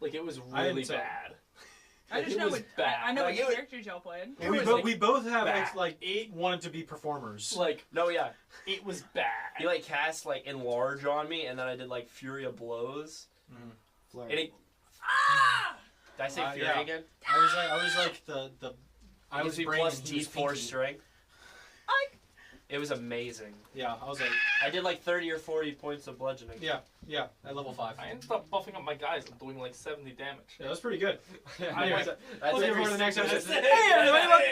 Like, it was really bad. I just know what I know what characters y'all played. We both have wanted to be performers. Like, no, yeah, it was bad. He like cast like enlarge on me, and then I did like Fury of Blows. Mm-hmm. And it, did I say Fury again? I was like the. I was plus D4 strength. It was amazing. Yeah, I was like... I did like 30 or 40 points of bludgeoning. Yeah, at level 5. I ended up buffing up my guys. I'm doing like 70 damage. Yeah, that's pretty good. Anyways, let's get for the next episode. Hey, everybody!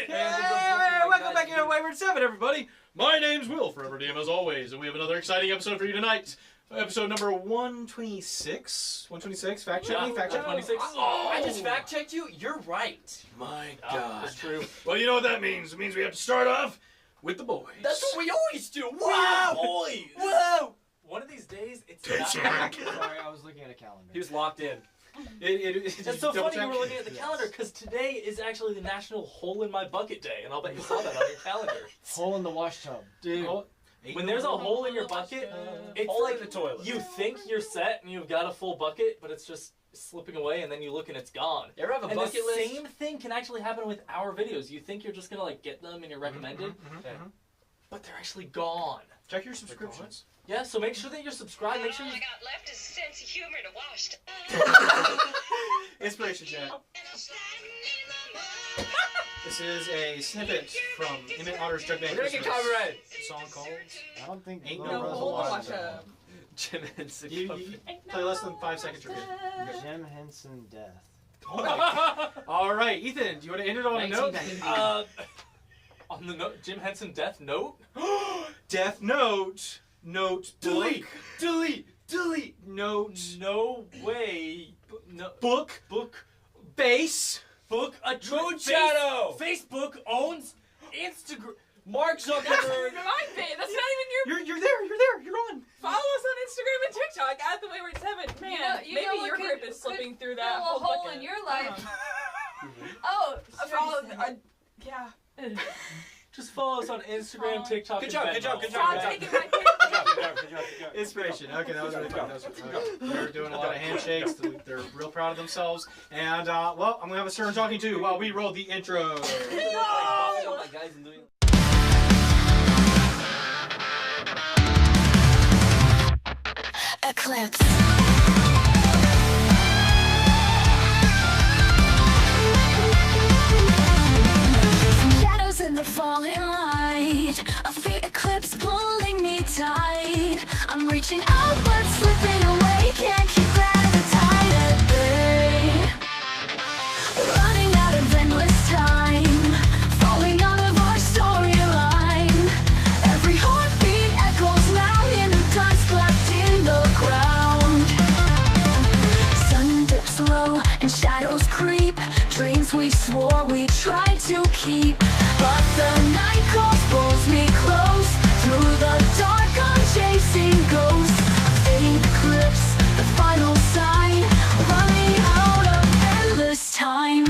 Welcome back here to Wayward 7, everybody. My name's Will, Forever DM as always, and we have another exciting episode for you tonight. Episode number 126. 126? Fact check me? Fact check 26. Oh, I just fact checked you? You're right. My God. That's true. Well, you know what that means. It means we have to start off with the boys. That's what we always do. Wow, boys. Whoa. One of these days, it's not. Sorry, I was looking at a calendar. He was locked in. That's so funny you were looking at the calendar, because today is actually the National Hole in My Bucket Day, and I'll bet you saw that on your calendar. Hole in the wash tub. Dude. When there's a hole in your bucket, it's hole like in the toilet. You think you're set and you've got a full bucket, but it's just slipping away, and then you look and it's gone. You ever have a bucket the list? Same thing can actually happen with our videos. You think you're just gonna like get them and you're recommended, but they're actually gone. Check your subscriptions. Yeah, so make sure that you're subscribed. Make sure all I got left is a sense of humor to wash. Inspiration chat. This is a snippet from Emmett Otter's Jug Band We're gonna Christmas. get copyrighted. A song called I don't think Ain't Little No Brother's Hole a in the wash Wash tub. Jim Henson. You play less than 5 seconds, you're good. Jim Henson death. All right, Ethan, do you want to end it on a note? On the note, Jim Henson death note? Death Note. Note. Delete. Note. No way. No. Book. Base. Book a Moon Shadow. Facebook owns Instagram. Mark That's Zuckerberg. my thing. That's not even your. You're there. You're on. Follow us on Instagram and TikTok at the Wayward 7. Man, you know maybe what your could- grip is slipping through Fill that a whole hole bucket. in your life. Oh, Follow. Yeah. Just follow us on Instagram, TikTok, Good and job. Venmo. Stop taking my pick. Inspiration. Okay, that was really fun. They're doing a lot of handshakes. They're real proud of themselves. And, well, I'm going to have a stern talking to while we roll the intro. Eclipse. Shadows in the falling light. A fate eclipse pulling me tight. I'm reaching out but slipping away. Can't keep gravity at bay. Running out of endless time. Falling out of our storyline. Every heartbeat echoes loud in the dust left in the ground. Sun dips low and shadows creep. Dreams we swore we tried to keep, but the night calls pulls me close. Through the dark I'm chasing ghosts. A fading eclipse, the final sign. Running out of endless time.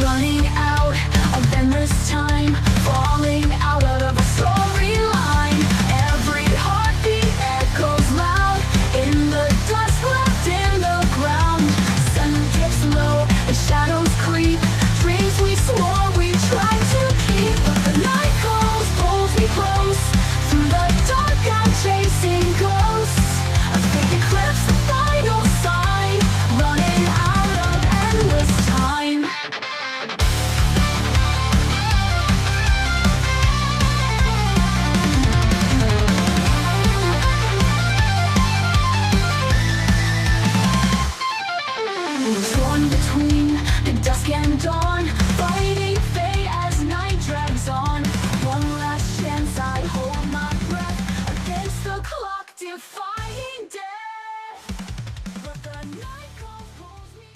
Running out of endless time. Falling out of a storyline. Every heartbeat echoes loud in the dust left in the ground. Sun dips low and shadows creep. Dreams we swore we tried to keep, but the night calls pulls me close. Through the dark I'm chasing ghosts. A fake eclipse, the final sign. Running out of endless time. Torn between the dusk and dawn, fighting fate as night drags on. One last chance, I hold my breath against the clock, defying death. But the night calls pulls me.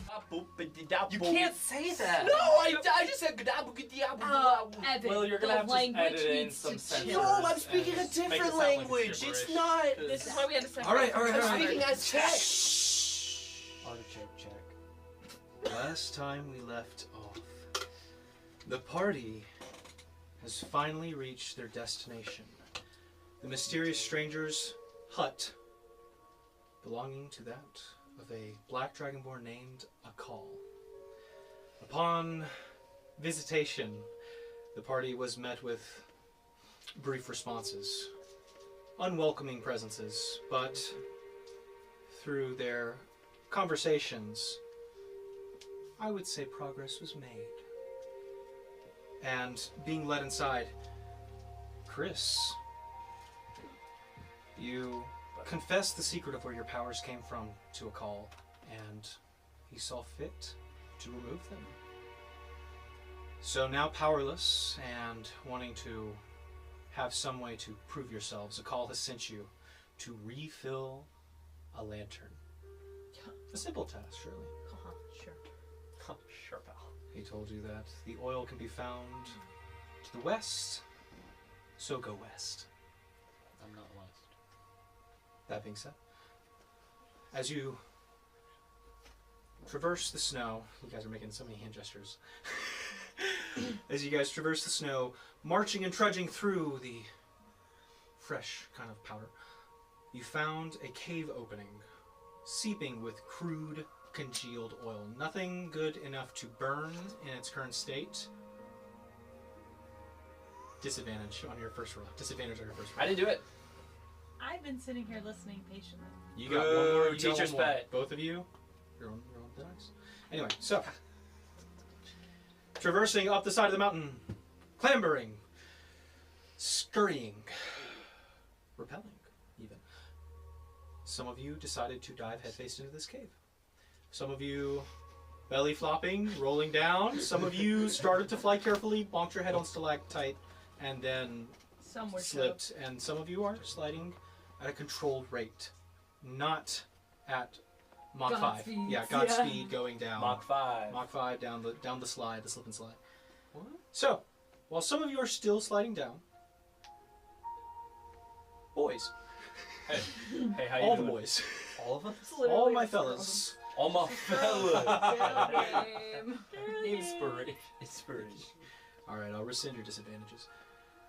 You can't say that. No, I just said Evan, Well, you're gonna the have to language edit in needs some to sense. chill. No, I'm speaking a Make it sound different like language. It's gibberish, not. 'cause- This is why we had to separate. All right. I'm speaking as check. Artichoke check. Last time we left off, the party has finally reached their destination. the mysterious stranger's hut, belonging to that of a black dragonborn named Akal. Upon visitation, the party was met with brief responses, unwelcoming presences, but through their conversations, I would say progress was made. And being led inside, Chris, you confessed the secret of where your powers came from to Akal, and he saw fit to remove them. So now powerless and wanting to have some way to prove yourselves, Akal has sent you to refill a lantern. A simple task, surely. Sure. Sure, pal. He told you that the oil can be found to the west, so go west. I'm not lost. That being said, as you traverse the snow, you guys are making so many hand gestures. As you guys traverse the snow, marching and trudging through the fresh kind of powder, you found a cave opening, seeping with crude, congealed oil. Nothing good enough to burn in its current state. Disadvantage on your first roll. Disadvantage on your first roll. I didn't do it. I've been sitting here listening patiently. You got one more. You Teacher's got one more. pet. Both of you. You're on the dice. Anyway, so traversing up the side of the mountain, clambering, scurrying, repelling, even. Some of you decided to dive headfirst into this cave. Some of you belly flopping, rolling down. Some of you started to fly carefully, bonked your head on stalactite, and then Some were slipped. And some of you are sliding at a controlled rate, not at Mach 5. Godspeed, Yeah, Godspeed going down. Mach 5. Mach 5 down the slide, the slip and slide. What? So, while some of you are still sliding down, boys, Hey, how you all doing? the boys, All of us? all my fellas, All my fellas. Inspiration. Inspiration. all right, I'll rescind your disadvantages.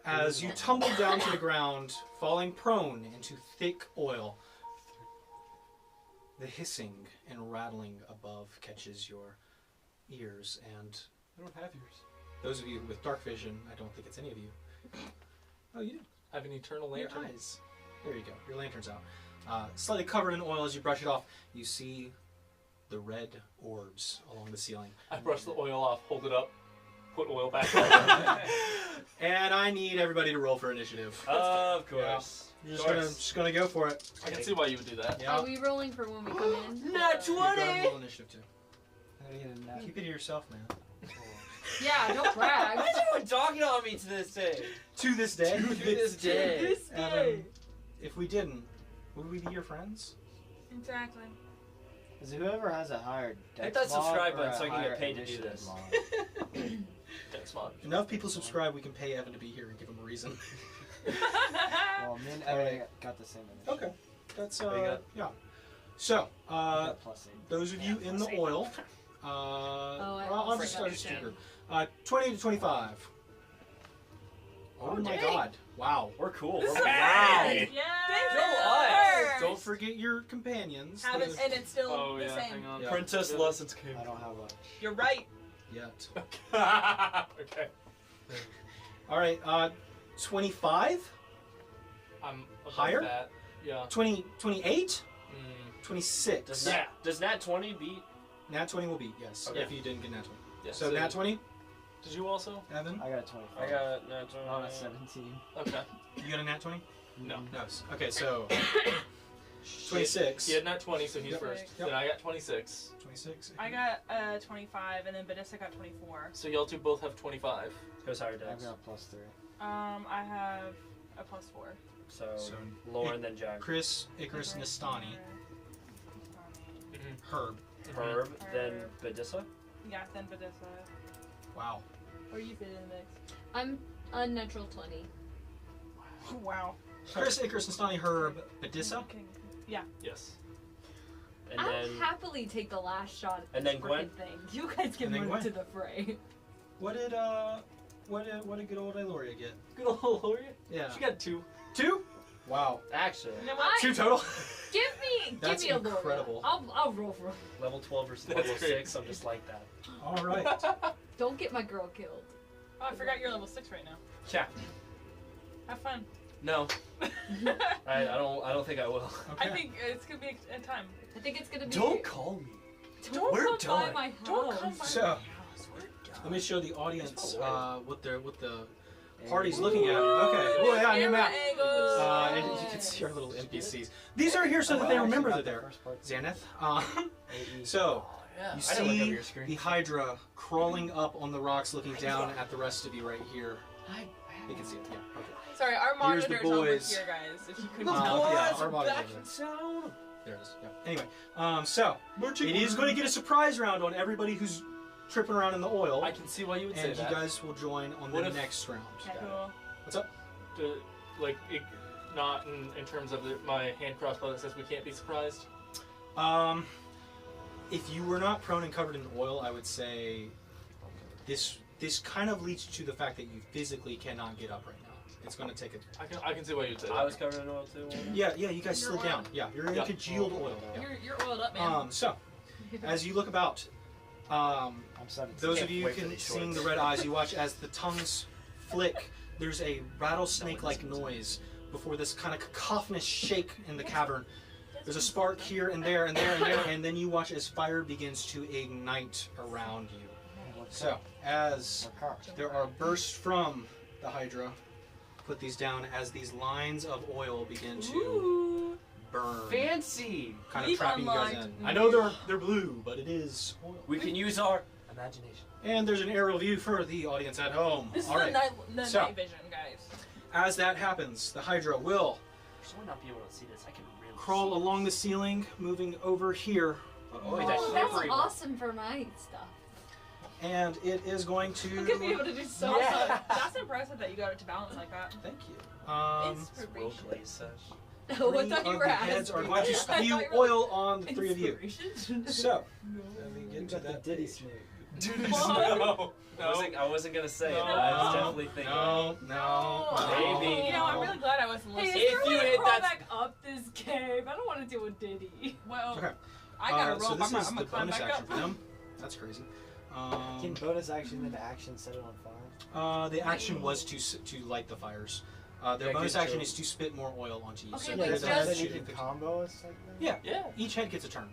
As you tumble down to the ground, falling prone into thick oil, the hissing and rattling above catches your ears, and I don't have yours. those of you with dark vision, I don't think it's any of you. Oh, you do. I have an eternal Your lantern. eyes. There you go. Your lantern's out. Slightly covered in oil as you brush it off, you see the red orbs along the ceiling. I brush the oil off, hold it up, put oil back on. And I need everybody to roll for initiative. Of course. You're just gonna go for it. I can see why you would do that. Yeah. Are we rolling for when we come in? Nat Go ahead 20! and roll initiative too. I gotta get a nap. Keep it to yourself, man. Yeah, don't brag. Why is everyone dogging on me to this day? To this day. To this day. Evan, if we didn't, would we be your friends? Exactly. Is whoever has a higher Hit dex that subscribe mod or button a so I can get higher paid to do initiative this. mod? Thanks, Mom. Enough people subscribe, we can pay Evan to be here and give him a reason. Well, me and Evan got the same initiative. Okay. That's, What you got? yeah. So, I got +8. those of you in the oil, I I'll just start a understand. sticker. 20 to 25. Oh my dang. god. Wow. We're cool. We're Hey! wow. Yeah. Go us. Don't forget your companions. Have it, and it's still Oh, the yeah, same. hang on. Yeah. Princess lessons came. I don't have a. You're right. Yet. Okay. Alright, 25? I'm above Higher? that. Yeah. 20, 28? Mm. 26. Does Nat 20 beat? Nat 20 will beat, yes, Okay. if you didn't get Nat 20. Yeah, So Nat 20, Did you also? Evan? I got a 25. I got Nat 20. I'm at 17. Okay. You got a Nat 20? No. No. Okay, so 26. He had Nat 20, so he's Yep. first. Yep. Then I got 26. 26. I got 25, and then Badissa got 24. So y'all two both have 25. Who's higher I've dex? got +3. I have a +4. So, So, Lauren, then Jack. Chris, Icarus, Nastani, Herb. Herb, then Badissa. Yeah, then Badissa. Wow. Where you fit in the mix? I'm unnatural 20. Wow. Chris, Icarus, Nastani, Herb, Badissa. Okay. Yeah. Yes. And I'll then happily take the last shot at And this then Gwen? frickin' thing. You guys can And then run Gwen. to the fray. What did good old Iloria get? Good old Gloria. Yeah. She got 2. 2? Wow. Actually, You know what? 2 total? Give That's me a little. incredible. I'll roll for him. level 12 versus That's level great. 6. I'm just like that. All right. Don't get my girl killed. Oh, I forgot you're level 6 right now. Yeah. Have fun. No. I don't think I will. Okay. I think it's gonna be a time. I think it's gonna be. Don't call me. Don't We're come by done. my house. Don't come by So- my house. We're done. Let me show the audience Oh, what the party's looking at. Okay. Oh yeah, new map. Angles. And you can see our little NPCs. These are here so that they remember that they're Xanath. So Yeah. you I didn't look over see your screen. the Hydra crawling up on the rocks, looking down at the rest of you right here. You can see it. Yeah. Okay. Sorry, our Here's the monitor's over boys. here, guys. If you couldn't Uh, tell. yeah, our body's over there. sound. There it is. Yeah. Anyway, so it is going to get a surprise round on everybody who's tripping around in the oil, I can see why you would say and you that. guys will join on What the if- next round. Cool. What's up? Like, not in terms of my hand crossbow that says we can't be surprised. If you were not prone and covered in oil, I would say this kind of leads to the fact that you physically cannot get up right now. It's going to take a... I can see why you'd say that. I was covered in oil too. Yeah, you guys You're slid oil. down. Yeah, you're in Yeah. congealed oil. Yeah. You're oiled up, man. So, as you look about, I'm 17. those Can't of you wait for can these seeing the shorts. red eyes, you watch as the tongues flick. There's a rattlesnake-like noise before this kind of cacophonous shake in the cavern. There's a spark here and there and there and there, and then you watch as fire begins to ignite around you. So, as there are bursts from the Hydra, put these down as these lines of oil begin to Ooh. burn, Fancy. kind of We've trapping you guys unlocked in. I know they're blue, but it is oil. We can use our imagination. And there's an aerial view for the audience at home. This is All the right. night So- vision, guys. As that happens, the Hydra will For someone not be able to see this, I can really crawl see along the ceiling, moving over here, Oh, wait, that's Oh, that's slippery. awesome for night stuff. and it is going I'm gonna be able to. to do so Also, much. that's impressive that you got it to balance like that. Thank you. It's Will Inspiration. Glaze says. Oh, I Three thought you of were the heads asking. are going to I thought spew you were oil on the three of you. Inspiration? So, let me You get to got the that Diddy page. snake. No. I wasn't gonna say it, No. but I was definitely thinking. No. Maybe. You know, I'm really glad I wasn't Hey, is listening. there If a you way to hit crawl that- back up this cave? I don't want to deal with Diddy. Well, Okay. I got a So rope. this I'm is gonna the climb bonus back action up. for them. That's crazy. Can bonus action into action set it on fire? The action was to light the fires. Their Yeah, bonus good action job. is to spit more oil onto you. Okay, so wait, they're just- the Then heads you shooting can 50. combo us like that? Yeah, Yeah. each head gets a turn.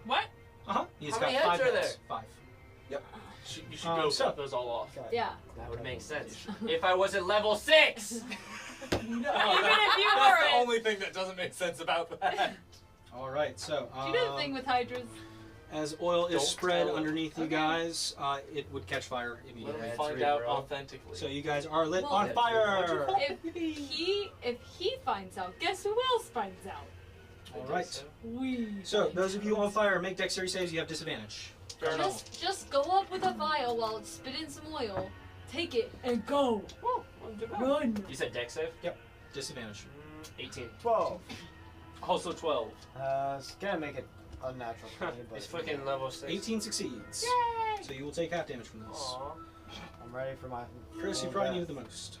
What? He's How got many 5 heads are heads. 5. You should go so- cut those all off. Yeah. That would make sense. If I was at level 6! Even if you That's were the it. only thing that doesn't make sense about that. All right, so Do you know the thing with hydras? as oil is Don't spread tell him. underneath you Okay. guys, it would catch fire Let immediately. me That's find real, out bro. authentically. So you guys are lit Well, on that's fire. If he finds out, guess who else finds out? All right. We. So those of you on fire, make dexterity saves. You have disadvantage. Fair enough. Just go up with a vial while it's spitting some oil, take it, and go. Run. You said dex save? Disadvantage. 18. 12. Also 12. It's gonna make it unnatural 20, but It's fucking level 6. 18 succeeds. Yay! So you will take half damage from this. Aww. I'm ready for my. Chris, you full probably death. need it the most.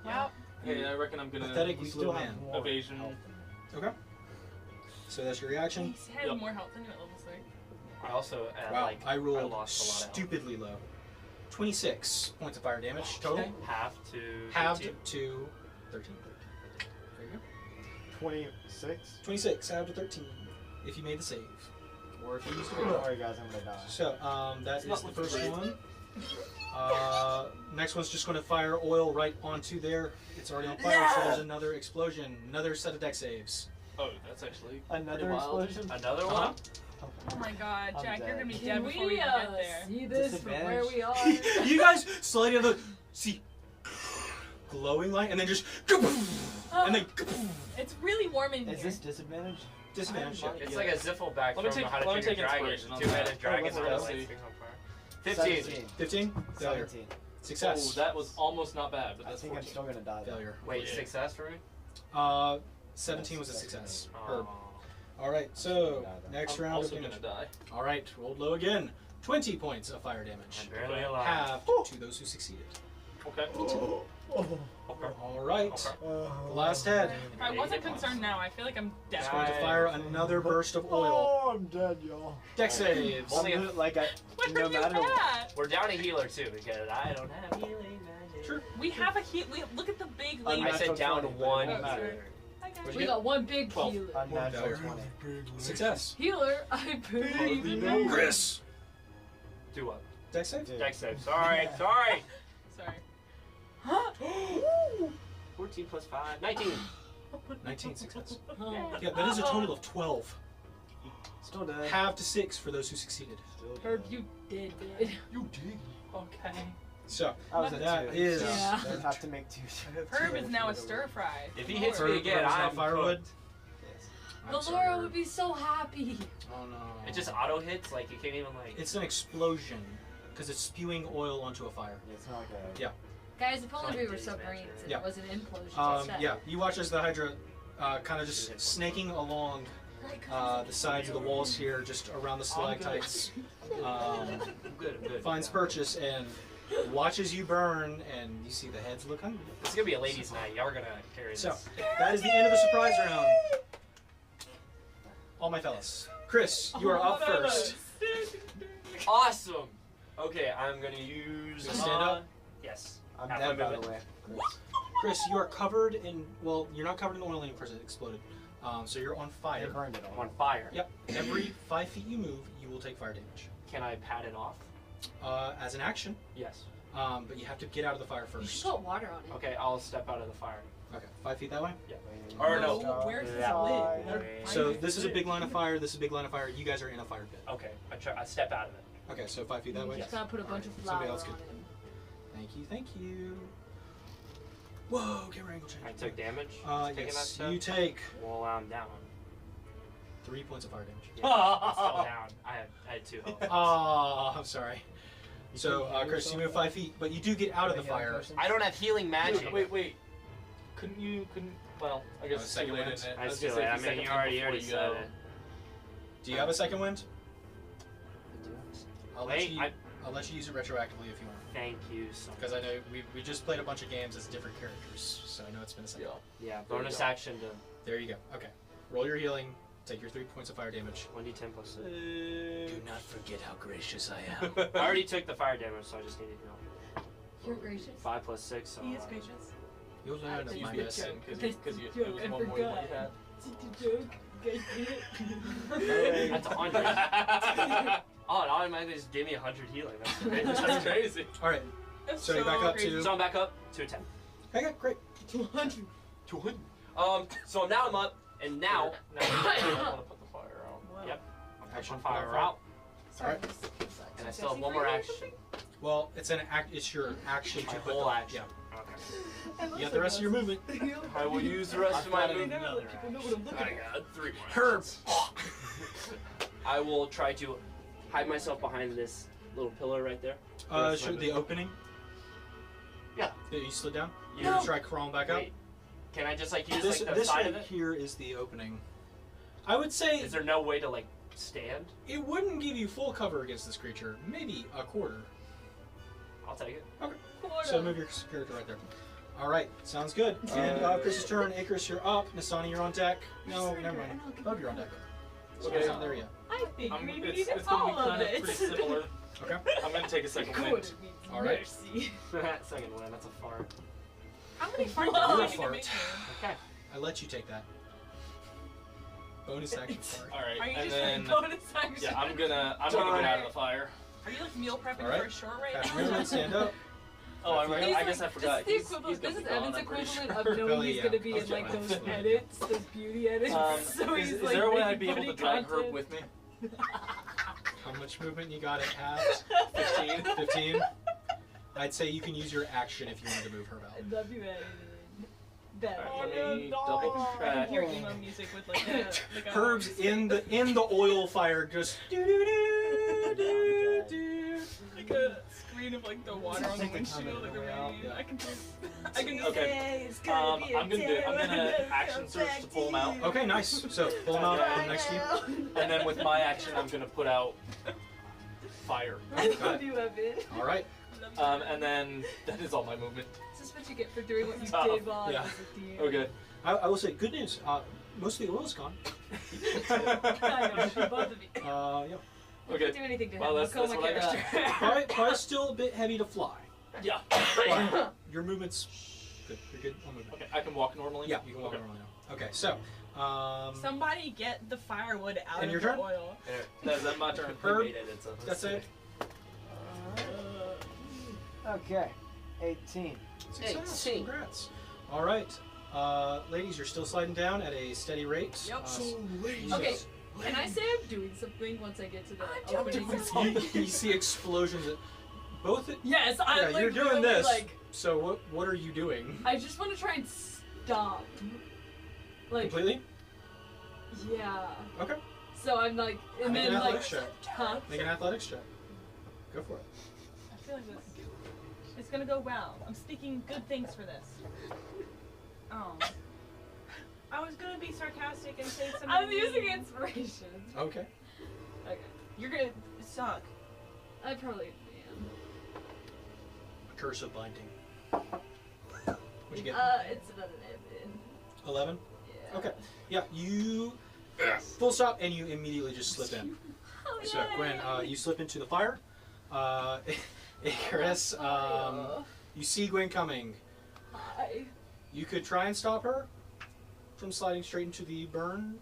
Well, Hey, I reckon I'm gonna. Pathetic, You weak still little have man. more Evasion. health. Okay. So that's your reaction. he had Yep. more health than you at level 3. I also, Wow, like, I rolled lost a lot of health. stupidly low. 26 points of fire damage total. Okay. Half to Halved 13. to 13. There you go. 26. 26 halved to 13. If you made the save. Or if you used the Don't roll. worry, guys, I'm gonna die. So, that is not the looking first great. one. Next one's just going to fire oil right onto there. It's already on fire, so there's another explosion. Another set of deck saves. Oh, that's actually Another pretty wild. explosion? Another Uh-huh. one? Oh my god, I'm Jack, you're dead. gonna be Can dead before we we even get there. see this from where Disadvantage. we are? You guys slide in the see glowing light and then just and then It's really warm in Is here. this disadvantage? disadvantage. It's like a Ziffle back Let me from take- How to let me Train take Your Dragon. inspiration on Two-headed that. dragon let's that go. lights things on fire. 15. 15. Failure. 17. Success. Oh, that was almost not bad, but I that's think I'm 14. still gonna die. though. Failure. Wait, Yeah. success for me? 17 was a success. Aw. All right, so next I'm round also of gonna damage. die. All right, rolled low again. 20 points of fire damage. I'm barely alive. Half to those who succeeded. Okay. All right. The last head. If I wasn't concerned now, I feel like I'm dead. It's going to fire another burst of oil. Oh, I'm dead, y'all. Dex saves. Only I'm like I, Where no are you matter what. at? We're down a healer too because I don't have healing magic. Sure. We have a heat. Look at the big I'm lead. I said down to 1 Oh, healer. sorry. I got What'd you. We got one big 12. healer. Unnatural 20. Success. Healer, I believe in you. Chris. Do what? Dex save. Dude. Dex save. Sorry. Sorry. Sorry. 14 plus 5. 19. 19 success. Oh. Yeah, that is a total of 12. Still dead. Half to 6 for those who succeeded. Still dead. Herb, you dead. You dig. Okay. So, I was at that 2. is- Yeah. I'd have to make 2. Herb is now a stir fry. If he hits Lord. me again, Herb is now I'm firewood. cooked. Yes. I'm sorry, Laura Herb. would be so happy. Oh no. It just auto hits, like you can't even like. It's an explosion because it's spewing oil onto a fire. It's not like a... Yeah. Guys, if only like we were Day's submarines Adventure. and Yeah. it was an implosion instead. Yeah. You watch as the Hydra kind of just snaking along the sides of the walls here, just around the stalactites. I'm good. I'm good. Finds purchase and watches you burn, and you see the heads look hungry. This is gonna be a ladies' night. Y'all are gonna carry this. So, that is the end of the surprise round. All my fellas. Chris, you are up first. Awesome. Okay, I'm gonna use. Stand up. Yes. I'm Half dead, my by the movement. way. Chris, you are covered in, well, you're not covered in oil anymore because it exploded. So you're on I fire. burned it I'm all. on fire. Yep. Every 5 feet you move, you will take fire damage. Can I pat it off? As an action, Yes. but you have to get out of the fire You first. should put water on it. Okay, I'll step out of the fire. Okay, 5 feet that way. Or no. Where's his Yeah. lid? So this is a big line of fire. This is a big line of fire. You guys are in a fire pit. Okay, I step out of it. Okay, so 5 feet that You way. just gotta put a bunch of Somebody flour else on could- it. Thank you, thank you. Whoa, camera angle change. I took damage. Taking that Yes, step. you take Well, I'm down. 3 points of fire damage. Yeah, I'm still down. I had 2 health. Oh, I'm sorry. So, Chris, you move 5 feet, but you do get out of the fire. I don't have healing magic. Wait. Well, I guess it's second too late, wind. isn't it? I was still. gonna say, I if mean, second you wind already before you said go. it. Do you have a second wind? I'll let Wait, you. I'll let you use it retroactively if you want. Thank you so much. Because I know we just played a bunch of games as different characters, so I know it's been a second. Yeah, bonus action to There you go. Okay. Roll your healing. Take your 3 points of fire damage. 1d10 plus 6. Do not forget how gracious I am. I already took the fire damage, so I just need to heal. You're gracious. 5 plus 6, so. He is gracious. You'll learn of You my did lesson. because it Joke, was I one more than what you forgot. had. Joke. Guys get it? That's 100. Oh, it automatically just gave me 100 healing. That's great. That's crazy. All right. That's So you're back up crazy. to- So I'm back up to a 10. Okay, great. 200. 200. So now I'm up, and now. Now I want to put the fire out. Wow. Yep. I'm Action, putting fire put out out, Sorry. and I still have one more action. Well, it's an act. It's your action to My put whole the- action. Yeah. Okay. You got the rest of your movement. I will use the rest of my got movement. another People know what I'm looking I at. got 3 more. Herb. I will try to hide myself behind this little pillar right there. Should the opening? Yeah. That you slid down? Yeah. You're gonna try crawling back up? Wait, can I just like use This, like the this side right of it? here is the opening. I would say Is there no way to like stand? it wouldn't give you full cover against this creature. Maybe a quarter. I'll take it. So move your character right there. All right, sounds good. And Chris's turn. Icarus, you're up. Nasani, you're on deck. No, never mind. Bub, you're on deck. Okay. It's not there yet. I think we need It's gonna be all of kind of it. pretty similar. Okay. I'm gonna take a second Good. wind. All right. Mercy. Second one. That's a fart. How many farts You're a do you need to fart. make? Okay. I let you take that. Bonus action for All right, Are you and just then bonus action? yeah, I'm gonna get out of the fire. Are you like meal prepping All right. for a short right Pass now? your movement, stand up. Oh, He's I guess I like- forgot. This is He's the equivalent. gonna This is be gone, Evan's I'm pretty equivalent sure. of knowing Billy, he's yeah. gonna be in Okay. like those edits, those beauty edits. so he's is like there a way making I'd be able to funny drag content. Herb with me? How much movement you got at half? 15. 15? I'd say you can use your action if you wanted to move her out. I love you, Evan. Better. Alright, let me double I check. hear emo music with like a like a Herb's in the oil fire, just do do do do do. like a screen of like the water on the Take the windshield, comment like the way out. rain. Yeah. I can just Okay. I'm gonna action search to pull him out, Okay, nice. So pull him out from next to you. and then with my action, I'm gonna put out fire. I love you, Evan. All right. love And then that is all my movement. This is what you get for doing what you Tough. did while Yeah. I was a DM. Okay. I will say, good news. Most of the oil's gone. I know, both of you. Yeah. If Okay. you do anything to him, Well, I'll that's call my what I got. character. Probably still a bit heavy to fly. Yeah. But your movement's good. You're good on movement. Okay, I can walk normally? Yeah, you can walk Okay. normally now. Okay, so. Somebody get the firewood out And of your the turn? oil. That's my turn. Herb, He made it, so that's it. Okay. 18. Success. 18. Congrats. All right. Ladies, you're still sliding down at a steady rate. Yep. Okay, can I say I'm doing something once I get to the I'm doing opening? You see explosions. Both. Yes, I'm Yeah, like you're doing literally, this. like, So what are you doing? I just want to try and stop. Like, Completely? yeah. Okay. So I'm like, and Make then an like, athletics check. huh? Make an athletics check. Go for it. I feel like it's gonna go well. I'm speaking good things for this. Oh. I was gonna be sarcastic and say something. I'm using mean. inspiration. Okay. Okay. You're gonna suck. I probably am. Curse of binding. What'd you get? It's an 11. 11? Yeah. Okay. Yeah, you full stop and you immediately just slip in. Oh, So Gwen, you slip into the fire. Icarus, you see Gwen coming. Hi. You could try and stop her from sliding straight into the burn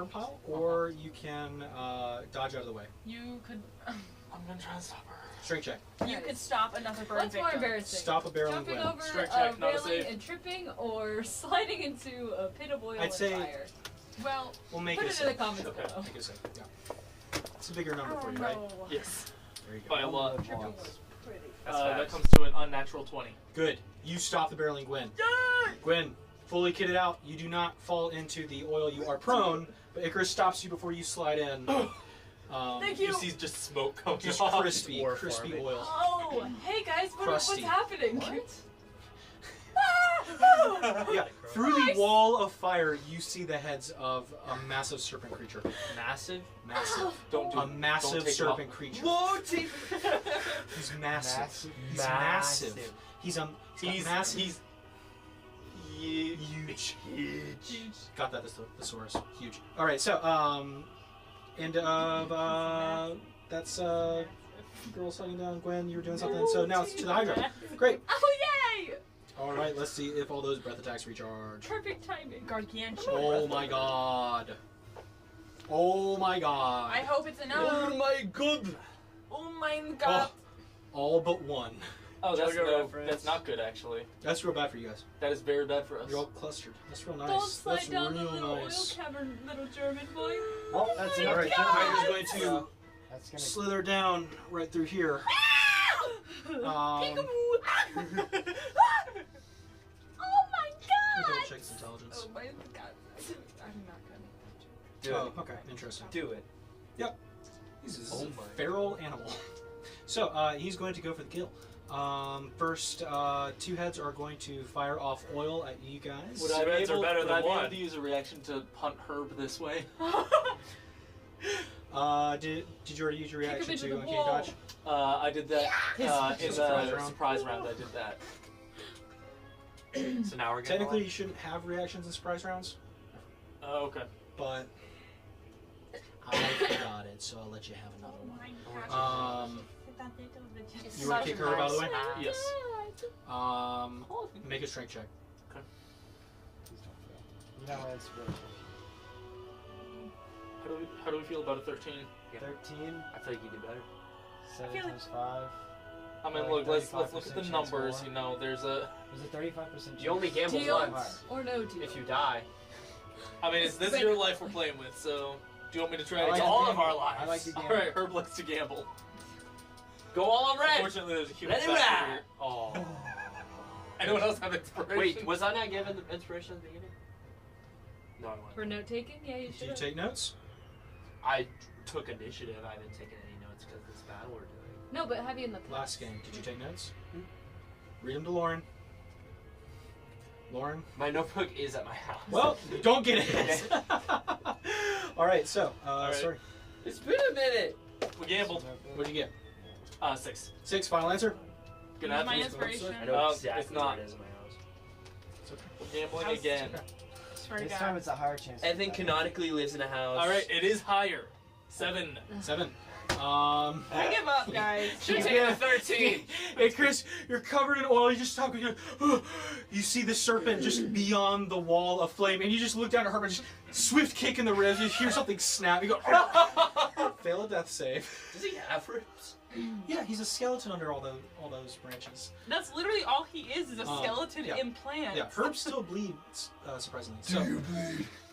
pile, or you can dodge out of the way. You could. I'm gonna try and stop her. Strength check. You could stop another burn What's more victim. embarrassing? Stop a barrel and Jumping Gwen. over Strength a check, not a railing save. and tripping, or sliding into a pit of oil I'd say- and fire. Well, We'll make Put it it in the comments Okay. below. Make it safe. Yeah. It's a bigger number oh for you, right? no. Yes. There you go. By a lot. Tripping was pretty. That comes to an unnatural 20. Good. You stop the barreling Gwen. Gwen, fully kitted out. You do not fall into the oil. You are prone, but Icarus stops you before you slide in. Thank You you. see just smoke coming Just off. crispy oil. Oh, hey guys, what's Crusty. happening? Yeah, through the wall of fire, you see the heads of a massive serpent creature. Massive. Massive. Don't do A massive don't take serpent it creature. Whoa, team. He's massive. He's Massive. massive. He's massive. He's huge. Huge. Got that, the thesaurus. Huge. All right, so end of that's girl sliding down. Gwen, you were doing something. So now it's to the Hydra. Great. Oh yay! All right, let's see if all those breath attacks recharge. Perfect timing. Gargantuan. Oh my god. Oh my god. I hope it's enough. my god. Oh my god. All but one. Oh, that's Jojo no, reference. that's not good actually. That's real bad for you guys. That is very bad for us. You're all clustered. That's real nice. Don't slide That's down the real little nice. oil cavern, little German boy. Well, that's my enough. All right, God. Hydra's going to That's gonna. slither down right through here. Peekaboo! Oh my Double god! check his intelligence. Oh my god. I'm not gonna. Do Oh, it. okay, interesting. Do it. He's a Oh my. feral animal. So he's going to go for the kill. First, two heads are going to fire off oil at you guys. Would I be Reds are able, better would than I be one. able to use a reaction to punt Herb this way? Did you already use your Kick him reaction into to the uncanny wall. dodge? I did that in Surprise the round. surprise round. I did that. So now we're gonna. Technically, you shouldn't have reactions in surprise rounds, Oh, okay. but I forgot it, so I'll let you have another Oh one. my god. You want to kick Herb out of the way? Yes. Make a strength check. Please don't fail. You know what? Inspiration. How do we feel about a 13? 13. I feel like you do better. 7 feel like- times 5. I mean, Like look, let's look at 35% the chance numbers. more. You know, there's a. There's a 35% chance. You only gamble Deal once. or no deal? If you die. I mean, this is your life we're playing with. So, do you want me to try I to like get to all gamble. of our lives? I like to All gamble. right, Herb likes to gamble. Go all on red. Unfortunately, there's a human Let it factor ride. here. Oh. Anyone else have inspiration? Wait, was I not given the inspiration at the beginning? No, I wasn't. For note taking? Yeah, you Do should. you take notes? I took initiative. I haven't taken any notes because this battle we're doing. No, but have you in the past? Last game. Did you take notes? Read them to Lauren. Lauren? My notebook is at my house. Well, don't get it. All right, so, right. sorry. It's been a minute. We gambled. What'd you get? 6. 6, final answer? Gonna Use have my to use inspiration. I know it's exactly not. where it is in my house. We're gambling How's- again. Swear to This God. time it's a higher chance. Evan of that. canonically lives in a house. All right, it is higher. 7. 7. I give up, guys. She's getting a 13. Hey Chris, you're covered in oil. You just talking. You see the serpent just beyond the wall of flame, and you just look down at her and just swift kick in the ribs. You hear something snap. You go. Fail a death save. Does he have ribs? Yeah, he's a skeleton under all those branches. That's literally all he is a skeleton yeah. implant. Yeah, Herb still bleeds, surprisingly. So,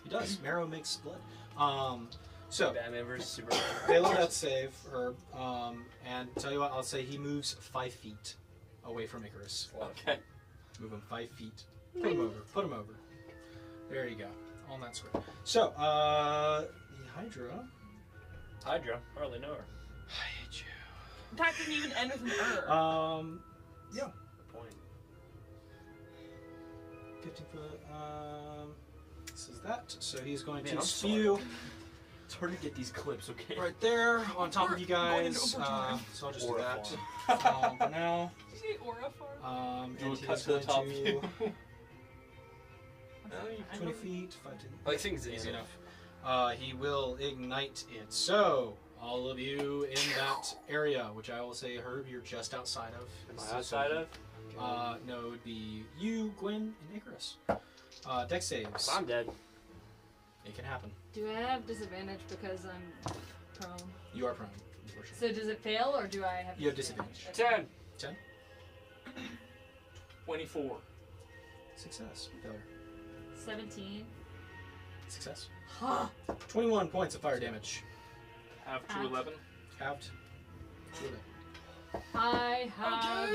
he does. Marrow makes blood. So, Batman versus Superman. fail a death save, Herb. And tell you what, I'll say he moves 5 feet away from Icarus. Okay. Move him 5 feet. Put him over. Put him over. There you go. On that square. So, the Hydra. Hydra. Hardly know her. I hate you. That didn't even end with an Yeah. Good point. 15 foot. This is that. So he's going Man, to I'm spew It's hard to get these clips, okay? right there on top of you Going into guys. overdrive. So I'll just do Aura that form. for now. Did you say aura farm? Do a And cut he's to the going top to view. 20 feet, 5 to Like things easy enough. He will ignite it. So all of you in that area, which I will say, Herb, you're just outside of. Am So- I outside of? No, it would be you, Gwen, and Icarus. Dex saves. I'm dead. It can happen. Do I have disadvantage because I'm prone? You are prone, unfortunately. So does it fail or do I have? You have disadvantage. 10. 10. 24. Success. Failure. 17. Success. Huh. 21 points of fire damage. Half to Ah. 11. Halved. Two of it. I have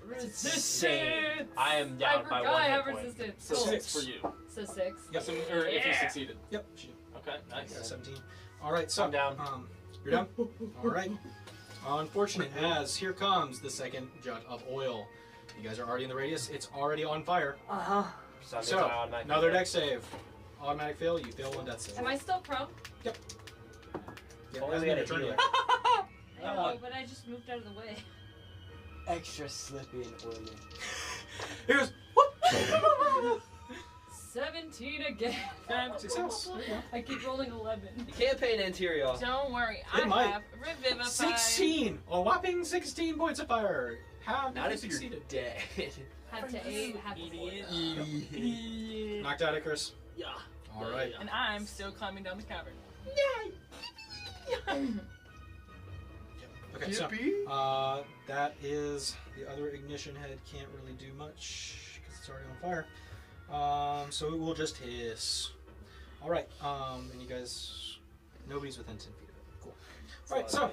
resistance. Insane. I am I down by forgot 1 I hit have point. resistance. So Cool. 6 for you. So 6. Yep. Or if you Yeah. succeeded. Yep. She did. Okay, nice. Yeah, 17. All right, so I'm down. You're down. All right. Unfortunate as here comes the second jug of oil. You guys are already in the radius. It's already on fire. Uh-huh. So, that means So I automatically another fail. deck save. Automatic fail. You fail 1 death save. Am I still prone? Yeah, Only it hasn't we been had your a turn healer. yet. I know, but I just moved out of the way. Extra slippy and oily. Here goes. 17 again. Success. There you go. I keep rolling 11. You can't pay an interior. Don't worry, It I might. have Revivify. 16. A whopping 16 points of fire. How Not you if you're succeeded? dead. Had to 8, had to 4. Yeah. Knocked out Icarus. Yeah. All right. And I'm still climbing down the cavern. Okay, so that is the other ignition head. Can't really do much because it's already on fire. So it will just hiss. All right. And you guys, nobody's within 10 feet of it. Cool. All right. So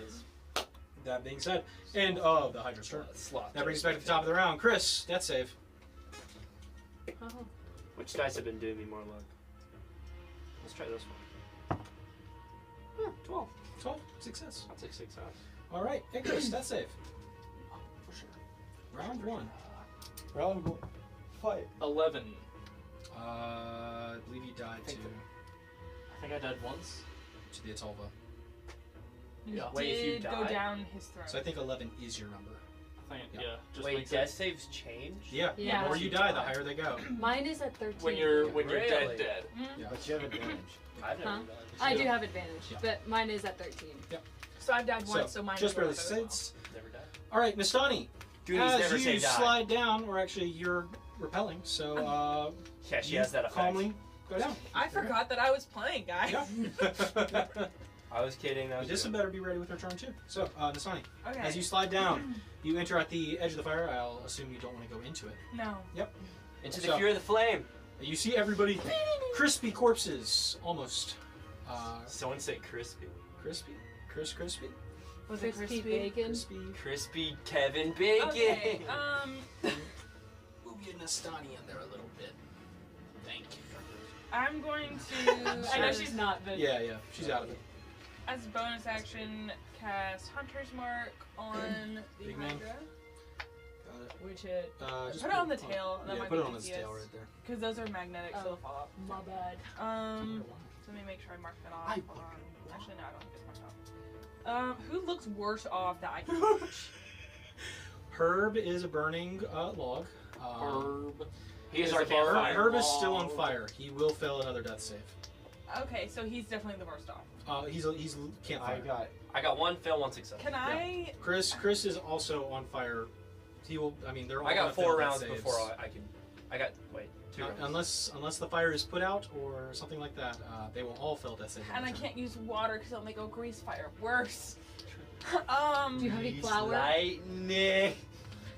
that being said, end of the Hydra's turn. That brings us back to the top of the round. Chris, death save. Oh. Which dice have been doing me more luck? Let's try this one. 12. 12. Success. I'll take 6 out. All right. Icarus, death save. For sure. Round 1. Round 1. Fight. 11. I believe you died to I think I died once. the Atolva. Yeah. Wait, if you Did go die? down his throat. So I think 11 is your number. I think, Yeah. yeah. Just Wait, makes death it- saves change? Yeah. Yeah. The more you die, the higher they go. Mine is at 13. when you're Really? dead. Yeah. But you have advantage. I've never Huh? done I do have advantage, Yeah. but mine is at 13. So I died once, so mine just is barely 11 as well. succeeds. Never died. All right, Nastani. Goonies As never you say die. slide down, or actually you're repelling, so Yeah, she you has that effect. calmly go down. I forgot that I was playing, guys. Yeah. I was kidding. That was This good. better be ready with her turn too. So, Nastani, Okay. as you slide down, you enter at the edge of the fire. I'll assume you don't want to go into it. No. Into the So- fury of the flame. You see everybody, crispy corpses, almost. Someone say crispy. Crispy? Crispy? Was it Crispy crispy? bacon. Crispy. Crispy Kevin Bacon. Okay. Move your Nastani in there a little bit. Thank you. I'm going to. I know she's not, but Yeah, she's out of it. As a bonus action, cast Hunter's Mark on the Big man. Hydra. Got it. Which it. Just Put it on the tail. That Yeah, might put be it on its easiest. tail right there. Because those are magnetic, so Oh. they'll fall my bad. off. So let me make sure I mark that off. Actually, no, I don't think it's marked off. Who looks worse off that I can touch? Herb is a burning log. Herb. He is Is our Herb, campfire. Herb is still on fire. He will fail another death save. Okay, so he's definitely the worst off. He's campfire. I I got 1 fail, 1 success. Can I? Chris is also on fire. He will. I mean, they're all. I got gonna 4 fail death rounds saves. before I can. I got 2 rounds. Unless the fire is put out or something like that, they will all fail death saves. And I can't use water because it'll make a grease fire worse. Do you have any flour? Lightning.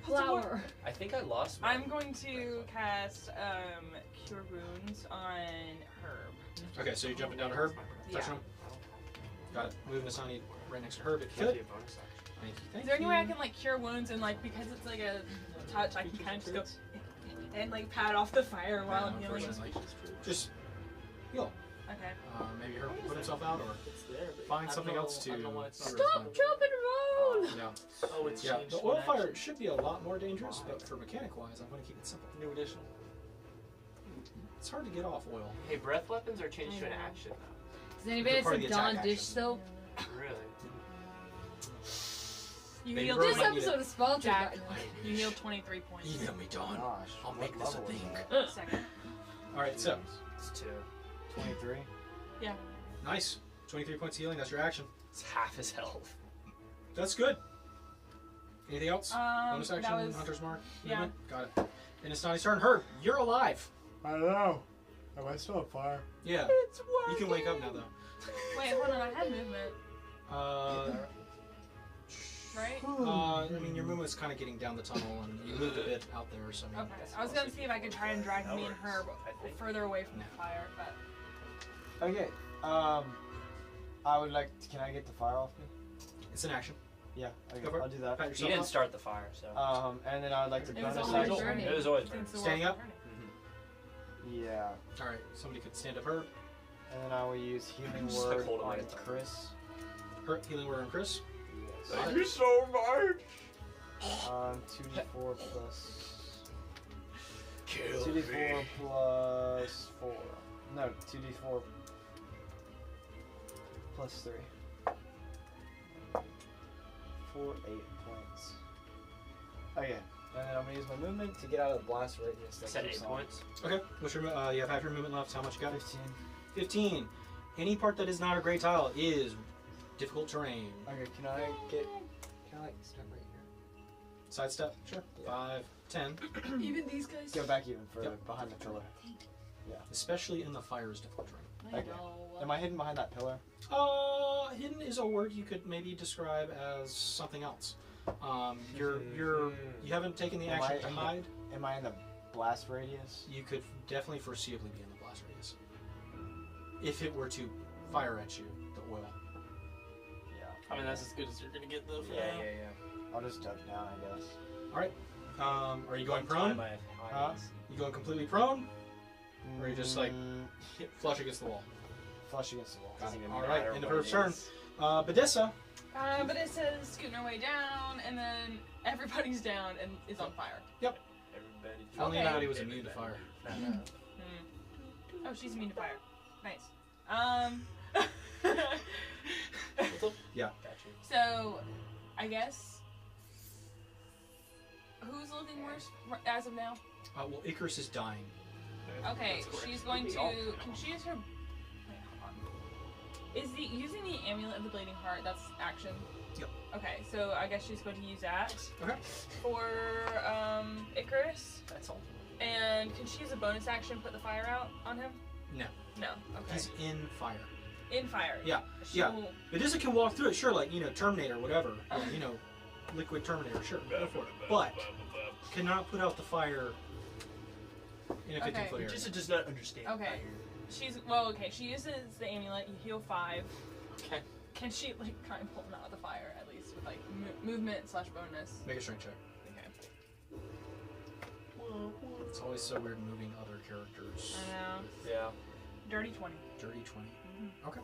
Flour. I think I lost. Mine. I'm going to cast Cure Wounds on Herb. Okay, so you're jumping down to Herb. Yeah. Touching him. Got it. Moving Asani right next to Herb. If you Might be could. a bonus action. Thank you. Is there any way I can like cure wounds and like because it's like a touch, I can kind of just go and like pat off the fire while I'm healing? Unfortunately. Just heal. Okay. Maybe Herb will put himself out or It's there, but find I don't something know- else to. I don't know why it's not cure Stop, his jump, and roll! fire. Yeah. Oh, it's Yeah, changed. the to oil an fire action. should be a lot more dangerous, but for mechanic wise, I'm going to keep it simple. New addition. It's hard to get off oil. Hey, breath weapons are changed to an action now. Does anybody have Part of some the attack Dawn dish action. soap? Really? You Maybe healed. Herb This might need episode is sponsored Jack. by You healed 23 points. Email me, Dawn. Gosh, I'll what make this a level is thing. that? Second. All right, so It's 2. 23. nice. 23 points of healing. That's your action. It's half his health. That's good. Anything else? Bonus That action, was, Hunter's Mark. yeah. Movement? Got it. And it's Nani's turn. Herb, you're alive. I don't know. Am I still on fire? Yeah. It's You can wake up now, though. Wait, hold on. I had movement, right? I mean, your movement's kind of getting down the tunnel, and you moved a bit out there, so I mean, Okay. I was gonna see if I could try and drag me and Herb further away from the fire, but Okay. I would like. Can I get the fire off me? it's an action. Yeah. Okay, Go for it. I'll do that. Pat You yourself didn't up. start the fire, so. And then I'd like to It was bonus always action. burning. It was always burning. since the Standing world's up? burning. Yeah. All right, somebody could stand up. Herb. And then I will use healing Just like word hold it on like that. Chris. Herb, healing word on Chris. Thank you so much. 2d4 plus. Kill 2d4 plus 4. No, 2d4 plus 3. 4, 8 points. Okay, and then I'm gonna use my movement to get out of the blast radius. I said 8 points. Okay. What's your? You have half your movement left. How much you got? 15. 15. Any part that is not a gray tile is difficult terrain. Okay, can I like step right here? Sidestep. Sure. Yeah. 5, 10. Even these guys? Go back even further, Yep. behind the pillar. Especially in the fire is difficult terrain. I Okay. know. Am I hidden behind that pillar? Hidden is a word you could maybe describe as something else. You haven't taken the Am action I to in the- hide. Am I in the blast radius? You could definitely foreseeably be in the blast radius. If it were to fire at you, the oil. Yeah. I mean, that's as good as you're gonna get, though. For Yeah, now. I'll just duck down, I guess. Are you going One time prone? I have Huh? high You going completely prone? Or you just like Mm, hit flush against the wall? flush against the wall. Got it. even All matter right. End of what her it turn. is. Badissa. But it says scooting our way down, and then everybody's down and is on fire. Everybody. If only Okay. everybody was immune to fire. Oh, she's immune to fire. Nice. Yeah. Gotcha. So, I guess who's looking worse as of now? Well, Icarus is dying. Okay, That's correct. she's going to. Oh. Can she use her? Wait, hold on. Is the using the amulet of the bleeding heart? That's action. Yep. Okay, so I guess she's going to use that Okay. for Icarus. That's all. And can she use a bonus action put the fire out on him? No. No. Okay. He's in fire. In fire. Yeah, She'll- Badissa can walk through it, sure, like, Terminator, whatever. Or, Liquid Terminator, sure, go for it. But cannot put out the fire in a 15-foot area. Just does not understand. Okay. Okay. She uses the amulet. You heal 5. Okay. Can she try and pull him out of the fire at least with movement / bonus? Make a strength check. Okay. It's always so weird moving other characters. I know. Yeah. Dirty 20. Dirty 20. Okay.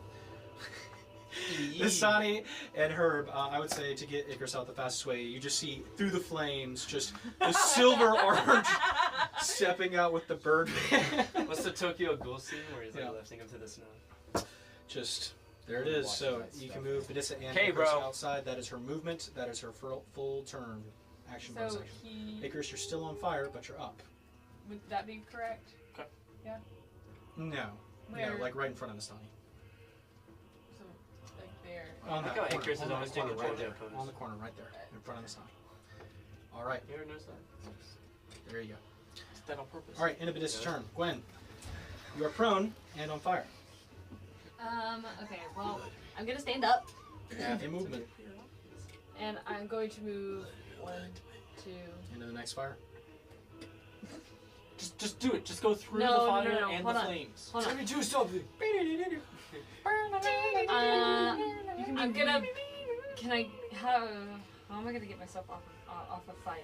Yee. Asani and Herb, I would say to get Icarus out the fastest way, you just see through the flames just the silver orange stepping out with the bird. What's the Tokyo Ghoul scene where he's like Yeah. lifting him to the snow? Just there it is. So Watching that you stuff. can move Badissa and Okay, Icarus bro. outside. That is her movement. That is her full turn action, bonus So action. he. Icarus, you're still on fire, but you're up. Would that be correct? No. Where? No, like right in front of Nastani. So, like there. On like that how corner, Icarus is on that always doing corner the right JoJo there. pose. On the corner right there, in front of Nastani. Alright, You ever notice that? there you go. Did that on purpose. Alright, Inhibidus' Yeah. turn. Gwen, you are prone and on fire. Okay, well, I'm gonna stand up, Half your movement and I'm going to move 1, 2. into the next fire. Just do it. Just go through No, the fire no, no, and hold the on. flames. Hold on. me do something. I'm gonna. Can I? How am I gonna get myself off of fire?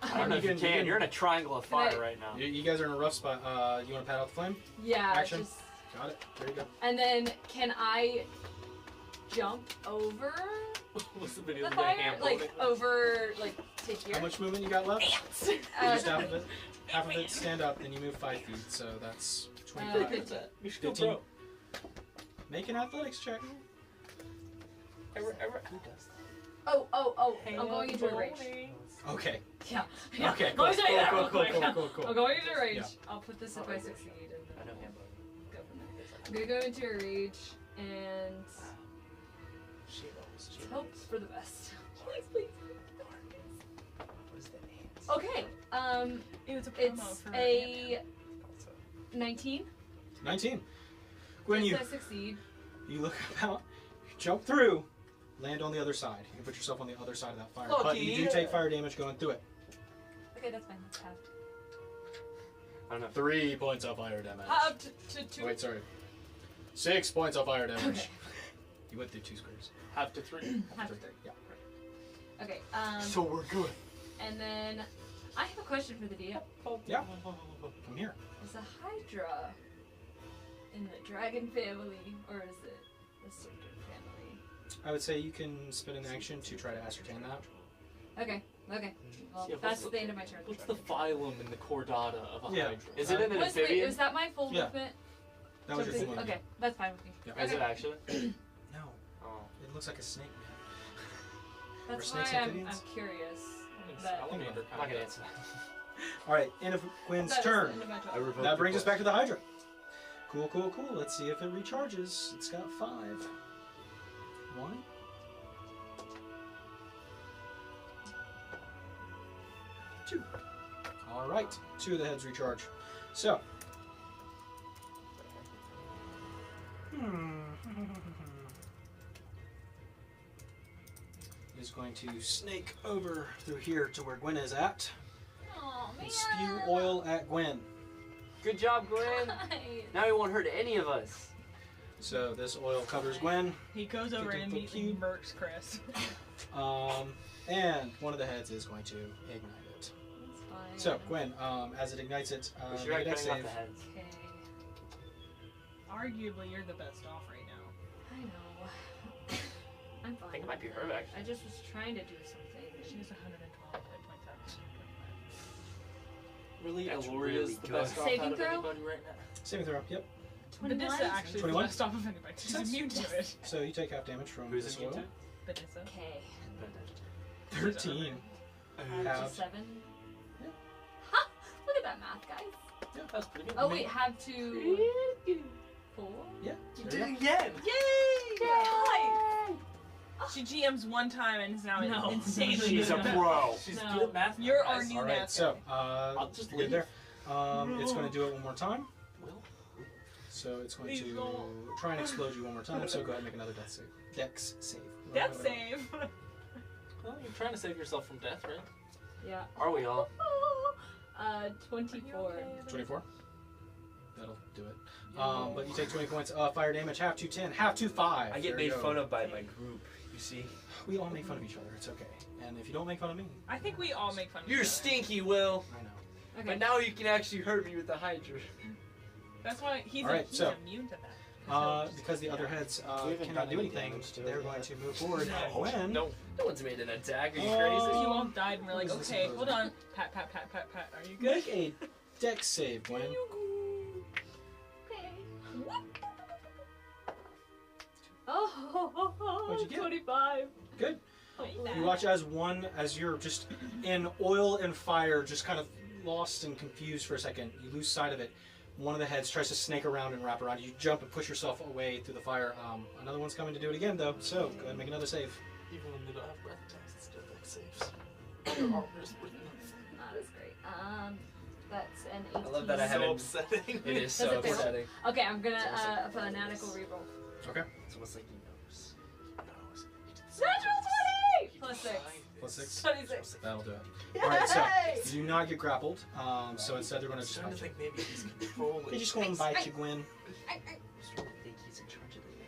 I don't know if you You can- can. You're in a triangle of Can I- fire right now. You guys are in a rough spot. You want to pat out the flame? Yeah, Action. just. Got it. There you go. And then can I jump over What's the video the of the fire? hand Like holding? over, like to here? How much movement you got left? Uh, Just half of it. Half of it stand up, then you move 5 feet, so that's 25. Pretty good at that. You should go 15. pro. Make an athletics check. Who does Oh! that? I'm going into a rage. Okay. Yeah. Okay, Let me cool. tell you that Cool, real cool, quick. cool, cool, cool. I'm going into a rage. Yeah. I'll put this if I succeed. I And know then him. go from there. I'm gonna go into a rage and She rolls. hope for the best. Please. What is that mean? Okay. It was a promo It's for a 19. 19. Gwen, Yes, you I succeed. look about, you jump through, land on the other side. You put yourself on the other side of that fire. But you do Lucky. take fire damage going through it. Okay, that's fine. That's half. I don't know. 3 points of fire damage. Up to 2. Wait, sorry. 6 points of fire damage. Okay. You went through 2 squares. Half to 3. Half to 3. Yeah. Okay. So we're good. And then I have a question for the DM. Yeah. Come here. Is a Hydra in the dragon family, or is it the serpent family? I would say you can spend an action to try to ascertain that. Okay. Well, Yeah, that's what's the end of my turn. What's the phylum in the chordata of a Yeah. hydra? Is it in an Wait, amphibian? was that my full Yeah. movement? That was your full movement. Okay, that's fine with me. Yeah. Is it actually? No, Oh. it looks like a snake, man. That's Were why snakes I'm amphibians? curious. It's But salamander I'm not kind gonna of. answer that. Alright, end of Gwen's That is the turn. end of my I turn. revoke That the brings us back to question. the Hydra. Cool. Let's see if it recharges. It's got 5. 1. 2. Alright, 2 of the heads recharge. So. Is going to snake over through here to where Gwen is at oh man. and spew oil at Gwen. Good job, Gwen. Now he won't hurt any of us. So this oil covers Gwen. He goes over and immediately murks Chris. And one of the heads is going to ignite it. That's fine. So, Gwen, as it ignites it, We should try make a dex cutting off save. the heads. Okay. Arguably, you're the best off right now. I know. I'm fine. I think it might be her, actually. I just was trying to do something. She has 112 hit points out. Really, That's Eloria's really the good. best off Saving out of throw? anybody right now. Saving throw, yep. Vanessa actually is the 21? best off of anybody. She's That's- immune to it. So you take half damage from Who's this immune oil. to? Vanessa. Okay. 13. Halved. To 7. Yeah. Ha! Look at that math, guys. That's pretty good. Oh wait, have to 4. Yeah. You there did you it go. again! Yay! She GMs one time and is now No. insanely She's good a at it. pro. She's No. good at math. now, You're guys. our new All right, math so guy. I'll just leave leave. there. It's going to do it one more time. Will? So it's going Please to don't. try and explode you one more time. So go ahead and make another dex save. Dex save. Death save. Well, you're trying to save yourself from death, right? Yeah. Are we all? 24. 24. That'll do it. But you take 20 points of fire damage, half to 10, half to 5. I get There made you go. fun of by my group. You see? We all make fun of each other. It's okay. And if you don't make fun of me, I think we all make fun of You're each other. stinky, Will. I know. Okay. But now you can actually hurt me with the Hydra. That's why he's, All right, he's so, immune to that. Because the other heads We haven't cannot done do any anything, damage to it they're yet. going to move forward. No. When No one's made an attack. Are you Oh. crazy? You all died and we're like, What is this okay, supposed hold to on. Pat, pat, pat, pat, pat. Are you good? make a dex save, Gwen. Okay. Oh, What'd you get? 25. Good. You watch as you're just in oil and fire, just kind of lost and confused for a second. You lose sight of it. One of the heads tries to snake around and wrap around. You jump and push yourself away through the fire. Another one's coming to do it again, though. So go ahead and make another save. Even when they don't have breath attacks, it's still deck saves. Your armor is worth nothing. That is great. That's an 18. I love that I So haven't. upsetting. It is Does so it fail? upsetting. Okay, I'm gonna fanatical reroll. Okay. It's almost like he knows. Natural 20! Plus 6. Plus 6. 26. That'll do it. Yay! Alright, so you do not get grappled. So instead they're going to I'm just starting bite to you. think maybe he's controlling. They're just going to bite you, Gwen. I think he's in charge of the game.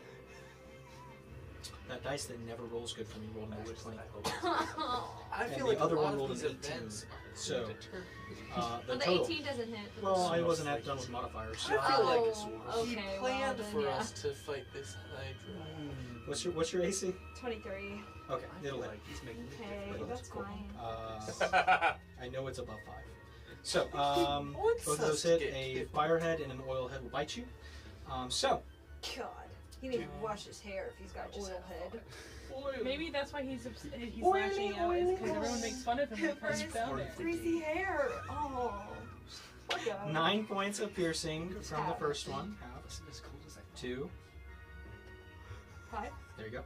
That dice that never rolls good for me rolled a natural 20. I And feel the like other a lot one of rolled these an 18. events are So, going to deter- The Well, the total. 18 doesn't hit. Well, I wasn't done with modifiers. I feel like Oh, he okay, planned well, for then, us to fight this Hydra. What's your AC? 23. Okay, it'll hit. Like he's making Okay, that's fine. I know it's above 5. So, What's both of those us hit. get A hit? fire head and an oil head will bite you. So, God, he needs to wash his hair if he's got oil head. Maybe that's why he's lashing out, is because everyone makes fun of him when he first found it. Greasy hair. Oh. Poor guy. 9 points of piercing from the first one. Half. as cool as I thought. 2. 5. There you go.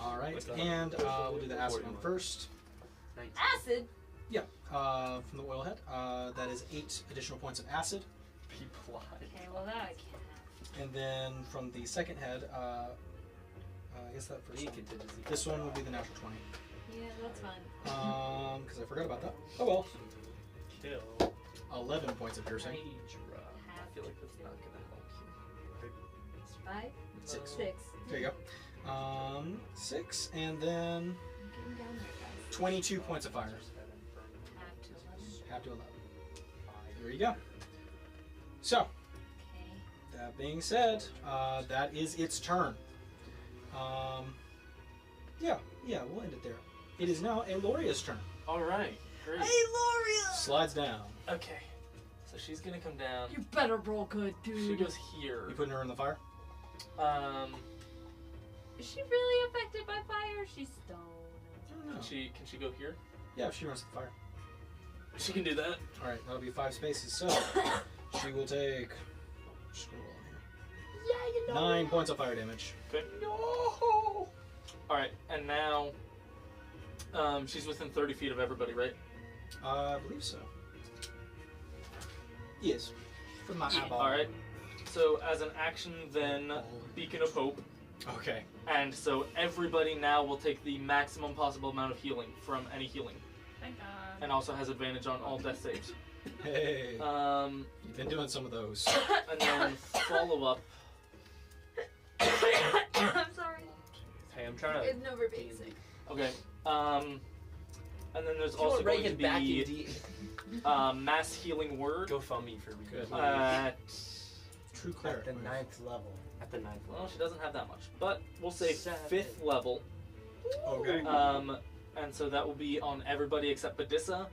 Alright, What's that? and we'll do the acid one first. Acid? Yeah, from the oil head. That is 8 additional points of acid. People lie. Okay, well that I can't. And then from the second head, I guess that first one. Contingency. This one will be the natural 20. Yeah, that's fine. Because I forgot about that. Oh well. Kill. 11 points of piercing. Hydra. I feel like that's not gonna help you. 5? 6. 6. There you go. 6, and then I'm getting down there, guys. 22 points of fire. Half to 11. Half to 11. There you go. So, Okay. that being said, that is its turn. Yeah, we'll end it there. It is now Aloria's turn. Alright, great. Slides down. Okay, so she's gonna come down. You better roll good, She dude. goes here. You putting her in the fire? Is she really affected by fire? She's stone. No. Can she go here? Yeah, if she runs to the fire. She can do that. Alright, that'll be 5 spaces. So, she will take. Scroll on here. Yeah, you know. 9 points of fire damage. Okay. No. Alright, and now she's within 30 feet of everybody, right? I believe so. Yes. For my eyeball. Alright. So as an action then, Beacon of Hope. Okay. And so everybody now will take the maximum possible amount of healing from any healing. Thank God. And also has advantage on all death saves. Hey. Um, You've been doing some of those. and then follow up. I'm sorry. Hey, I'm trying to. It's no basic. Okay. And then there's You also want going Reagan to back in be D. mass healing word. Go fund me for Reagan. Good. At True cleric. At the 9th level. At the 9th well, level. she doesn't have that much, but we'll say 5th level. Okay. And so that will be on everybody except Badissa.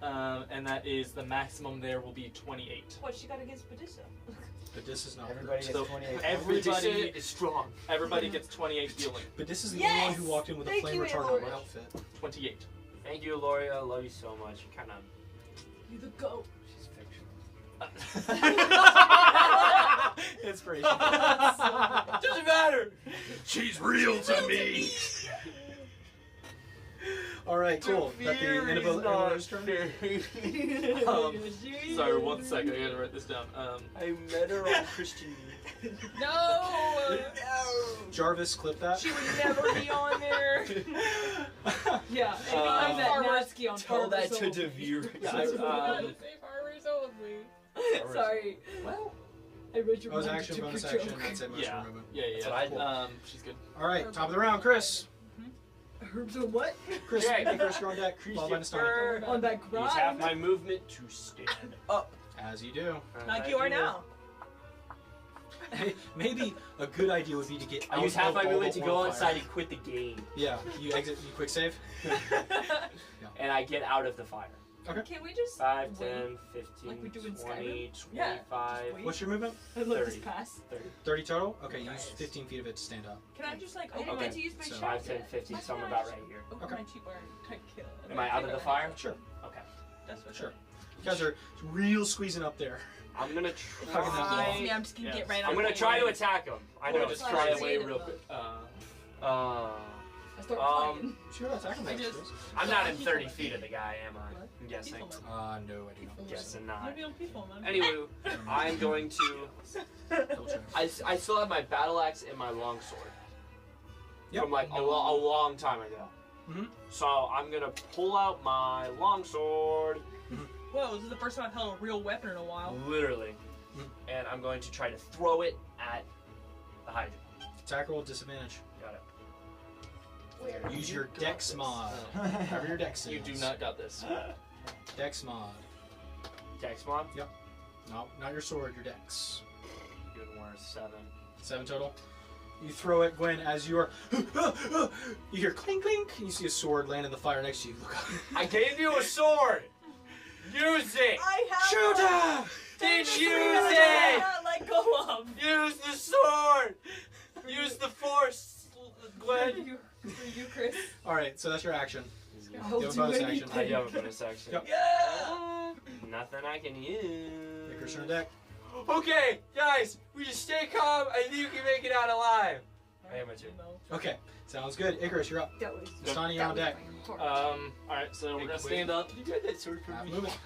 And that is the maximum there will be 28. What she got against Badissa? But this is not. Everybody gets So 28. everybody is strong. Everybody gets 28 healing. But this is the Yes! only one who walked in with a Thank flame you, retardant Aloria. outfit. 28. Thank you, Loria. I love you so much. You kind of. You the goat. She's fictional. Inspiration. Doesn't matter. She's real to me. All right, cool. At the end of Aloria's turn. Sorry, 1 second. I gotta write this down. I met her on Christian. No! Jarvis, clip that. She would never be on there. Yeah, I'm that nasty on Tell that purpose to only. Devere. Yeah, Safe harbors only. Sorry. well, I read your That was mind action, took bonus your action, joke. and save motion yeah, movement. yeah. That's what I did. She's good. All right, top of the round, Chris. Herbs or what? Chris, Okay. hey, Chris, you're on deck. Followed by Christopher. Nastani. On that Use half grind. my movement to stand up. As you do. Like you are now. Hey, maybe a good idea would be to get. I out use half of my all movement but to go one inside fire. and quit the game. Yeah, you exit. You quick save. And I get out of the fire. Okay. Can we just 5, wait? 10, 15, Like we do in 20, Skyrim? Yeah, 25, wait. What's your movement? And let this 30. pass. 30 total? Okay, use 15 feet of it to stand up. Can I just like I didn't open get my to use my So- shot 5, 10, yet. 15, so I'm about right here. open Okay. my cheap bar type kill? Am I out of the fire? Sure. Okay. That's what Sure. You guys are real squeezing up there. I'm gonna Fucking try. Yeah, I'm just gonna get right I'm on gonna the try to way. attack him. I We'll know. just Flash try is away in real it, quick. I start Um, playing. Sure, attack him. I next, just- Chris. I'm not in 30 feet of the guy, am I? I'm guessing. No, I do not. Guessing not. Maybe on people, man. Anyway, I'm going to. Double check. I still have my battle axe and my longsword. Yep. From like a long time ago. Mhm. So I'm gonna pull out my longsword, Whoa, this is the first time I've held a real weapon in a while. literally, Mhm. and I'm going to try to throw it at the Hydra. Attack roll disadvantage. Got it. Where? Use your got dex this. mod. Whatever your dex is. You do not got this. Dex mod. Dex mod. No, not your sword, your dex. Good one. 7. 7 total. You throw it, Gwen, as you are. You hear clink clink, and you see a sword land in the fire next to you. Look up. I gave you a sword. Use it. I have Shoot one. her! Did Thank use you. it. Not let go of. Use the sword. Use the force, Gwen. For you, Chris. Alright, so that's your action. I'll You have a do bonus anything. action. I do have a bonus action. Yep. Yeah. Nothing I can use. Icarus on deck. Okay, guys, we just stay calm. I think you can make it out alive. I am a 2. Okay, sounds good. Icarus, you're up. That was. Stani, you're on deck. Alright, so we're gonna stand up. You got that sword for Half me. movement.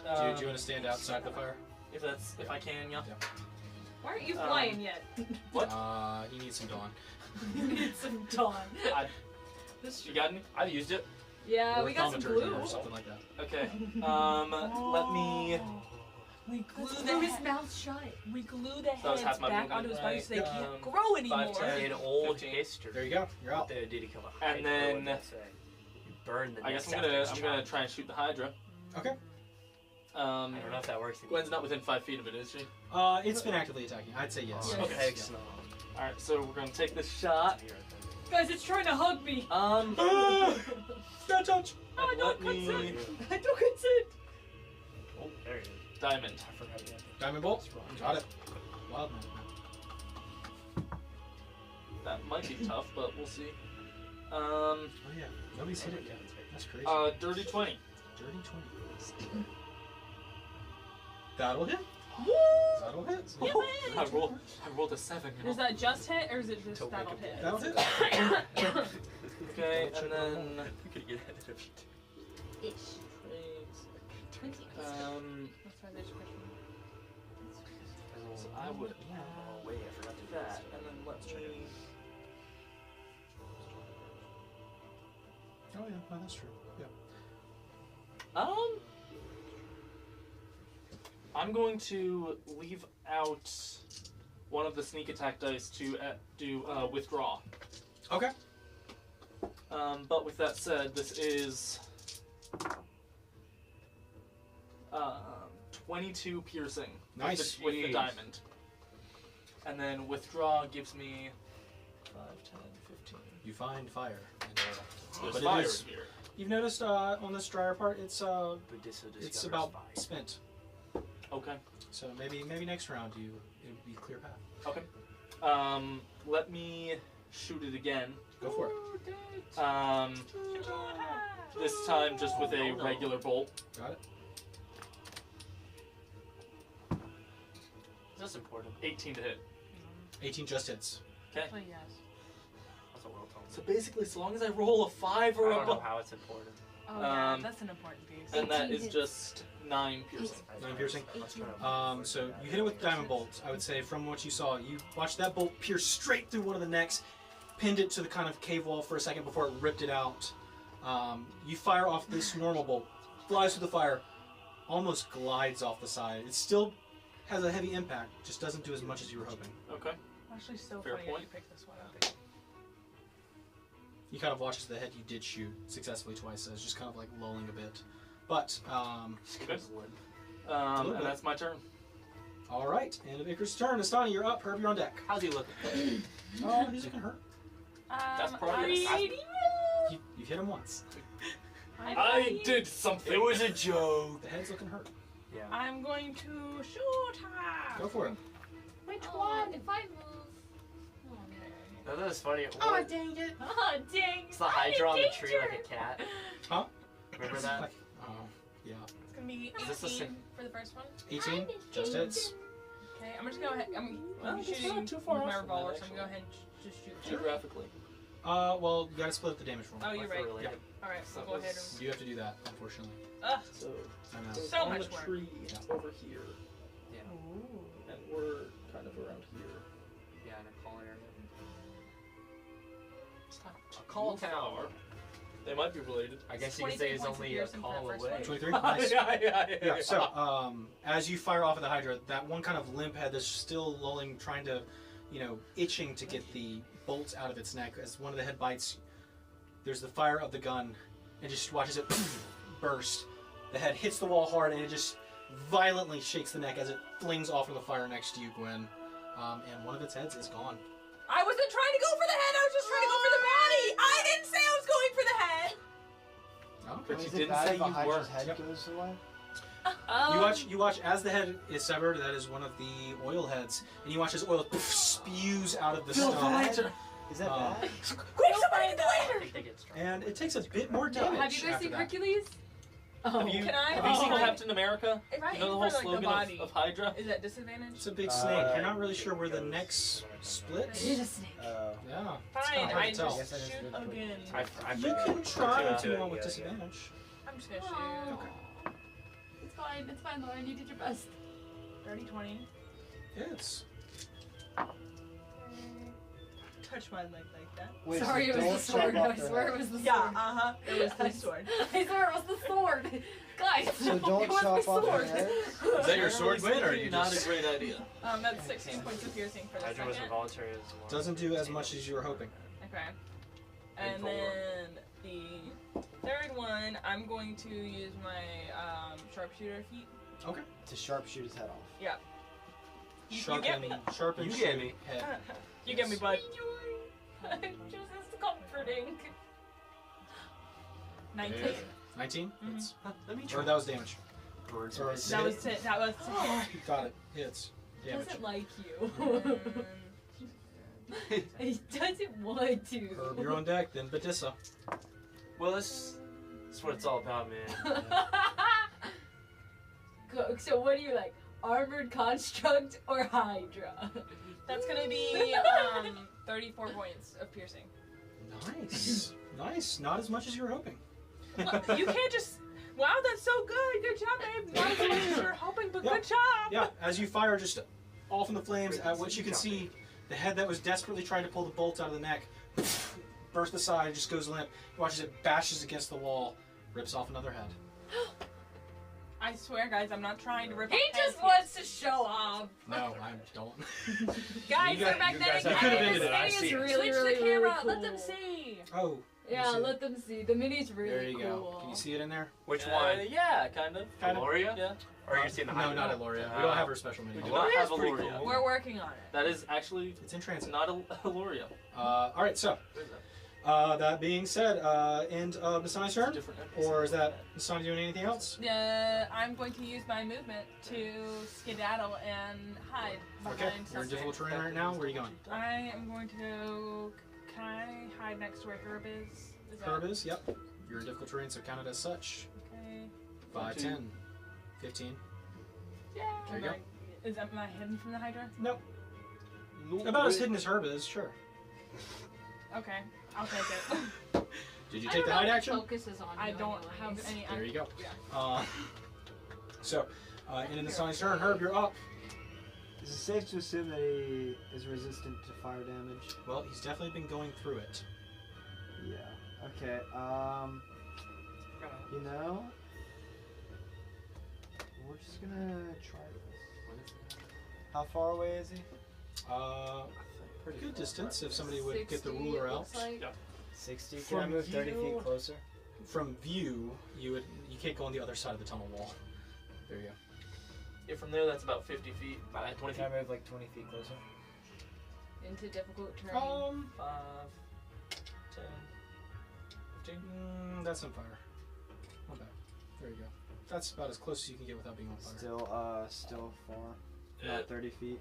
Um, Do you want to stand outside the fire? if I can, yeah. Why aren't you flying yet? What? He needs some dawn. You need some dawn. You got any? I've used it. Yeah, Or we got some thaumaturgy glue. or something like that. Okay. Let me. We glue Glue the his mouth shut. We glue the That was heads half my back movement, onto his body so they right? can't grow anymore. 5, 10. In old 15. history. There you go. You're out. They did kill a And Hydra, then- what did that say? You burn the I guess nest I'm after gonna it's charged. try and shoot the Hydra. Okay. I don't know if that works. Gwen's not within 5 feet of it, is she? It's been actively attacking. I'd say yes. Yeah. Okay. Yeah. Alright, so we're gonna take this shot. Guys, it's trying to hug me. Don't touch. No, I and don't let me- consent. I don't consent. Oh, there it is. Diamond. I forgot you had Diamond bolt. Got it. Wild man. That might be tough, but we'll see. Oh yeah. Nobody's hit it yet. That's crazy. Dirty 20. Dirty 20. That'll hit. That'll hit. I rolled a 7. You know? Is that just hit or is it just that'll hit? That'll hit. Okay, and then. You could get ahead of you. Ish. That's why there's a question. So I would. Oh wait, I forgot to do That, that. and then let's try. Oh yeah, no, that's true. Yeah. I'm going to leave out one of the sneak attack dice to do withdraw. Okay. But with that said, this is 22 piercing. Nice. With the Jeez. diamond. And then withdraw gives me 5, 10, 15. You find fire. And, There's but fire it is, here. you've noticed on this drier part, it's about spent. Okay. So maybe next round it would be clear path. Okay. Let me shoot it again. Go for it. This time just with a regular bolt. Got it. That's important. 18 to hit. 18 just hits. Okay. Oh, yes. That's a well told. So basically, so long as I roll a 5 or I don't know above, how it's important. Oh, yeah, Um, that's an important piece. and that 18 is hits. just 9 piercing. 9 piercing. Let's try to- So you hit it with diamond bolt. I would say from what you saw, you watched that bolt pierce straight through one of the necks, pinned it to the kind of cave wall for a second before it ripped it out. You fire off this normal bolt, flies through the fire, almost glides off the side. It still has a heavy impact, just doesn't do as much as you were hoping. Okay. Actually, so Fair funny that point. you picked this one up. You kind of watch as the head you did shoot successfully twice as just kind of like lulling a bit. But, Okay. And that's my turn. all right, end of Icarus' turn. Astani, you're up. Herb, you're on deck. How's he looking? Oh, he's looking hurt. That's probably- Alrighty. You've hit him once. I did something. It was a joke. The head's looking hurt. Yeah. I'm going to shoot her. Go for it. Which one? If I move. Oh no. That was funny. Oh, dang it. Oh dang. It's the Hydra on the tree like a cat. Huh? Remember that? Oh, yeah. It's going to be Is this the 18 same? for the first one. 18. Just hits. Okay, I'm just going to go ahead. I'm It's shooting not too far with off my from that, revolver, so I'm actually. going to go ahead and just shoot. Geographically. Well, you gotta split up the damage roll. Oh, you're right. Yeah. Alright, so That go ahead was- You have to do that, unfortunately. and. So, I know. So on much the work. tree Yeah. over here, and we're kind of around here. Yeah, in a call area. It's not A call too town. far. They might be related. I guess you could say it's 23 points of only a piercing for call that first away. one. 23. Nice. yeah. Yeah, so as you fire off at the Hydra, that one kind of limp head that's still lolling, trying to, itching to get the bolts out of its neck. As one of the head bites, there's the fire of the gun, and just watches it burst. The head hits the wall hard, and it just violently shakes the neck as it flings off into the fire next to you, Gwen. And one of its heads is gone. I wasn't trying to go for the head, I was just trying to go for the body! I didn't say I was going for the head! Oh, But Is you it didn't bad say if a you Hydra's weren't. head Yep. goes away? You watch as the head is severed. That is one of the oil heads, and you watch as oil spews out of the stump. Is that Uh, bad? Quick, somebody in the I later! think they get strong. And it takes a bit more damage. Have you guys after seen that. Hercules? Have you, Can I- have you seen Oh. Captain America? If I You know the aim whole for, like, the slogan body, of Hydra? is that disadvantage? It's a big snake. You're not really sure where the neck splits. It is a snake. Yeah. Fine, hard I to tell. just Guess I just shoot did quick. again. I You forget. can try Yeah. if you want with Yeah. disadvantage. I'm just gonna shoot. Oh. It's fine, Lauren. You did your best. 30, 20. It's Touch my leg like that. Wait, Sorry, so it was don't the sword. chop off I their swear head. it was the sword. Yeah, uh-huh. It was the sword. I swear it was the sword. Guys, So don't it was chop the off their sword. head? Is that your sword, Gwen, or are you Not just a great idea. That's 16 points of piercing for the Hydra was second. involuntary as well. doesn't do as much as you were hoping. Okay. And Four. then the third one, I'm going to use my sharpshooter feat. Okay. To sharpshoot his head off. Yeah. You get me. Sharpen You shoot get me. head. You get me, bud. Just as comforting. 19. 19? Mhm. Hits. Let me Or try. that was damage. Birds Or are is That it? was it. That was it. Got it. Hits. Damage. Doesn't like you. And He doesn't want to. Herb, you're on deck, then Badissa. Well, that's what it's all about, man. So what do you like? Armored construct or Hydra? that's gonna be 34 points of piercing. Nice. Nice. Not as much as you were hoping. Look, you can't just. Wow, that's so good. Good job, babe. Not as much as you're hoping, but Yeah. good job. Yeah, as you fire just off in the flames, at which you can see the head that was desperately trying to pull the bolt out of the neck burst aside, just goes limp. You watch as it bashes against the wall, rips off another head. I swear, guys, I'm not trying to rip He off just heads wants to show off. No, I don't. here. Guys, You they're got- magnetic. you could've ended it. I This see thing it. is really, Switch really, the camera. really cool. Let them see. Oh. Yeah, see it. let them see. The mini's really There you cool. go. Can you see it in there? Which one? Yeah, kind of. Kind of. Aloria? Yeah. Or are you seeing the No, Hydra? not Eloria. We don't have her special mini. We do Aloria not is have pretty Eloria. cool. We're working on it. That is actually It's in transit. not Eloria. Alright, so, that being said, end of Nasani's turn? Different NPC. Or is that Nasani doing anything else? I'm going to use my movement to skedaddle and hide behind Okay, you're in something. difficult terrain right now. Where are you going? I am going to go. Can I hide next to where Herb is? Is that- Herb is? Yep. You're in difficult terrain, so count it as such. Okay. 5, 10, 15. Yeah. There you go. Is that my hidden from the Hydra? Nope. About as hidden as Herb is, sure. Okay, I'll take it. Did you I take don't the know hide if it action? focuses on I you don't anyways. have any. There you go. Yeah. So, in Nasani's turn, Herb, you're up. Is it safe to assume that he is resistant to fire damage? Well, he's definitely been going through it. Yeah. Okay. You know, we're just gonna try this. How far away is he? Pretty good distance if somebody would get the 60, ruler it out. looks like. 60. Can From I move 30 you- feet closer? From view, you can't go on the other side of the tunnel wall. There you go. Yeah, from there that's about 50 feet. 20 feet. Can I move like 20 feet closer? Into difficult terrain. 5, 10, 15. That's on fire. There you go. That's about as close as you can get without being on fire. Still far. Not 30 feet.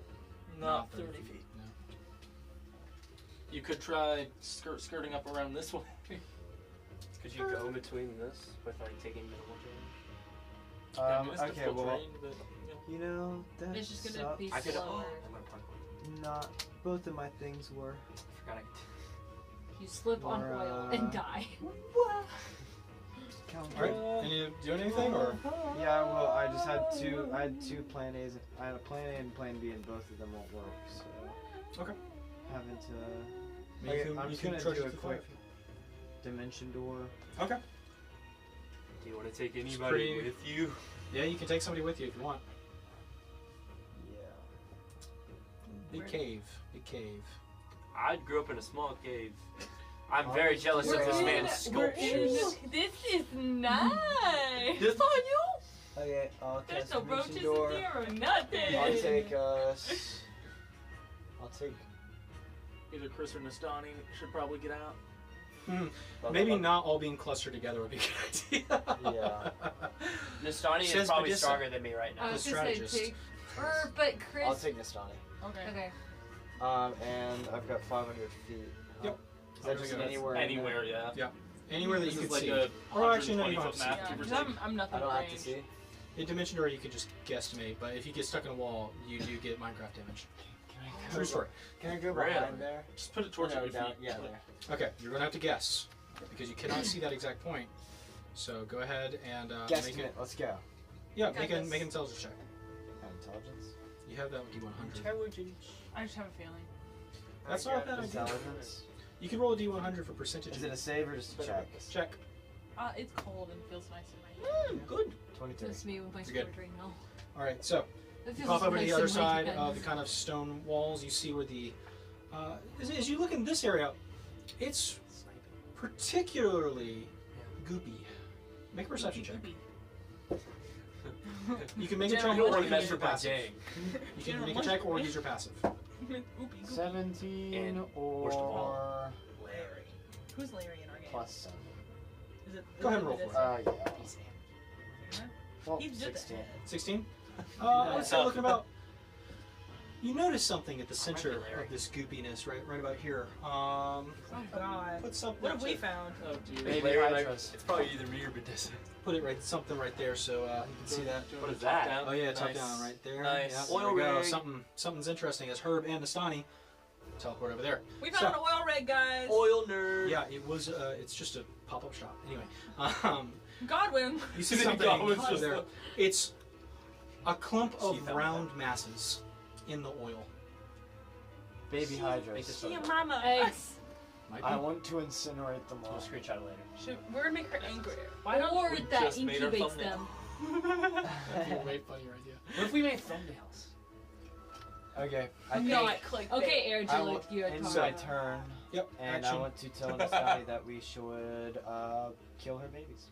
Not 30 feet. No. You could try skirting up around this way. Could you go between this with like taking minimal damage? I mean, it's Okay, difficult well, terrain, but, you know, that It's just gonna be I could. slower. I'm gonna park one. Not both of my things were. I forgot. You slip on Or, oil and die. Alright, and you doing anything, or? Yeah, well, I just had two. I had two plan A's. I had a plan A and plan B, and both of them won't work. So. Okay. Having to. You I'm can gonna charge do a it to quick dimension door. Okay. Do you want to take It's anybody pretty- with you? Yeah, you can take somebody with you if you want. Yeah. Big cave. Big cave. I grew up in a small cave. I'm very jealous of this man's sculptures. This is nice. This on you? Okay, I'll There's cast no dimension roaches door. in here or nothing. I'll take I'll take. either Chris or Nastani should probably get out. Maybe not all being clustered together would be a good idea. Yeah. Nastani Says is probably Badissa. stronger than me right I now. was The gonna say strategist. take, but Chris. I'll take Nastani. Okay. Okay. And I've got 500 feet. Yep. Is that just That's anywhere? in Anywhere, yeah. Yeah. Anywhere that This you is can like see. a Or actually, no, you 120 don't foot have map, to see. Yeah, give or 'cause take. I'm nothing I don't have to range. see. In dimension door, you can just guesstimate, but if you get stuck in a wall, you do get Minecraft damage. True story. Can I go Really? behind there? Just put it towards No, your down. feet. Yeah, there. Okay, you're gonna have to guess because you cannot see that exact point. So go ahead and make Guesstimate. it. Let's go. Yeah, Got make an this. intelligence check. Intelligence. You have that with D100. Intelligence. I just have a feeling. That's not a bad idea. Intelligence. You can roll a D100 for percentage. Is it a save or just a check? Check. It's cold and feels nice in my hand. Good. 22. That's me with my You're sword good. right now. All right, so That you feels pop over to nice the other in my side hand. of the kind of stone walls. You see where the as you look in this area, it's particularly goopy. Make a perception check. You can make a check General or one you to can use your measure my passive. gang. You can make a check or use your passive. 17 And or worst of all, Larry. Who's Larry in our game? plus 7. Is it, Go ahead and roll for it. Yeah. Well, He's good at 16. 16? I would say looking about. You notice something at the center of this goopiness, right about here. Oh God. Put something. What have we found? Oh, dear. Maybe Larry, like, Hydras. it's probably either me or Badissa. Put it right, something right there, so you can see that. What is that? Oh yeah, top Nice. down right there. Nice. Yeah, there Oil we go. rig. Something's interesting. As Herb and Nastani teleport over there. We found an oil rig, guys. Oil nerd. Yeah, it was. It's just a pop-up shop. Anyway, Godwin. you see Think something Godwin's over just there. It's a clump of She found round masses in the oil. Baby Make Hydras. this See your photo. mama. Eggs. Might be. I want to incinerate them I'll all. screenshot it later. We're gonna make her angrier. Why don't Or we that just made our incubates thumbnail? them. That'd be a way funnier idea. What if we made thumbnails? Okay, I not think click. Okay, I Angela, will you're end my talking. turn, Yep. and action. I want to tell Nastani that we should kill her babies.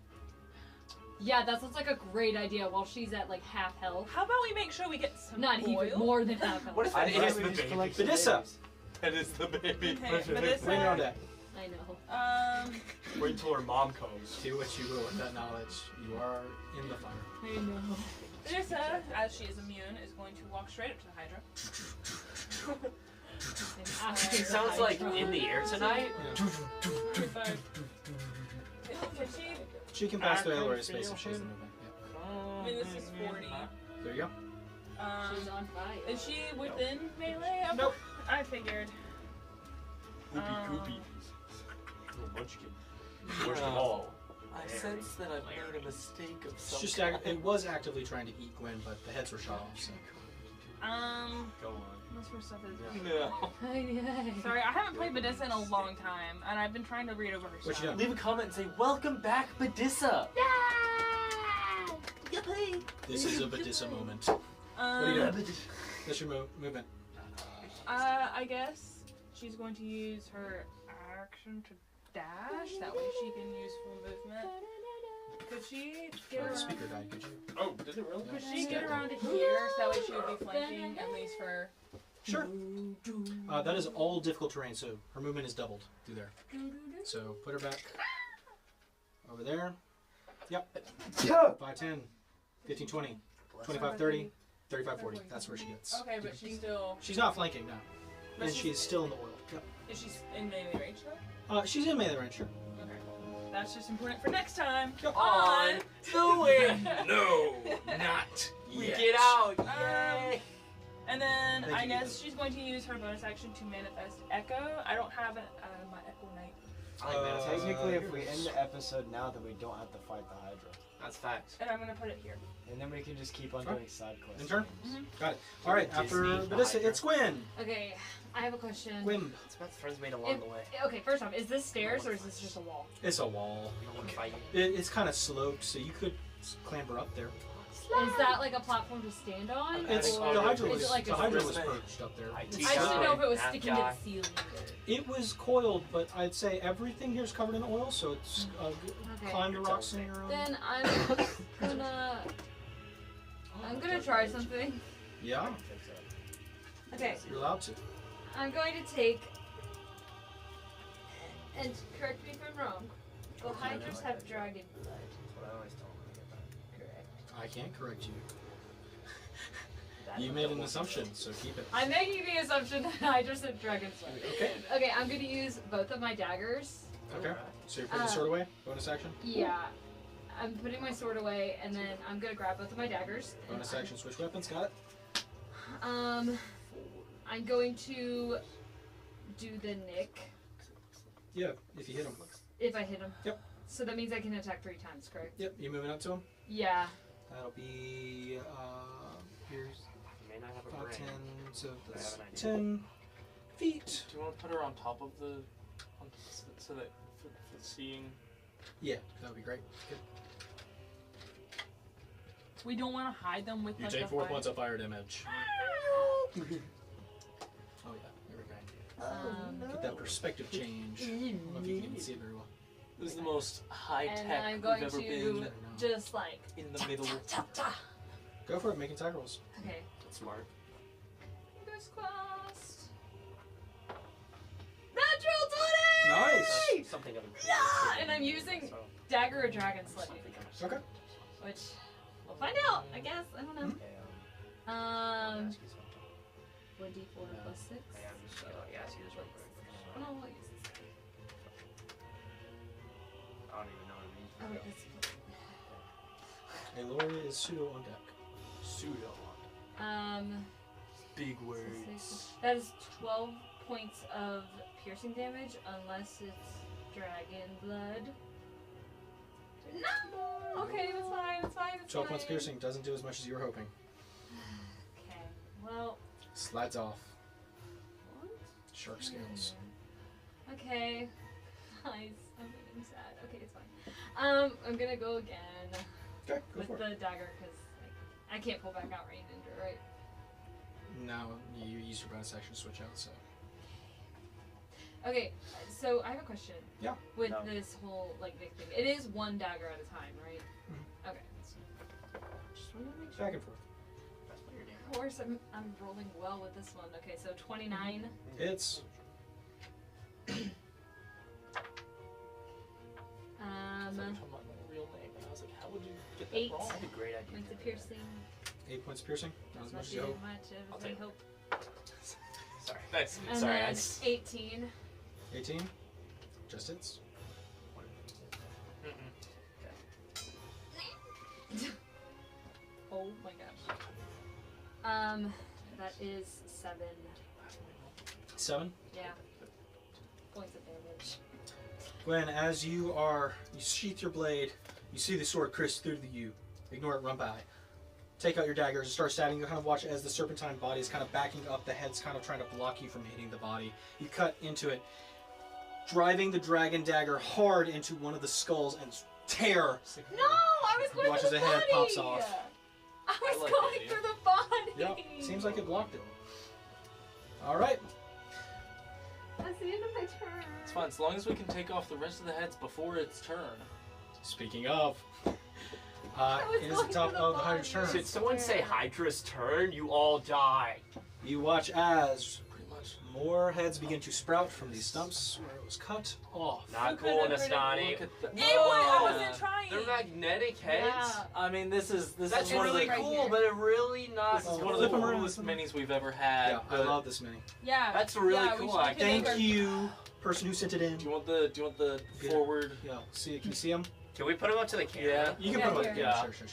Yeah, that sounds like a great idea while she's at like half health. How about we make sure we get some Not oil? even more than half health. What if I'd that is rather the we just baby? collect some Badissa. babies. That is the baby. Okay, but When you're on deck, I know. Wait until her mom comes. do what you will with that knowledge. You are in the fire. I know. Badissa, as she is immune, is going to walk straight up to the Hydra. After It the sounds like Hydra. in the air tonight. Yeah. Can she? She can pass through I Ellery can space feel if she's in him. movement. I mean, this is 40. Yeah. There you go. She's on fire. Is she within melee? Nope. I figured. Goopy goopy. Little munchkin. Worst of all. I sense that I've made a mistake of It's some just kind. it was actively trying to eat Gwen, but the heads were shot off. So. Go on. Most of her stuff is. No. Sorry, I haven't played Badissa in a long time, and I've been trying to read over her What you stuff. done? Leave a comment and say, "Welcome back, Badissa." This is a Badissa moment. What are you doing? That's your movement. I guess she's going to use her action to dash. That way she can use full movement. Could she get The around? speaker died. Could you? Oh, did it really? Could she get around to here? So that way she would be flanking at least for. Sure. That is all difficult terrain, so her movement is doubled through there. So put her back over there. Yep. 5, 10, 15, 20, 25, 30, 35, 40. That's where she gets. Okay, but she's still. She's not flanking now. But And she's still in the oil. Yep. Is she in melee range though? She's in melee range, sure. Okay. That's just important for next time. Yep. On. Do it! No, not We yet. get out! Yay! And then Thank I you. guess she's going to use her bonus action to manifest Echo. I don't have my Echo Knight. I like that. Technically, if we here it end is. the episode now, then we don't have to fight the Hydra. That's facts. And I'm going to put it here. And then we can just keep on Sure. doing side quests. In turn? Mhm. Got it. Alright, after Disney Badissa, Hydra. it's Gwen. Okay, I have a question. Gwyn. It's about the friends made along the way. Okay, first off, is this stairs or is this just a wall? It's a wall. We don't want to fight you. It's kind of sloped, so you could clamber up there. Is that like a platform to stand on? It's or the Hydra is was it like the a Hydra ceiling? was perched up there. I just didn't know if it was sticking to guy. the ceiling. It was coiled, but I'd say everything here is covered in oil, so it's Okay. climb the rocks in your own. Then I'm gonna try something. Yeah, Okay, you're allowed to. I'm going to take, and correct me if I'm wrong, the Hydras have dragon blood. That's what I always tell them when I get that. Correct. I can't correct you. You made an assumption, so keep it. I'm making the assumption that Hydras have dragon blood. Okay. Okay, I'm gonna use both of my daggers. Okay. So you're putting the sword away? Bonus action? Yeah. I'm putting my sword away, and then I'm gonna grab both of my daggers. and Bonus action, switch weapons, got it? I'm going to do the nick Yeah, if you hit him. if I hit him. Yep. So that means I can attack 3 times, correct? Yep, you moving up to him? Yeah. That'll be, here's You may not have a 5, brain. 10, so I that's have an idea. 10 feet. Do you want to put her on top of the, so that for seeing? Yeah, that would be great. Good. We don't want to hide them with You like take a 4 fire. points of fire damage. Oh yeah, there we go. Get that perspective change. I don't know if you can even see it very well. This is the most high And tech I'm we've going ever to been just like. in the middle. Go for it, make attack rolls. Okay. That's smart. Fingers crossed. Natural 20! Nice! Something of a Yeah! And I'm using So, dagger or dragon slaying, Okay. which we'll find out, I guess. I don't know. okay, Um, ask you something. 1d4 plus 6. Yeah, I'm just gonna ask you this real quick. Oh, no, I'll use this. I don't even know what it means. Oh, wait, that's. Aloria is pseudo on deck. Pseudo. Big So words. six- that is 12 points of piercing damage unless it's dragon blood. No! Okay, that's fine, that's fine, that's 12 points fine. piercing doesn't do as much as you were hoping. Okay, well. Slides off. What? Shark scales. Okay. Nice. I'm getting sad. Okay, it's fine. I'm gonna go again Okay, go with for it. the dagger because like, I can't pull back out Rain Ninja, right? Now you use your bonus action to switch out, so. Okay, so I have a question. Yeah. With No. this whole like Nick thing, it is one dagger at a time, right? Mhm. Okay. Just wanted to make sure. Back and forth. That's what you're doing. Of course, I'm rolling well with this one. Okay, so 29. It's I'm talking about my real name, and I was like, how would you get that 8 wrong? That's a great idea. points of piercing. 8 points piercing. Not as That's not much as you doing hope. much. It I'll was my take it. hope. Sorry. Nice. And Sorry, then I just- 18. 18. Just hits. Oh my gosh. That is 7. 7. Yeah. Points of damage. Gwen, as you sheath your blade, you see the sword crisp through to you. Ignore it, run by. Take out your daggers and start stabbing. You kind of watch as the serpentine body is kind of backing up. The head's kind of trying to block you from hitting the body. You cut into it, driving the dragon dagger hard into one of the skulls and tear. No! I was going Watch for as the a head body! pops off. I was I like going that idea. for the body! Yep, seems like it blocked it. Alright. That's the end of my turn. It's fine, as long as we can take off the rest of the heads before its turn. Speaking of, was it is the going top for the of the Hydra's body. turn. Did someone say Hydra's turn? You all die. You watch as Pretty much. More heads begin to sprout from these stumps where it was cut off. Not Who cool, could've Nastani. Look at the. I wasn't trying. They're magnetic heads. Yeah. I mean, this is That's one of really the right cool, here. but it really not. this is one of Flip the 'em around. coolest minis we've ever had. Yeah, I but love this mini. Yeah. That's really yeah, cool. We should I make Thank our- you, person who sent it in. Do you want the Yeah. forward? Yeah, see, can you see him? Can we put them up to the camera? Yeah. You can Yeah, put him here. on. Yeah. Sure.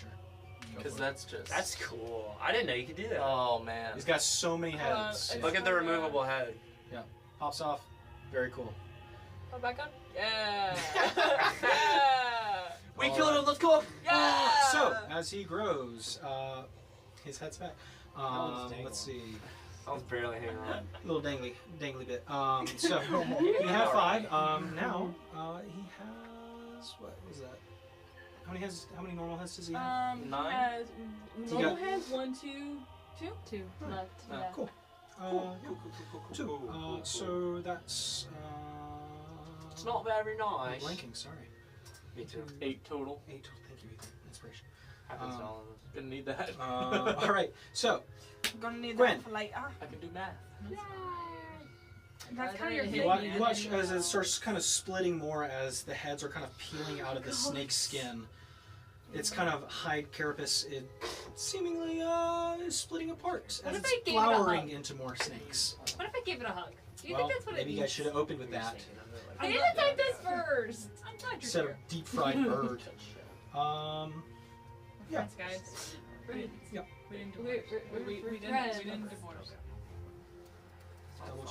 Go Because for it. that's just. That's cool. I didn't know you could do that. Oh man. He's got so many heads. it's- Look at the removable head. Pops off. Very cool. Oh, back on? Yeah. We All killed right. him. Let's go. Yeah. So, as he grows, his head's back. one's Let's see. I was barely hanging on. A little dangly bit. So, he had 5. Now, he has... What was that? How many normal heads does he have? He 9? has He normal got- heads, 1, 2, 2. 2 left. Yeah. Cool. Cool. 2. So, that's... It's not very I'm nice. blanking, sorry. Me too. 8 total. 8. Thank you, Ethan. Inspiration. Happens to all of us. Gonna need that. All right. So, I'm gonna need Gwen. that for later. I can do math. That's kind of your You you thing. watch, you watch as it starts kind of splitting more as the heads are kind of peeling out of the snake's skin. It's kind of hide carapace. It seemingly is splitting apart What as if it's I gave it a flowering hug? into more snakes. What if I gave it a hug? Do you Well, think that's what it maybe you means? guys should have opened with that I didn't type this first. I'm glad you're instead of here. deep fried bird. Yeah. Friends, guys. Yep. We didn't do We're- it. we're- We we're didn't friends. divorce. Double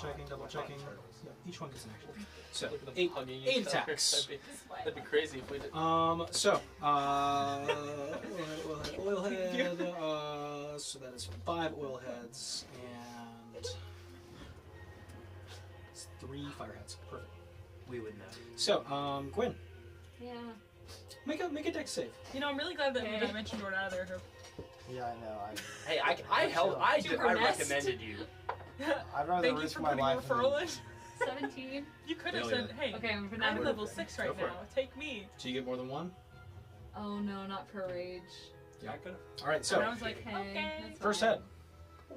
checking. Yeah, each one gets an action. So, Look at them 8 hugging eight each other. attacks. That'd be crazy if we did. So, oil head, so that is 5 oil heads, and it's 3 fire heads. Perfect. We would know. So, Gwen, Yeah. make a dex save. You know, I'm really glad that we Okay. dimension door out of there. Yeah, I know. Hey, I helped. I To her nest. recommended you. I'd rather Thank you risk for my putting life than- referral in. 17. You could have Hell said, hey, Okay, I'm I'm gonna. level 6 right Go for now. Take me. Do you get more than 1? Oh no, not per rage. Yeah. All right. And I So, was like, Okay. okay. That's first fine. head,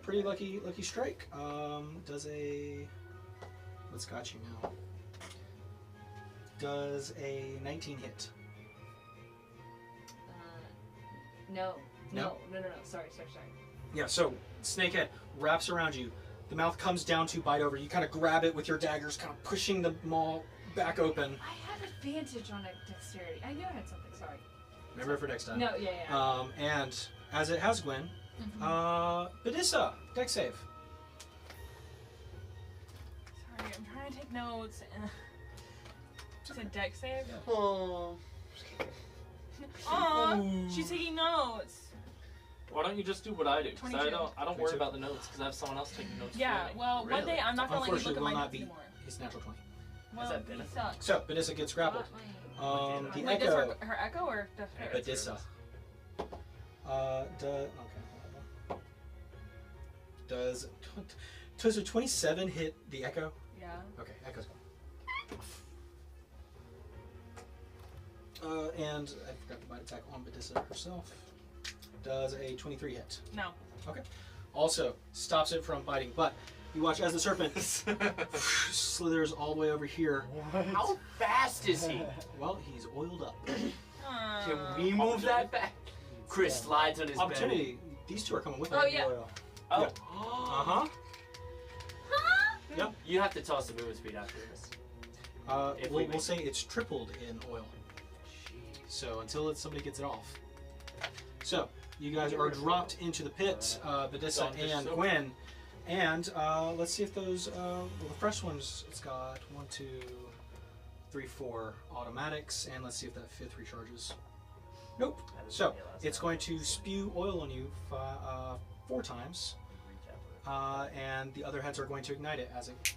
pretty lucky strike. Does a what's got you now? Does a 19 hit? No. No? No. Sorry. Yeah, so snakehead wraps around you. The mouth comes down to bite over. You kind of grab it with your daggers, kind of pushing the maw back open. I have advantage on a dexterity. I knew I had something. Sorry. Remember for next time. No. Yeah. And as it has Gwen, Badissa, dex save. Sorry, I'm trying to take notes. She said deck save? Oh. Aw, she's taking notes. Why don't you just do what I do? Because 22. I don't worry about the notes because I have someone else taking notes. Yeah, for me. well, one day I'm not going to let you look Unfortunately, at will my not notes be anymore. his natural 20. Well, that he benefit? sucks. So Badissa gets grappled. The Wait, does echo. her echo or does her? Badissa. Okay. Does a 27 hit the echo? Yeah. Okay, echo's gone. And I forgot the bite attack on Badissa herself. Does a 23 hit? No. Okay. Also stops it from biting, but you watch as the serpent slithers all the way over here. How fast is he? Well, he's oiled up. Can we move that back? Chris slides on his belly. Opportunity. These two are coming with Oh him. yeah. Oh. Uh-huh. Yep. You have to toss the movement speed after this. If we We'll say it's tripled in oil. So until somebody gets it off. So you guys are dropped into the pit, Badissa and Gwen, and let's see if those well, the fresh ones. It's got 1, 2, 3, 4 automatics, and let's see if that 5th recharges. Nope. So it's going to spew oil on you 4 times, and the other heads are going to ignite it as it.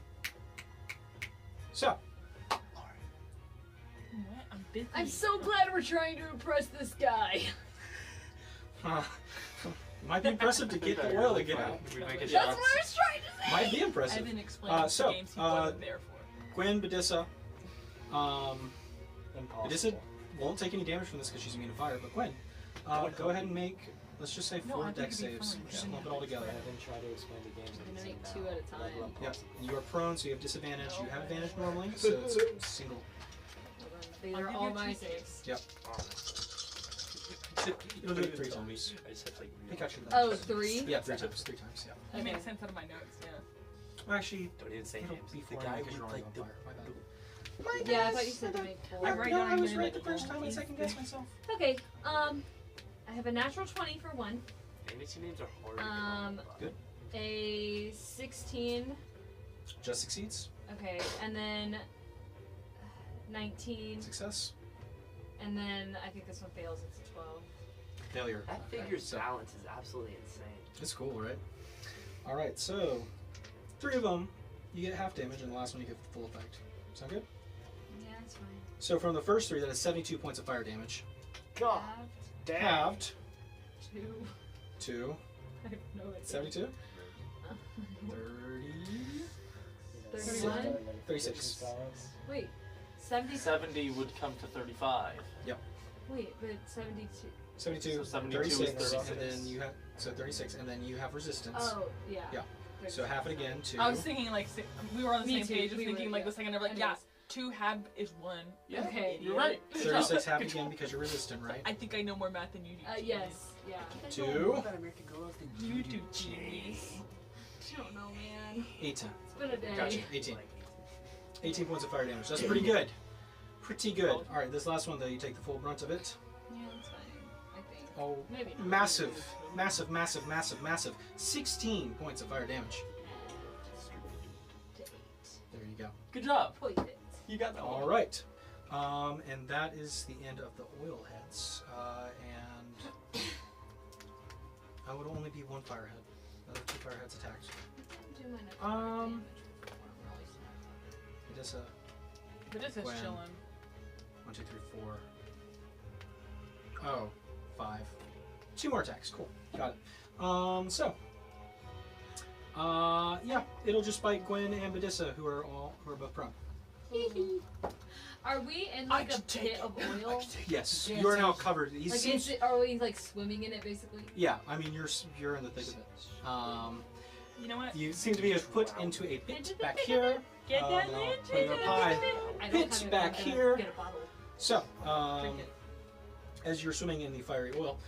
So. What? I'm busy. I'm so glad we're trying to impress this guy. Might be impressive to get the oil to get out. We make a That's shot. what I was trying to say. Might be impressive. I've been explaining so, the games he wasn't there for. Gwen, Badissa, Impossible. Badissa won't take any damage from this because she's immune to fire, but Gwen, go ahead and make let's just say No, 4 I think deck it'd be saves. fine. Just lump it all together. And then try to explain the games. I'm at the gonna same make time. 2 at a time. Level up Yep. possible. You are prone, so you have disadvantage. You have advantage normally, so it's single. These I'll are give all you my 2 saves. Yep. You'll do it 3 times. I just have to like. Pick out your Oh, numbers. 3? Yeah, 3 times. 3 times. Yeah. It Okay. makes sense out of my notes, yeah. Well, actually, Don't even say it'll names. be The 4 guy because with you're already like on the. fire. My bad. Yeah, I thought you said to make 4. I write No, down I was your right the little first time. I second guessed myself. Okay, I have a natural 20 for 1. Fantasy names are hard. Good. A 16. Just succeeds. Okay, and then 19. Success. And then I think this one fails. It's a 12. Failure. That Okay, figure's so balance is absolutely insane. it's cool, right? All right, so 3 of them, you get half damage, and the last one you get full effect. Sound good? Yeah, that's fine. So from the first 3, that is 72 points of fire damage. God. Halved. Halved 2. to I have no idea. 72. 30. 31. 36. Wait, 70. 70 would come to 35. Wait, but 72. 72, So 72 is 36, 36. and then you have 36, and then you have resistance. Oh, yeah. Yeah. So half it again to. I was thinking like we were on the Me same too, page. I was we thinking were, like yeah. the second. Like And yeah, it's- 2 half is 1. Yeah. Okay. You're right. Good job. 36 half Good again job. because you're resistant, right? I think I know more math than you do. Yes. Yeah. 2, You do, genius. I don't know, man. 18. It's been a day. Gotcha. 18. 18 points of fire damage. That's pretty good. Pretty good. All right, this last one though, you take the full brunt of it. Yeah, that's fine. I think. Oh, Maybe not. massive, massive, massive, massive, massive. 16 points of fire damage. There you go. Good job. Point it. You got that one. All right. And that is the end of the oil heads. And I would only be 1 firehead. The other 2 fireheads attacked. Do my next Um, damage before I'm really sad. It is a But this is Gwen. chilling. 1, 2, 3, 4. Oh, 5. 2 more attacks. Cool. Got it. Yeah, it'll just bite Gwen and Badissa, who are both prone. Are we in like a pit of oil? Yes, Yeah, you are so- now covered. He Like, seems. are we like swimming in it basically? Yeah, I mean you're in the thick of it. You know what? You seem to be put into a pit back here. Get that No, lid. put it up high. I don't Pit have it, back I'm gonna here. Get a bottle. So, Drink it. as you're swimming in the fiery oil,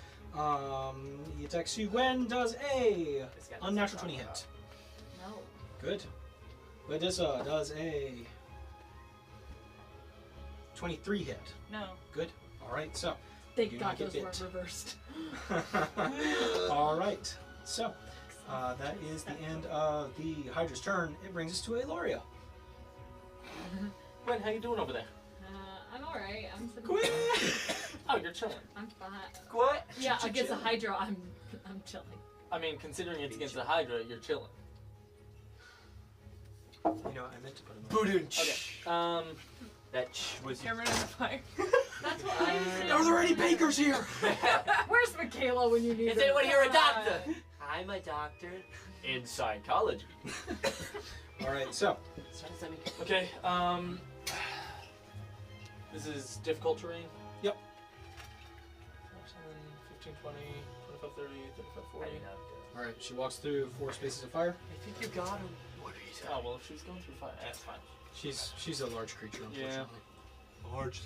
he attacks you. Gwen does a unnatural 20 hit. No. Good. Badissa does a 23 hit. No. Good. All right. So. Thank Do God not get those weren't bit. reversed. All right. So, that is the end of the Hydra's turn. It brings us to Aloria. Gwen, how you doing over there? I'm alright. I'm sitting. Gwen! Oh, you're chilling. I'm fine. What? Yeah, against a Hydra, I'm chilling. I mean, considering it's against the Hydra, you're chilling. You know, I meant to put him on. Okay. That was. Get rid of the fire. That's what I said. Are there any bakers here? Where's Michaela when you need Is her? anyone here a doctor? I'm a doctor in psychology. All right. So, Okay, this is difficult terrain. Yep. 15, 20, 25, 30, 35, 40. all right. She walks through 4 spaces of fire. I think you got him. What are you Oh, well, if she was going through fire, that's fine. She's a large creature, unfortunately. Large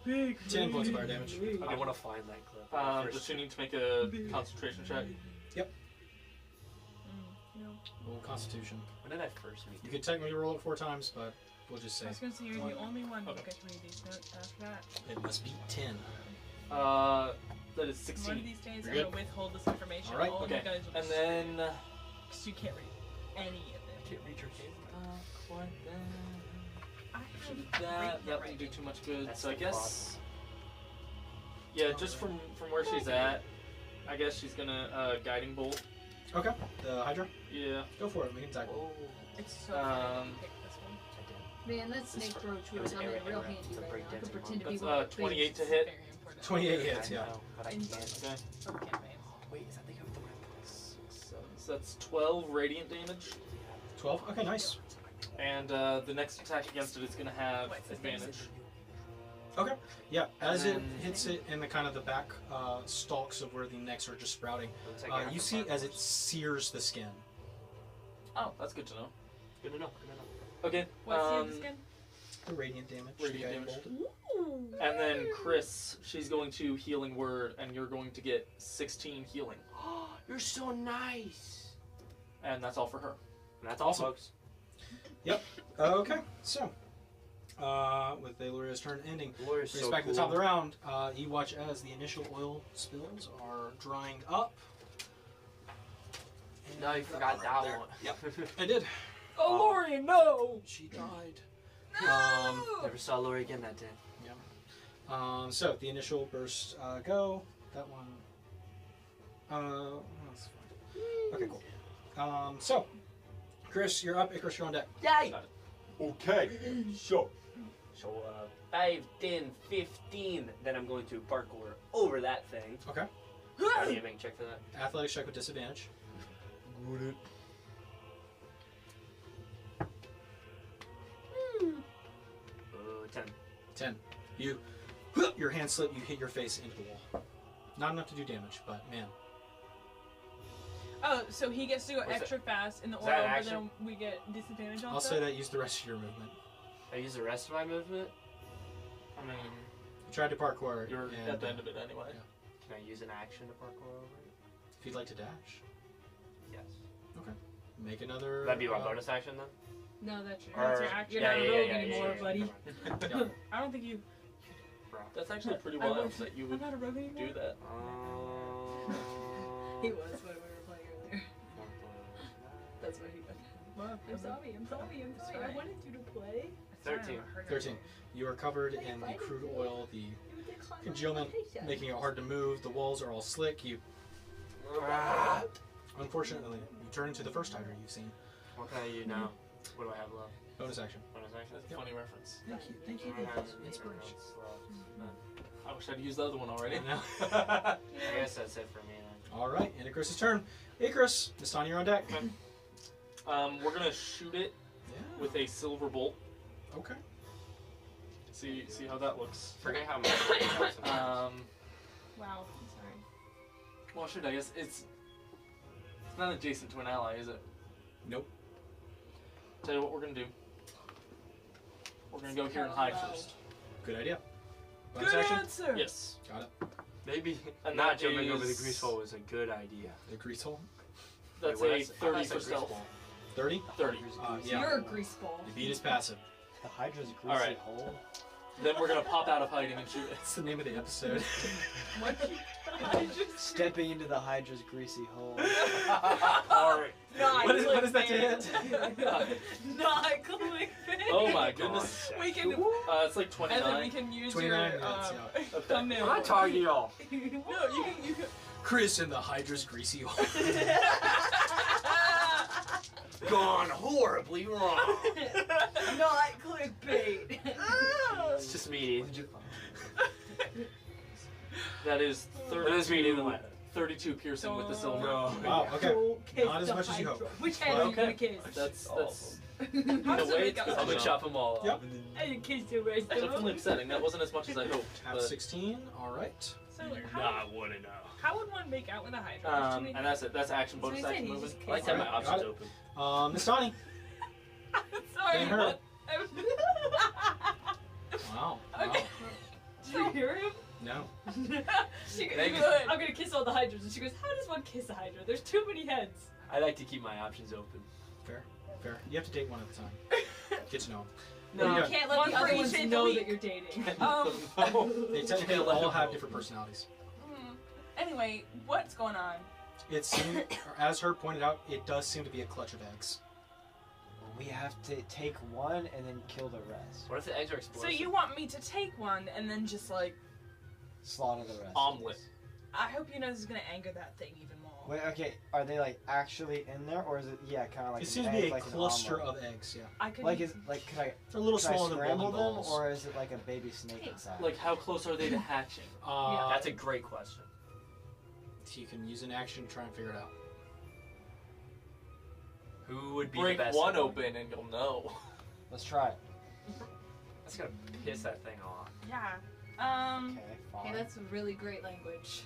lady. 10 points of fire damage. I want to find that clip. Does she need to make a concentration check? Roll Constitution. When did I first meet You you? could technically roll it 4 times, but we'll just say I was gonna say you're one. the only one who Okay. gets to read these notes after that. It must be 10. That is One of 16. these days You're I'm good. gonna withhold this information. All right, All Okay, you guys will and then... because you can't read any of them. Can't read your name. I have That great wouldn't do writing. too much good. That's So I the guess... Yeah, just from where she's at, I guess she's gonna guiding bolt. Okay. The Hydra. Yeah. Go for it. We can attack. Oh, It's so funny Um, you picked this one. I did. Man, that snake brooch it would was come in Eric real Eric. handy It's a right break now. I could dancing pretend to be That's one of the 28 to babes. hit. Very important. 28 hits, I yeah. know, but I And- can't. Okay. For the campaigns. Wait, is that the with the ripples? So that's 12 radiant damage. 12. Okay, nice. And the next attack against it is gonna have What's his name? advantage. Okay. Yeah. As And it then- hits it in the kind of the back stalks of where the necks are just sprouting, Looks like I have you to see parkour. as it sears the skin. Oh, that's good to know. Good to know. Good to know. Okay. What's the skin? The radiant damage. Radiant the guy damage. rolled. And then Chris, she's going to healing word, and you're going to get 16 healing, You're so nice. and that's all for her. And that's all, Awesome. folks. Okay. So, with Valoria's turn ending, Lawyer's brings so back cool. to the top of the round. You watch as the initial oil spills are drying up. No, you forgot that one. Yep, I did. Oh, Lori, no! She died. Never saw Lori again that day. So the initial bursts go. That one. That's fine. Okay, cool. So, Chris, you're up. Icarus, you're on deck. Yay! Okay. So 5, 10, 15. Then I'm going to parkour over that thing. Okay. I need to make a check for that. Athletics check with disadvantage. 10. 10. Your hand slip. You hit your face into the wall. Not enough to do damage, but man. Oh, so he gets to go What's extra fast in the Is that oil, an but action? then we get disadvantage on I'll stuff? say that. Use the rest of your movement. I use the rest of my movement. I mean, You tried to parkour. you're and, at the end of it anyway. yeah. Can I use an action to parkour over it? If you'd like to dash, Yes. make another. Would that be my bonus action then? No, that's your. That's Or- your action. You're yeah, not a yeah, rogue yeah, anymore, yeah, buddy. never mind. I don't think you. Bro. That's actually pretty I wild was- that you I'm would not a rogue anymore. do that. He was when we were playing earlier. That's what he did. Well, I'm sorry. I'm sorry. I'm sorry. I wanted you to play. 13. 13. You are covered in the crude oil, the congealment, making it hard to move. The walls are all slick. You, unfortunately, you turn into the first Hydra you've seen. What can I do now? What do I have left? Bonus action. Bonus action? That's a funny reference. Thank you. I have Inspiration. else left. I wish I'd used the other one already. Now. I guess that's it for me then. All right, and Icarus' turn. Icarus, Nastani, you're on deck. We're gonna shoot it Yeah. with a silver bolt. Okay. See how that looks. Forget how many. Wow. I'm sorry. Well, shoot, I guess it's not adjacent to an ally, is it? Nope. Tell you what we're gonna do. We're gonna go here and hide first. Good idea. Bonus Good action. answer. Yes. Got it. Maybe And not that jumping over the is- grease hole was a good idea. The grease hole. That's Wait, a what? I 30 said for grease stealth. ball. 30. 30. Yeah. You're a grease ball. You beat his passive. The Hydra's greasy Alright. hole. Then we're gonna pop out of hiding and shoot it. That's the name of the episode. Stepping into the Hydra's greasy hole. Alright. Not what is that to hit? Not clickbait. Oh my goodness. We can, It's like and then 29. we can use 29 your minutes, yeah. thumbnail. I'm not talking to y'all. No, you can. Chris in the Hydra's greasy hole. Gone horribly wrong. Not clickbait. It's just me. That is That is me, neither 32, way. 32 piercing with the silver. Wow. Okay. Don't kiss Not as the much as you Hydra. hope. Which hand are you Okay. gonna kiss? That's How in does a it way, make it's up? I'm gonna chop them all off. Yep. I didn't kiss the rest of definitely them. upsetting. That wasn't as much as I hoped. Have But, 16. All right. So You do how, not want to know. how would one make out with a Hydra? There's too many- and that's it. That's action, bonus So he's action saying movement. he's I like to have my Alright, options got open. Nastani. Sorry. Getting hurt. What? Wow. Okay. Did you hear him? No. She goes, Maybe. I'm gonna kiss all the Hydras. And she goes, how does one kiss a Hydra? There's too many heads. I like to keep my options open. Fair. You have to date one at a time. Get to know 'em. No, What do you got? can't let One the for other each ones day of the know week. that you're dating. They technically all have different personalities. Anyway, what's going on? It seems, as Herb pointed out, it does seem to be a clutch of eggs. We have to take one and then kill the rest. What if the eggs are So explosive? you want me to take one and then just like, Slaughter the rest. Omelet. I hope you know this is gonna anger that thing even more. Wait, okay. Are they like actually in there, or is it kind of like? It an seems to egg, be a like an cluster omelet? of eggs. Yeah. I could Like, could I? They're a little Could I smaller than scramble bowling them, balls. or is it like a baby snake inside? Like, how close are they to hatching? That's a great question. You can use an action to try and figure it out. Who would be Break the best? one at open and you'll know. Let's try it. That's gonna piss that thing off. Yeah. Okay, fine. Hey, that's really great language.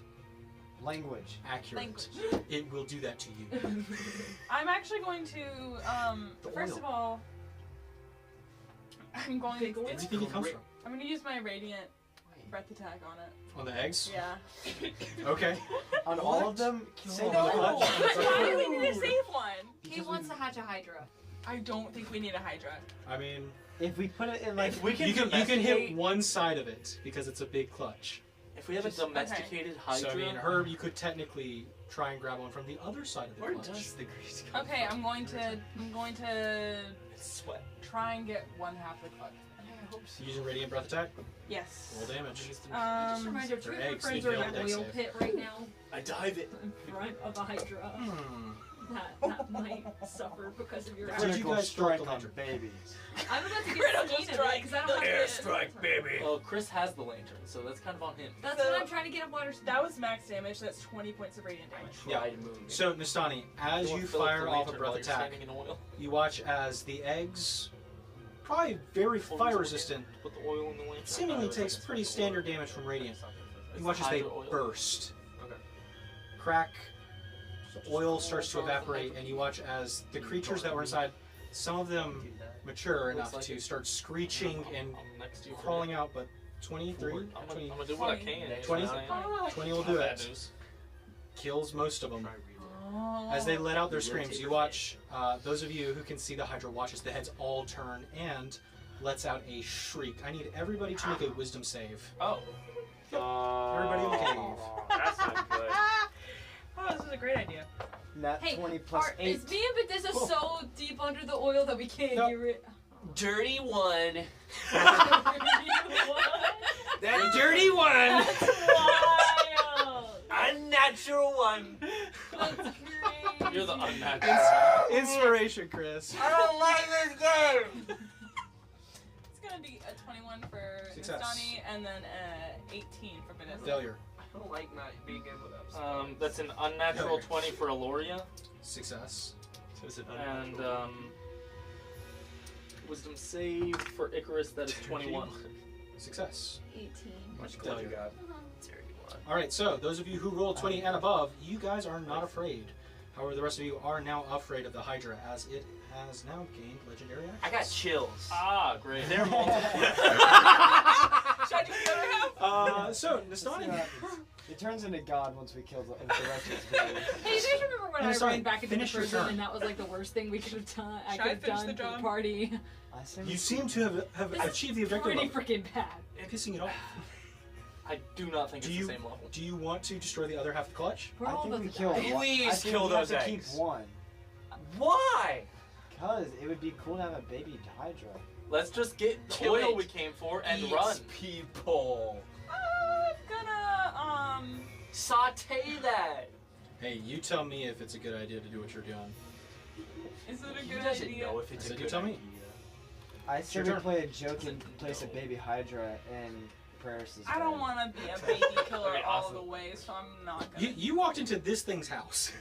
Language. Accurate. It will do that to you. I'm actually going to, first of all, I'm going to. Everything he comes from. I'm going to use my radiant breath attack on it. On the eggs? Yeah. Okay. On all of them? Say No, no. but how do we need to save one? He wants to hatch a Hydra. I don't think we need a Hydra. I mean, If we put it in like... If we can you can domesticate- hit one side of it because it's a big clutch. If we have a domesticated Hydra, So I mean, Herb, you could technically try and grab one from the other side of the where clutch. does the grease come Okay, from? I'm going to It's sweat. try and get one half the clutch. Using radiant breath attack. Yes. Roll damage. Just a reminder, two They're of our eggs, friends they are in failed an dex oil save. pit right now I dive it. in front of a Hydra. That might suffer because of your Did action. you Critical guys strike throw the on lantern? babies. I'm about to get Critical Christine in it strike. because I don't have to. baby. Well, Chris has the lantern, so that's kind of on him. That's So- what I'm trying to get a water. That was max damage. That's 20 points of radiant damage. Try to move. So, Nastani, as Don't you fill up fire the off a lantern breath while you're attack, standing in oil. you watch as the eggs, probably very fire resistant, Put the oil in the lantern. seemingly takes pretty standard damage from radiant. You watch as they Hydra oil. burst. Okay. Crack, oil starts to evaporate, and you watch as the creatures that were inside, some of them mature enough to start screeching and I'm next to you for crawling it. out, but 23, I'm 20 gonna do what I can. 20? It's not 20 will bad do it. news. Kills most of them. Oh. As they let out their screams, you watch, those of you who can see the Hydra watch as the heads all turn and lets out a shriek. I need everybody to make a wisdom save. Oh. Everybody in the cave. That's not good. Oh, this is a great idea. Nat Hey, 20 plus 8. is me and Bethesda so deep under the oil that we can't Nope. hear it? Dirty one. That dirty one! Wild. Unnatural one. That's crazy. You're the unnatural. Inspiration, Chris. I don't like this game. It's gonna be a 21 for Success. Nastani and then 18 for Bethesda. Failure. I don't like not being able to. That's an unnatural 20 for Aloria, Success. So is it and wisdom save for Icarus. That is 21. Success. 18. Much Failure. failure. Dirty one. Alright, so those of you who rolled 20 and above, you guys are not afraid. However, the rest of you are now afraid of the Hydra as it has now gained legendary action. I got chills. Ah, great. They're multiple. Should I do the other half? So, Let's see what Nastani. happens. It turns into God once we kill the rest of its babies. Hey, you guys remember when I Sorry, ran back into the finish your prison turn. and that was like the worst thing we could have done? I Should I could have finish done the for the job? party. I say You seem to have This is achieved the objective pretty of freaking bad. pissing it off. I do not think Do it's you- the same level. Do you want to destroy the other half of the clutch? We're I all think about we to kill die. one. Please I think kill we have those to keep eggs. one. Why? Because it would be cool to have a baby Hydra. Let's just get the Kill oil it. we came for and Eats run. people. I'm gonna Saute that. Hey, you tell me if it's a good idea to do what you're doing. Is it a He good doesn't idea? know if it's I a said good you tell me. idea. I say your we turn. play a joke and Doesn't place a know. baby Hydra in Paris' I don't want to be a baby killer Okay, all awesome. the way, so I'm not gonna You walked into this thing's house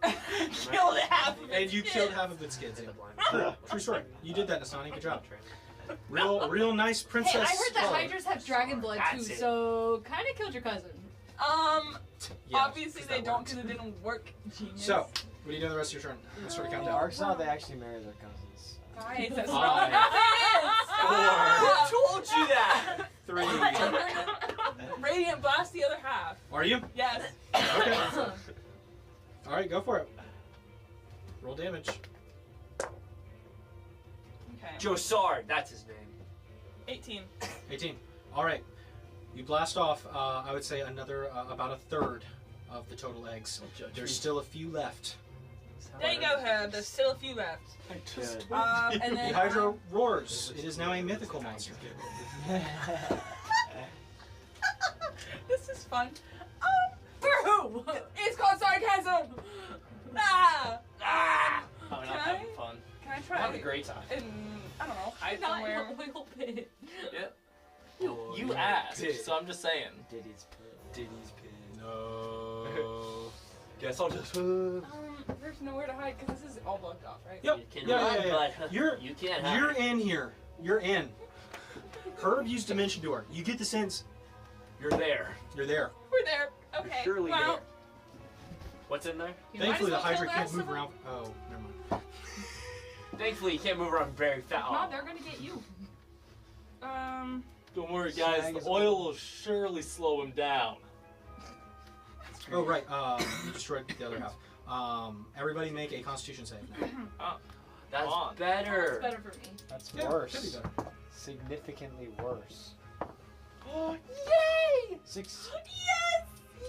kill half of it. and you killed half of its kids. Yeah. True story. You did that, Nastani. Good job. Real nice princess. Hey, I heard that Scarlet. Hydras have dragon blood too, That's it. so kind of killed your cousin. Yeah, Obviously 'cause they that don't worked. because it didn't work. Genius. So, what are you doing the rest of your turn? Let's start a In countdown. Arkansas, they actually marry their cousins. guys, that's Five. not Who told you that? 3. Radiant blast the other half. Are you? Yes. Okay. All right, go for it. Roll damage. Okay. Josard, that's his name. 18. 18. All right. You blast off, I would say, another, about a third of the total eggs. There's still a few left. There you go, Herb. There's still a few left. Good. And then The Hydra roars. It is now a mythical monster. this is fun. For who? It's called sarcasm. Ah. Ah! I'm not Can having I? fun. Can I I'm try? having a great time. And I don't know, hide Not in somewhere. a oil pit. You asked, so I'm just saying. Diddy's pit. Diddy's pin. No. Guess I'll just. There's nowhere to hide because this is all blocked off, right? Yep. You can Yeah, run, yeah, yeah. but You're you can't hide. You're in here. You're in. Herb used Dimension Door. You get the sense You're there. you're there. We're there. Okay. You're surely well, there. What's in there? you might Thankfully, the as well kill Hydra can't rest move of them. around. Oh, never mind. Thankfully, you can't move around very If fast. not, they're gonna get you. Don't worry, guys. Snag The is oil will surely slow him down. Oh, right. You destroyed the other half. Everybody make a Constitution save now. That's on. better. It's better for me. That's Yeah, worse. could be better. Significantly worse. Yay! 6. Yes!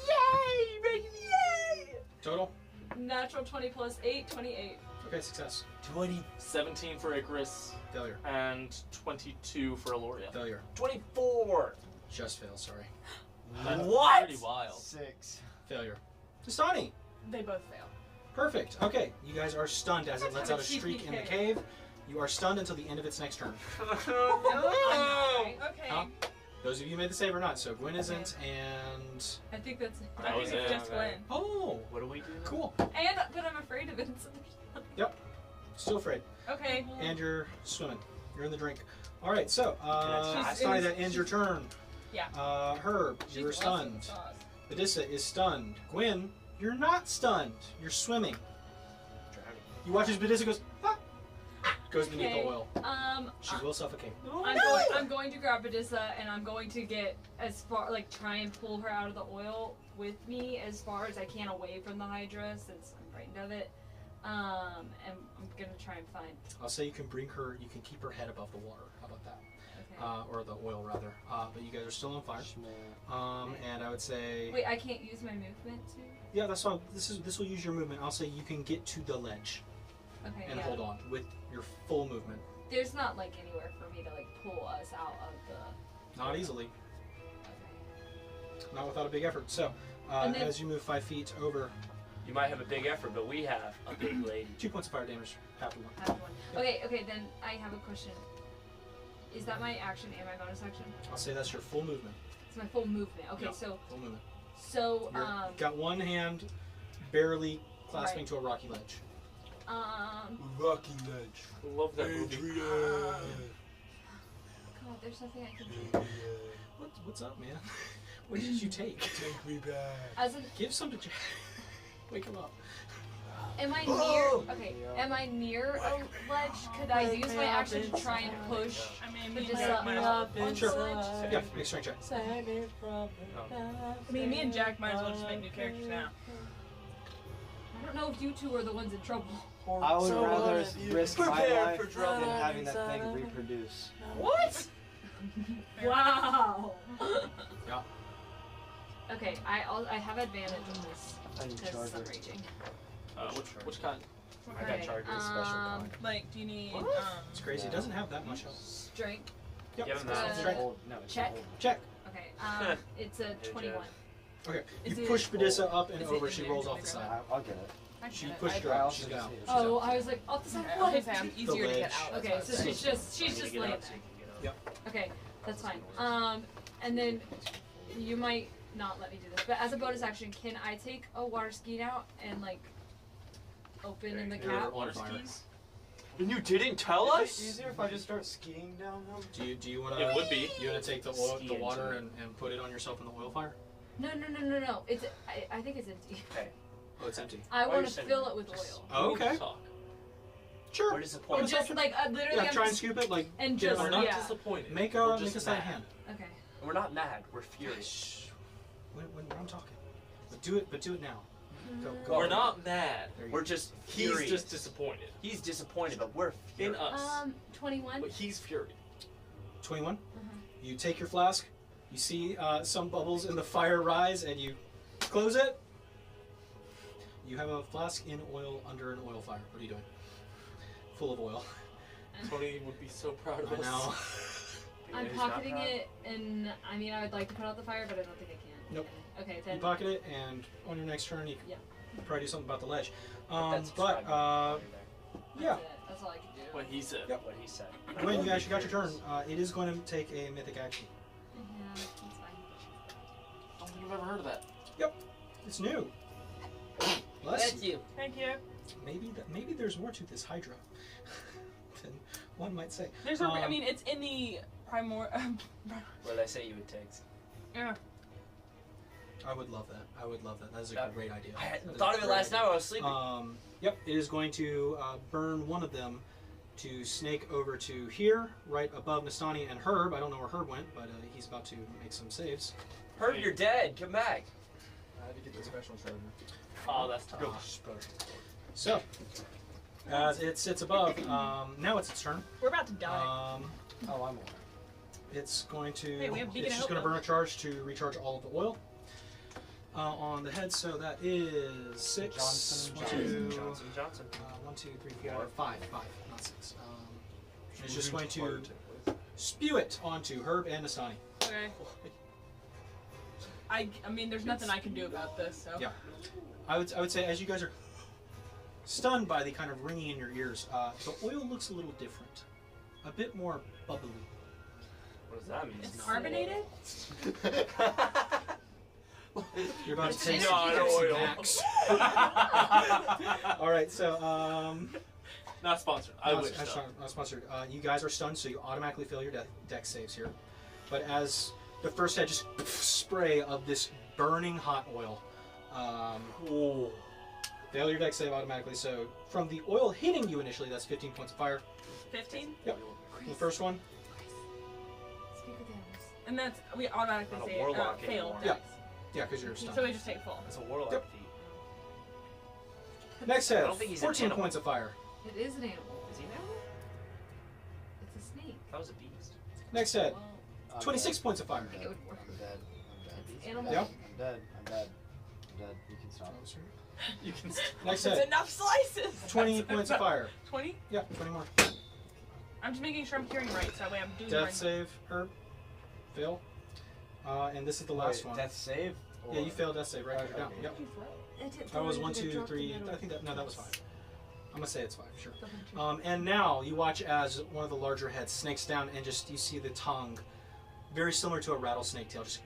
Yay! Megan, yay! Total? Natural 20 plus 8, 28. Okay, success. 20. 17 for Icarus Failure. and 22 for Aloria. Failure. 24. Just fail, sorry. That's What? Pretty wild. 6. Failure. Tastani! They both fail. Perfect. Okay, you guys are stunned as it lets out a Have a streak in the TPK. cave. You are stunned until the end of its next turn. Okay. Huh? Those of you made the save or not, so Gwen isn't, and... I think that's it. That was it. Just Gwen. Oh! What do we do? now? Cool. But I'm afraid of it. So Still afraid. Okay. And you're swimming. You're in the drink. Alright, so, She's- Tastani, that ends your turn. Yeah. Herb, She's you're awesome stunned. sauce. Badissa is stunned. Gwen, you're not stunned. You're swimming. Drowning. You watch as Badissa goes, ah! Goes beneath Okay. the oil. She will suffocate. I'm going to grab Badissa and I'm going to get as far, like, try and pull her out of the oil with me as far as I can away from the Hydra since I'm frightened of it. And I'm gonna try and find. I'll say you can bring her, you can keep her head above the water. How about that? Okay. Or the oil, rather. But you guys are still on fire. And I would say... Wait, I can't use my movement too. Yeah, that's fine. This will use your movement. I'll say you can get to the ledge Okay. and yeah. hold on with your full movement. There's not like anywhere for me to like pull us out of the. Not easily. Okay. Not without a big effort. So, And then- as you move 5 feet over, You might have a big effort, but we have a big lady. 2 points of fire damage. Half of one. I have one. Okay, then I have a question. Is that my action and my bonus action? I'll say that's your full movement. It's my full movement. Okay, Yeah, so full movement. so Got one hand barely clasping Right. to a rocky ledge. Rocky Ledge. I love that movie. God, there's something I can do. What's up, man? What did you take? Take me back. As an, Give some to Jack. Wake him up. am I near? Okay, am I near a ledge? Could I use my action to try and push I mean, the me, just and Jack might as well. onto Sure. the ledge? Yeah, make a strength check. I mean, me and Jack might as well just make new characters now. I don't know if you two are the ones in trouble. I would rather risk my Prepare life for trouble. than having that thing reproduce. What? Wow. Yeah. Okay, I have advantage on this I need because I'm charger. raging. Which kind? I got Okay, charged. Like, do you need It's crazy. It doesn't have that much health. strength? Yep. Give him Uh, that. Strength. No, it's check. old. Check. Okay, it's a 21. Okay. Is You it- push Badissa up and is it over. in She there? rolls Can off I the grab side. I'll get it. I She get it. pushed her I out. also She's just out. need- Oh, I was like, off the side. What? Okay, I'm easier to get ledge. out. Okay, so she's just Get laying up there. so you can get up. Okay, that's fine. And then you might not let me do this, but as a bonus action, can I take a water ski out and like open in the You're cap? on fire. And you didn't tell Is us? it easier if I just start skiing down them? Do you want It to? would be. You want to take the oil, Ski the water, into and put it on yourself in the oil fire? No. It's I think it's empty. Okay. Oh, it's empty. I Why want you to saying fill that? it with Just- oil. Oh, okay. Talk. Sure. What is the And point? just like literally, Yeah, I'm try and just, scoop it. Like and get it just on We're not yeah. disappointed. Make We're a just sleight of mad. hand. Okay. We're not mad. We're furious. Shh. When I'm talking. But do it now. Go. We're not mad. There you We're go. just He's furious. just disappointed. He's disappointed, but we're In furious. us. 21. But he's furious. 21. You take your flask. You see some bubbles in the fire rise, and you close it. You have a flask in oil under an oil fire. What are you doing? Full of oil. Tony would be so proud of I us. know. I'm He's not pocketing proud. it, and I mean I would like to put out the fire, but I don't think I can. Nope. Okay, You then. pocket it, and on your next turn, you can Yeah. probably do something about the ledge. That's But described yeah. That's it. That's all I can do. What he said. Yep. what he said. Gwen, you actually got your turn. It is going to take a mythic action. Yeah, that's fine. I don't think I've ever heard of that. It's new. Bless you. you. Thank you. Maybe there's more to this Hydra than one might say. There's a. I mean, it's in the Primor. What did I say you would text? Yeah. I would love that. I would love that. That is a great idea. I That is thought a of it great last night idea. while I was sleeping. Yep, it is going to burn one of them to snake over to here, right above Nastani and Herb. I don't know where Herb went, but he's about to make some saves. Herb, you're dead. Come back. I had to get the special treasure. Oh, that's tough. So, as it sits above, now it's its turn. We're about to die. Oh, I'm aware. It's going to. Hey, we have beacon it's just of going to hope, burn a charge to recharge all of the oil on the head. So that is 6. Johnson. 1, 2, 3, 4, 5, not 6. It's just going to spew it onto Herb and Nastani. Okay. I mean, there's nothing I can do about this, so. Yeah. I would say as you guys are stunned by the kind of ringing in your ears, the oil looks a little different, a bit more bubbly. What does that mean? It's carbonated? You're about to take not some oil. Max. All right, so Not sponsored. I wish. though. not sponsored. You guys are stunned, so you automatically fail your dex saves here. But as the first head just spray of this burning hot oil, fail your dex save automatically. So from the oil hitting you initially, that's 15 points of fire. 15? Yep. The first one. And that's, we automatically Not a say warlock fail. anymore. Yeah. Yeah, because you're stunned. So we just take full. That's a warlock Yep. feat. Next I head, don't think he's an 14 animal. points of fire. It is an animal. Is he an animal? It's a snake. That was a beast. Next head, Well, I'm 26 dead. points of fire. I think it would work. I'm dead. I'm dead. Animal. Yeah. I'm dead. I'm dead. I'm dead. You can stop. You can. Next It's head, enough slices! 20 points of fire. 20? Yeah, 20 more. I'm just making sure I'm hearing right, so that way I'm doing Death right. save, Herb. Fail. And this is the last Wait, one. Death save? Yeah, you failed death save right here. Down. Okay. Yep. That was 1, 2, 3. I think that was 5. I'm gonna say it's 5. Sure. And now you watch as one of the larger heads snakes down, and just you see the tongue, very similar to a rattlesnake tail, just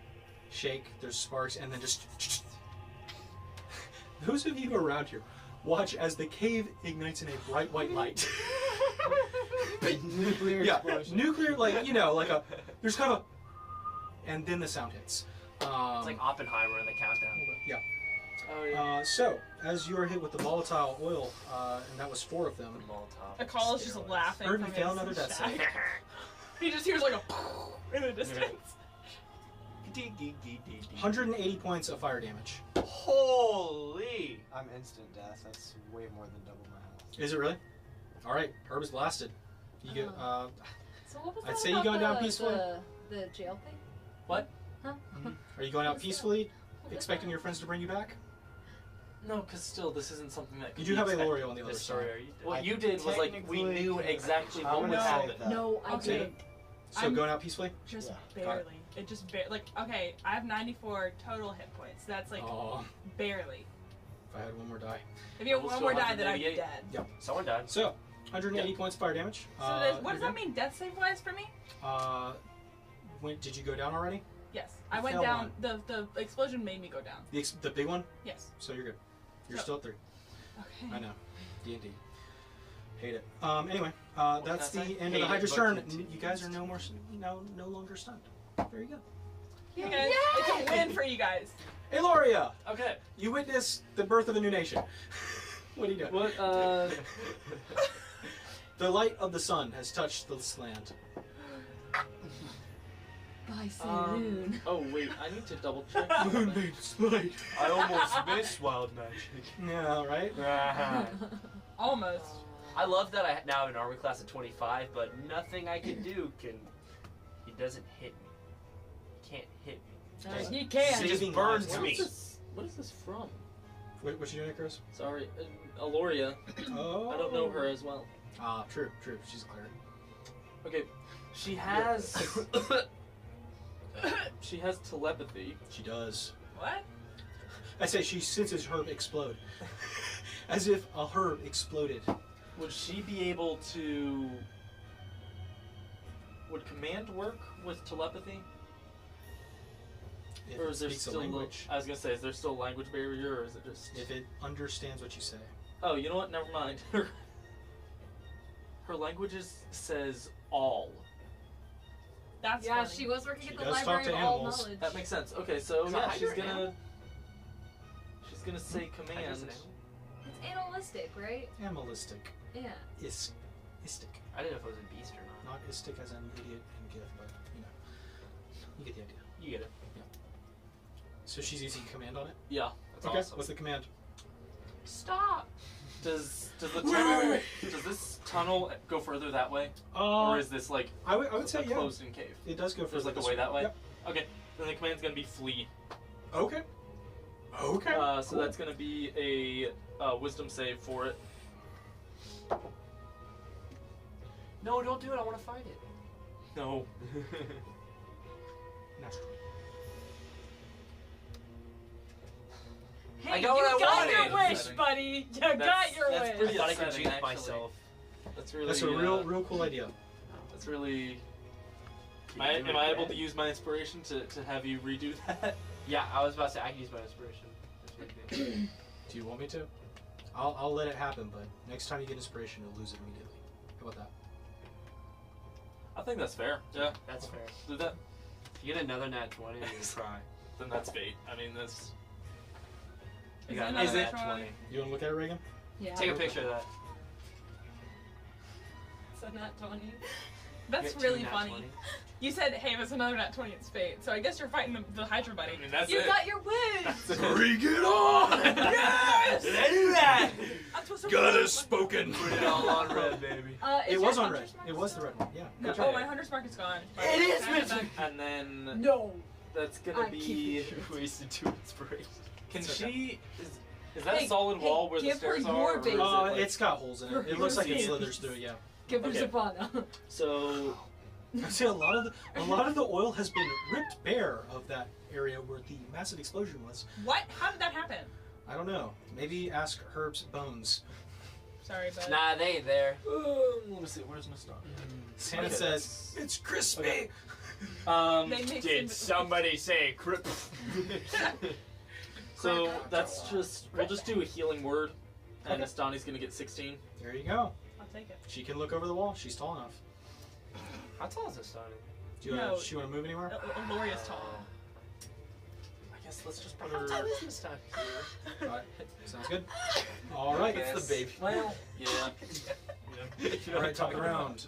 shake. There's sparks, and then just. Those of you around here, watch as the cave ignites in a bright white light. Nuclear Yeah, explosion. nuclear, like like a. There's kind of a, and then the sound hits. It's like Oppenheimer in the countdown. Yeah. Oh yeah. So, as you are hit with the volatile oil, and that was 4 of them, The call is just laughing. Herb, you from fail his another death shack. save. He just hears like a in the distance. 180 points of fire damage. Holy! I'm instant death. That's way more than double my health. Is it really? All right, Herb is blasted. You get. So what was I'd that say you about going down the- peacefully? The jail thing? What? Huh? Are you going out What's peacefully, expecting your friends to bring you back? No, because still, this isn't something that. You could do be have a expected. Lorio on the other This side. story, are you dead? What I you did was like we technically- knew exactly I'm what would gonna say happen. that. No, I Okay. did. So I'm- going out peacefully? Just Yeah. barely. It just like okay. I have 94 total hit points. That's like Oh, barely. if I had one more die. If you have Almost one more die, then I'm 188. dead. Someone died. So, 180 points of fire damage. So what does that mean? Death save wise for me? Did you go down already? Yes, I You went fell down. The explosion made me go down. The big one? Yes. So you're good. You're So- still at 3. Okay. I know. D&D. Hate it. Anyway, that's can I the say? end of the Hate it, Hydra's but turn. continue. You guys are no longer stunned. Very good. You guys, it's a win for you guys. Aloria, Okay. you witness the birth of a new nation. What are you doing? What? The light of the sun has touched this land. Basin. Oh wait, I need to double check. Moonlight slide. I almost missed wild magic. Yeah, right? Almost. I love that I now have an armor class of 25, but nothing I can do can. He doesn't hit me. He can't hit me. You can. He just Saving burns lives. me. What is this from? What you doing, Chris? Sorry, Aloria. Oh. I don't know her as well. Ah, true. She's a cleric. Okay, she has. She has telepathy. She does. What? I say she senses Herb explode. As if a herb exploded. Would she be able to? Would command work with telepathy? If Or it is there speaks a still? language. I was gonna say, is there still a language barrier, or is it just? If it understands what you say. Oh, you know what? Never mind. Her languages says all. That's Yeah, funny. she was working She at the does talk library to of all animals. knowledge. That makes sense. Okay, so Is a yeah, hydra she's gonna animal? say command. Hydra's an animal? It's animalistic, right? Animalistic. Yeah. Istic. I didn't know if it was a beast or not. Not istic as an idiot and gift, but you know. You get the idea. You get it. So she's using command on it? Yeah. That's Okay, awesome. what's the command? Stop. Does the tunnel does this tunnel go further that way, or is this like I would say a yeah. closed-in cave? It does go There's further like a this way that way. Yep. Okay, then the command's gonna be flee. Okay. Okay. So that's gonna be a wisdom save for it. No, don't do it. I want to fight it. No. Natural. Hey, I got what I you got wanted. your wish, buddy. You got your that's wish. pretty I thought I could upsetting, jinx actually. myself. That's really That's a real cool idea. That's really. Am I able to use my inspiration to have you redo that? Yeah, I was about to say I can use my inspiration. That's really good. Do you want me to? I'll let it happen, but next time you get inspiration, you'll lose it immediately. How about that? I think that's fair. Yeah, That's fair. do that. If you get another nat 20, you're gonna cry. Then that's fate. I mean, that's. You got Is another it- nat 20. You want to look at it, Reagan? Yeah. Take a picture of that. So not 20. That's Get two really nat funny. 20. You said, hey, there's another nat 20 in spade. So I guess you're fighting the Hydra buddy. I mean, that's You it. got your wish. That's it. Bring it on! Yes! Did I do that? That's what's so God cool. has spoken. Put it all on red, baby. Is It was your on red. hunter's mark It was the red one. Yeah. No, Good job. oh, my hunter's mark is gone. It is Can I have it missing. back? And then No. that's gonna I be. keep Wasted 2 inspiration. Can It's she? Is that Hey, a solid hey, wall where the give her stairs your are? Or is base. it like- It's got holes in it. It looks like it slithers through. Yeah. Give her Okay. Savannah. So I see a lot of the oil has been ripped bare of that area where the massive explosion was. What? How did that happen? I don't know. Maybe ask Herb's bones. Sorry, but. Nah, they ain't there. let me see. Where's my star? Santa Okay, says it's crispy. Okay. They mixed in Did with- somebody say crip? So that's just we'll just do a healing word, and Okay. Donnie's gonna get 16. There you go. I'll take it. She can look over the wall. She's tall enough. How tall is this starting? Do you No. she want to move anywhere? Loria's tall. I guess let's just put How her. tall is this time? All right. Sounds good. All right. It's the baby. Well, yeah. All right. Top around.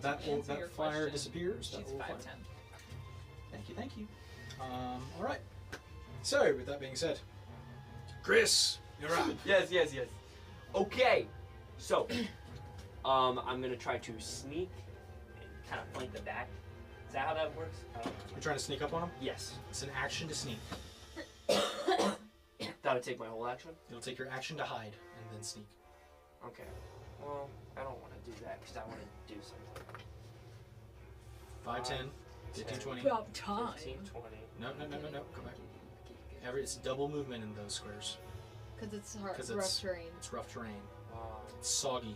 That To answer your fire question, disappears. That She's will fire. 5'10". Thank you. All right. So with that being said, Chris, you're up. Yes. Okay, so I'm gonna try to sneak and kind of flank the back. Is that how that works? You're trying to sneak up on him. Yes. It's an action to sneak. That'll take my whole action. It'll take your action to hide and then sneak. Okay. Well, I don't want to do that because I want to do something. 5, 10, 15, 20. About time. 15, 20. No. Come back. It's double movement in those squares. Because it's hard, 'Cause rough it's- terrain. It's rough terrain. 1, It's soggy.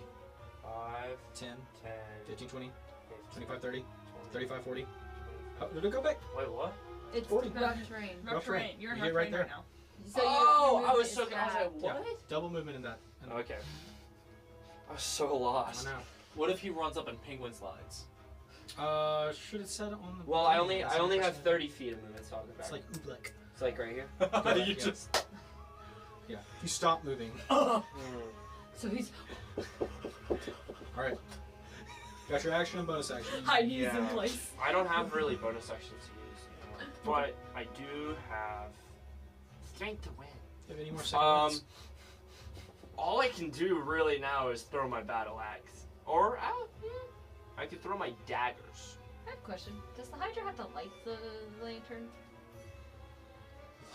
5, 10, 10, 15, 20, 15, 25, 30, 20, 35, 40. Oh, did it go back? Wait, what? It's 40. rough terrain. Rough terrain. You're in You rough get right terrain there. right now. So Oh, your I was movement so. is I was like, that. what? Double movement in that. Okay. I was so lost. I What if he runs up and penguin slides? know. Should it said on the. Well, I thing? That's only have unfortunate. 30 feet of movement, so I'll go back. It's like oobleck. It's like right here. You Yeah. just. Yeah. You stop moving. Mm. So he's All right. Got your action and bonus action. high knees in place. I don't have really bonus actions to use, but I do have strength to win. Do you have any more second ones? All I can do really now is throw my battle axe, or I could throw my daggers. I have a question. Does the Hydra have to light the lantern?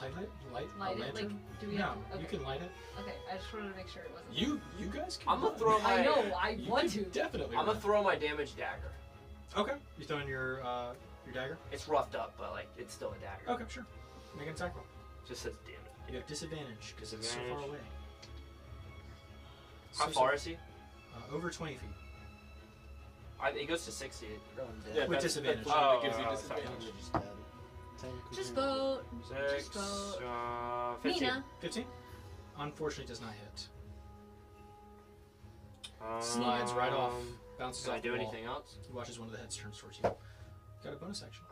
Light it? Light Light a it? lantern? Like, do we No, have to? you Okay. can light it. Okay, I just wanted to make sure it wasn't. You guys can. I'm gonna run. throw my. I know, I You want can to. Definitely. I'm run. gonna throw my damage dagger. Okay. You throwing your dagger? It's roughed up, but like it's still a dagger. Okay, sure. Make an attack roll. Just says damage. You have disadvantage because it's so far Disadvantage. away. How far is he? Over 20 feet. It goes to 60. Yeah, With that's disadvantage. the one that gives you Oh, disadvantage. Just vote. 6, Just vote. 15. Mina. 15? Unfortunately, does not hit. Slides right off. Bounces Can off I do the wall. anything else? He watches one of the heads turns towards you. got a bonus action.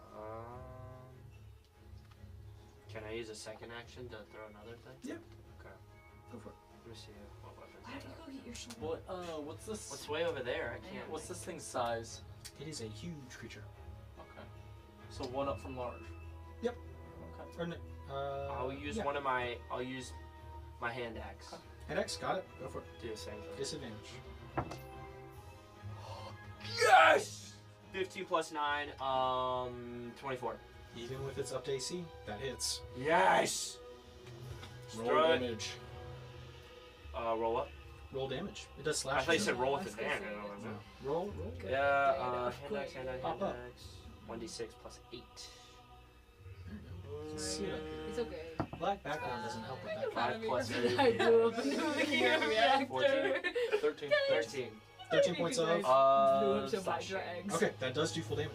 Can I use a second action to throw another thing? Yeah. Okay. Go for it. Let me see what weapons. Why don't you go get your shield? What? What's this? What's way over there? I can't. What's this thing's size? It is a huge creature. Okay. So one up from large. Yep. Okay. Or, I'll use yeah. one of my. I'll use my hand axe. Hand axe, got it. Go for it. Do the same thing. Disadvantage. Yes! 15 plus 9, 24. Even with its up to AC, that hits. Yes! Roll Strut. damage. Roll up. Roll damage. It does slash. I thought you said roll with I was advantage. gonna say No. Roll. Yeah, hand axe, hand axe, Pop hand up. axe. 1d6 plus 8. See it. It's okay. Black background doesn't help with that. 5 plus 8. I blew up a nuclear reactor. 13. 13. 13 points of. Blew up some slashing. Hydra eggs. Okay, that does do full damage.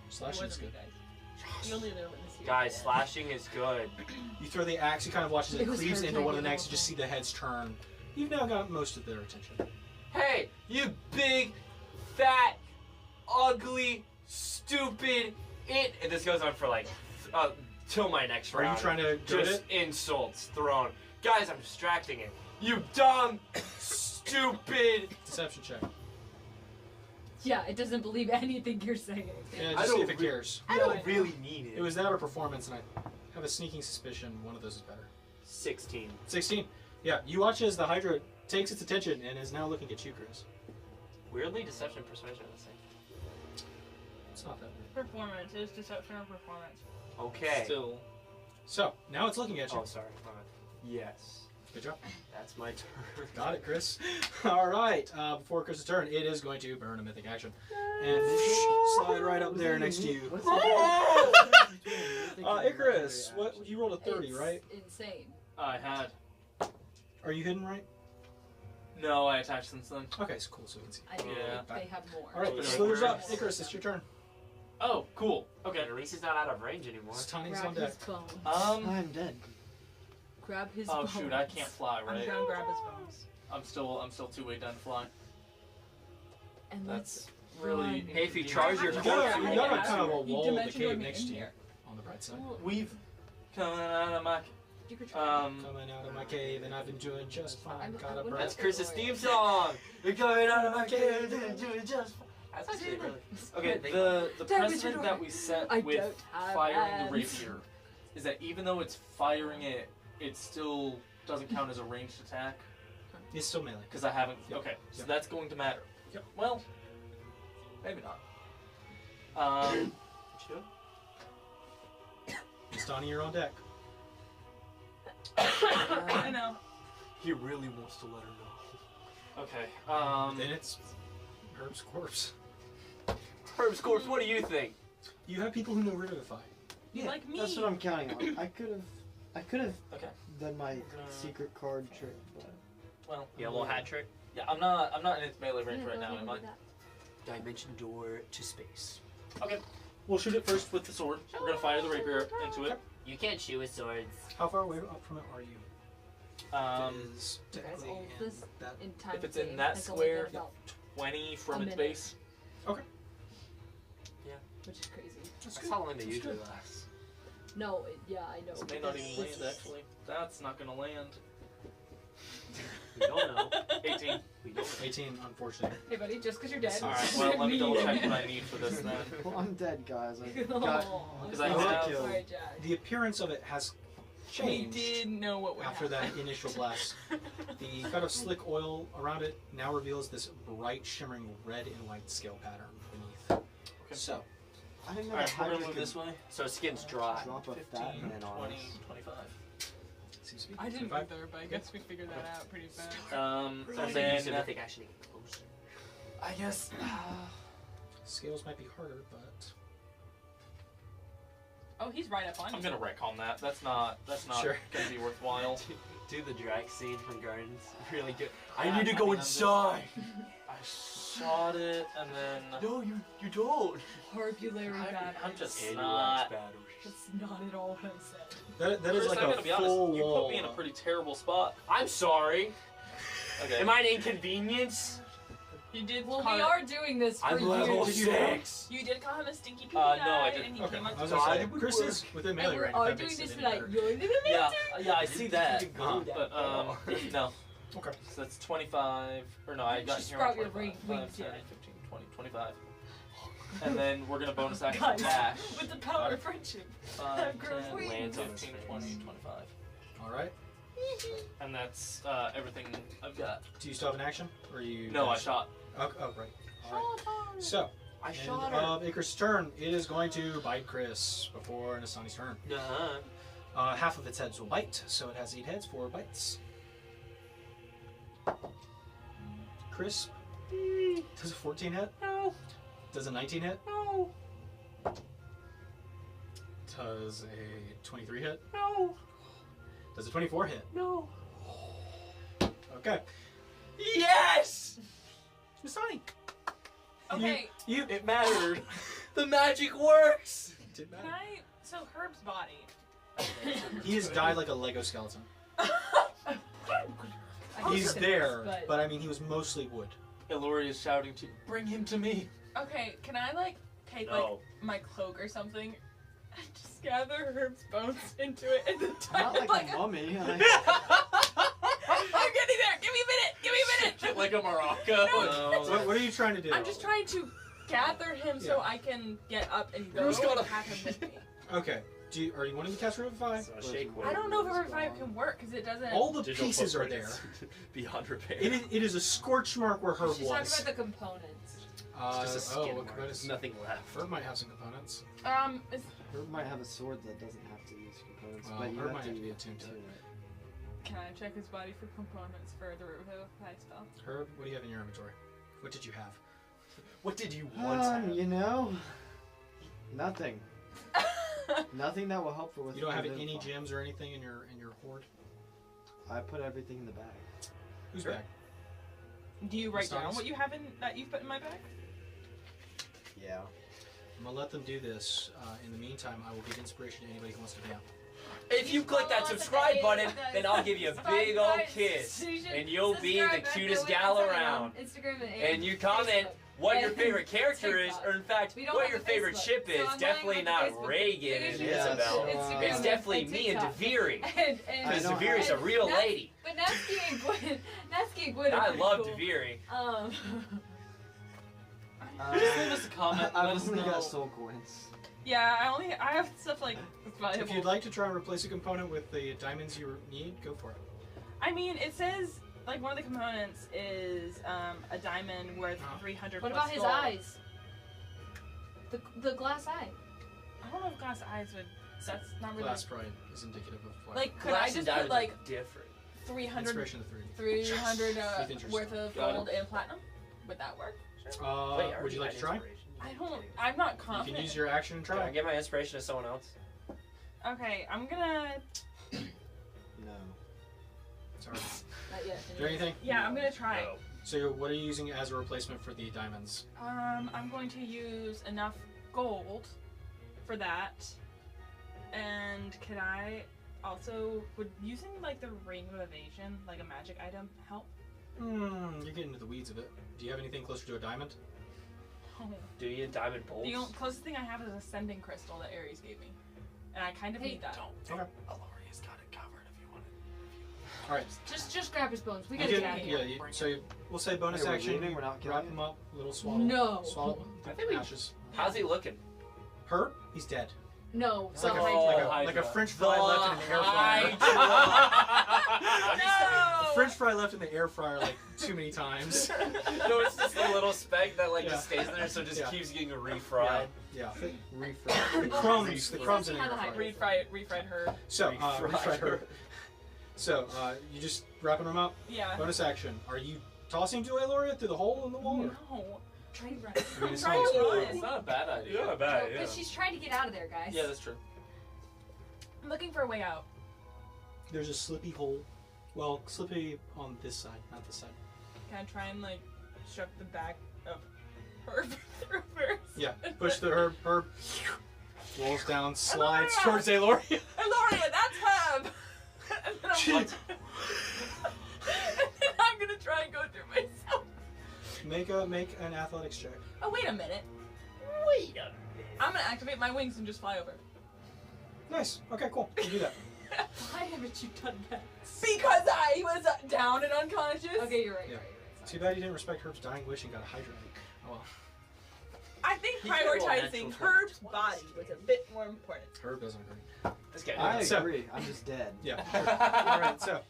Slashing is good. The only other witness here. Guys, slashing is good. You throw the axe, you kind of watch as it It was cleaves her into one of the taking necks, you just see the heads turn. You've now got most of their attention. Hey, you big, fat, ugly, stupid it. And this goes on for like till my next Are round. you trying to good just it? insults thrown? Guys, I'm distracting it. You dumb, stupid. Deception check. Yeah, it doesn't believe anything you're saying. Yeah, I just see don't if it cares. I don't really mean it. It was that or performance, and I have a sneaking suspicion one of those is better. 16. 16. Yeah, you watch as the Hydra takes its attention and is now looking at you, Chris. Weirdly, deception and persuasion are the same. It's not that weird. Performance. It was deception or performance. Okay. Still. So, now it's looking at you. Oh, sorry. My bad. Yes. Good job. That's my turn. Got it, Chris. Alright, before Chris's turn, it is going to burn a mythic action. And slide right up there next to you. Icarus, what you rolled a 30, It's right? insane. I had. Are you hidden right? No, I attached since then. Okay, so cool, so we can see. I think Yeah. they have more. Alright, Yeah. slithers up. Icarus, it's your turn. Oh, cool. Okay. At least he's not out of range anymore. Stunnings's Grab on deck. his bones. I'm dead. Grab his Oh bones. shoot, I can't fly, I'm right? gonna grab his bones. I'm still 2 way done to fly. And That's let's really. run. Hey, if you charge your You corpse, got you a won't kind of a You wall of the dimension cave dorm next in to you here. on the bright side. We've coming out of my. You could try. Coming out of my cave and I've been doing just fine. I'm- Got I a wouldn't- bright That's Chris's theme song. You're coming out of my cave, doing just fine. That's I actually did really. Okay, They- the Damn it, precedent you that don't- we set I with don't have firing the hands. rapier is that even though it's firing it, it still doesn't count as a ranged attack It's still melee. because I haven't. Yep. Okay, so Yep. that's going to matter. Yep. Well, maybe not. It's Donnie, you're on deck. I know. He really wants to let her know. Okay. Then it's Herb's corpse. Herb's corpse, what do you think? You have people who know Revivify. You like me. That's what I'm counting on. I could have Okay. done my secret card trick, but Well. Yeah, a little hat trick. Yeah, I'm not in its melee range right now, am I? Dimension door to space. Okay. We'll shoot it first with the sword. We're gonna fire the rapier into it. You can't shoot with swords. How far away up from it are you? Um, Is That's technically all in this that. in time. If it's in game. that That's only square- been about- 20 A from its minute. base. which is crazy. That's That's good. how long they That's usually good. last. No, yeah, I know. This may not because even this land, is- actually. That's not gonna land. We don't know. 18. We don't know. 18, unfortunately. Hey, buddy, just because you're dead. Alright, well, let me double check what I need for this then. well, I'm dead, guys. I Oh, got Because I got have- killed. Sorry, Jack. The appearance of it has We changed did know what would after happen. that initial blast. The kind of slick oil around it now reveals this bright, shimmering red and white scale pattern beneath. So, I didn't know Alright, the we're gonna Hydra move could this way. So skin's dry. drop a 15, fat man on 20, us. 25. seems to be I didn't 25. either, but I guess we figured that out pretty fast. And So use then anything actually get closer. I guess Scales might be harder, but Oh, he's right up on you. I'm gonna wreck on that. That's not Sure. gonna be worthwhile. Do the drag scene from Gardens. Really good. I I need to mean, go I'm just- inside. I shot it and then No, you don't. Harpulary batteries. I'm just And not. batteries. That's not at all what I said. that is Chris, like I'm a gonna be honest. full You wall. put me in a pretty terrible spot. I'm sorry. Okay. Am I an inconvenience? You did. Well, call we it- are doing this for I'm you. level Did you- 6. You did call him a stinky pee No, I guy, didn't. and he Okay, came up I was to gonna us. say, Chris is within melee And we're range. all That doing makes this it for any like better. your little Yeah, mentor. yeah, I see that. Uh-huh. But no. Okay. So that's 25. Or no, I got Just here on sprout your 25. wings, 5, 10, yeah. 15, 20, 25. And then we're gonna bonus action Guys, dash. with the power of friendship. 5, Gross 10, wings. 15, 20, 25. All right. And that's everything I've got. Do you still have an action, or you? No, I shot. Oh, right. All right. So, I end shot her. of Icarus' turn. It is going to bite Chris before Nasani's turn. Uh-huh. Half of its heads will bite, so it has 8 heads, 4 bites. Chris, does a 14 hit? No. Does a 19 hit? No. Does a 23 hit? No. Does a 24 hit? No. Okay. Yes! Nasani. Okay, You It mattered. The magic works! did can that. I? So Herb's body. He has died like a Lego skeleton. I He's hate this, there, but I mean, he was mostly wood. Ilori is shouting to you, bring him to me. Okay, can I like take like No. my cloak or something and just gather Herb's bones into it and then tie Not it like a mummy. I'm getting there. Give me a minute. Give me a minute. Shit like a Morocco. What are you trying to do? I'm just trying to gather him so I can get up and go Who's gonna- and have him with me. Okay. Are you wanting to cast Revivify? So shake I don't know if a revive can work because it doesn't. All the Digital pieces are footprint there. is beyond repair. It is a scorch mark where Herb She's talking was. about the components. It's just a skin what mark. components? There's nothing left. Herb might have some components. Is, Herb might have a sword that doesn't have to use components, Well, but you Herb have might to have to be attuned to it. can I check his body for components for the revivify spell? Herb, what do you have in your inventory? What did you have? What did you once have? You know, nothing. Nothing that will help her with. You don't have Revivify. any gems or anything in your hoard? I put everything in the bag. Who's Sure. back? Do you write down Stars? what you have in that you've put in my bag? Yeah. I'm gonna let them do this. In the meantime, I will give inspiration to anybody who wants to vamp. If you click that subscribe button, then I'll give you a big old kiss. And you'll be the cutest gal around. Instagram And you comment what your favorite character is, or in fact, We don't what have your a favorite Facebook, ship so is. I'm not Definitely on not Facebook. Reagan and Yeah, Isabel. so, Instagram It's definitely and me and TikTok. Deviri. And Because I know Deviri's a how- real That's- lady. But Natsuki and Gwyn, Natsuki and Gwyn are I pretty love cool. Deviri. Just leave us a comment. Let I've us only know. got soul coins. Yeah, I have stuff like valuable. If you'd like to try and replace a component with the diamonds you need, go for it. I mean, it says like one of the components is a diamond worth 300. What plus about his gold. eyes? The glass eye. I don't know if glass eyes would. That's not really. Glass pride is indicative of what? Like, could Glass I and just diamonds put like are different. 300 Inspiration of 3. 300 Faith interest. worth of Got it. gold and platinum? Would that work? Wait, I Would you like to try? I don't. I'm not You confident. can use your action and Can I try. get my inspiration to someone else? Okay, I'm gonna. No. Sorry. Not yet. Do anything? Yeah, I'm gonna try. No. So what are you using as a replacement for the diamonds? I'm going to use enough gold for that. And could I also would using like the ring of evasion, like a magic item, help? You're getting into the weeds of it. Do you have anything closer to a diamond? Oh. Do you need diamond bolts? The closest thing I have is ascending crystal that Ares gave me, and I kind of need that. Okay. Aloria's got it covered if you want it. All right. Just grab his bones. We You gotta can, get out of here. yeah. So we'll say bonus Wait, we're action. leaving? You We're not wrap killing him up, little swallow. No. Swallow. I think we- ashes. How's he looking? Hurt? He's dead. No. It's like, the a, Hydra. like a Hydra. French fry left in the air fryer. No! French fry left in the air fryer like too many times. No, it's just a little speck that like Yeah. just stays there, so it just Yeah. keeps getting refried. Yeah. Refresh. The crumbs. The crumbs in the How air the fryer. refried her. So, Refried refried her. her. So, you just wrapping them up. Yeah. Bonus action. Are you tossing to Aloria through the hole in the wall? Or? No. Try to run. I mean, it's trying not to run. It's not a bad idea. Yeah, bad. But she's trying to get out of there, guys. Yeah, that's true. I'm looking for a way out. There's a slippy hole. Well, slippy on this side, not this side. Can I try and like shove the back of her through first? Yeah. Push the herb. Herb rolls down, slides Aloria! towards Aloria. Aloria, that's Herb! And then I'm gonna try and go through myself. Make an athletics check. Oh, wait a minute. Wait a minute. I'm gonna activate my wings and just fly over. Nice. Okay, cool. You do that. Why haven't you done that? Because I was down and unconscious. Okay, you're right. Yeah. You're right. Too bad you didn't respect Herb's dying wish and got a Hydra. Oh well. I think He could roll prioritizing natural Herb's 20 body was a bit more important. Herb doesn't agree. This guy. I So- agree. I'm just dead. Yeah. All right. So, end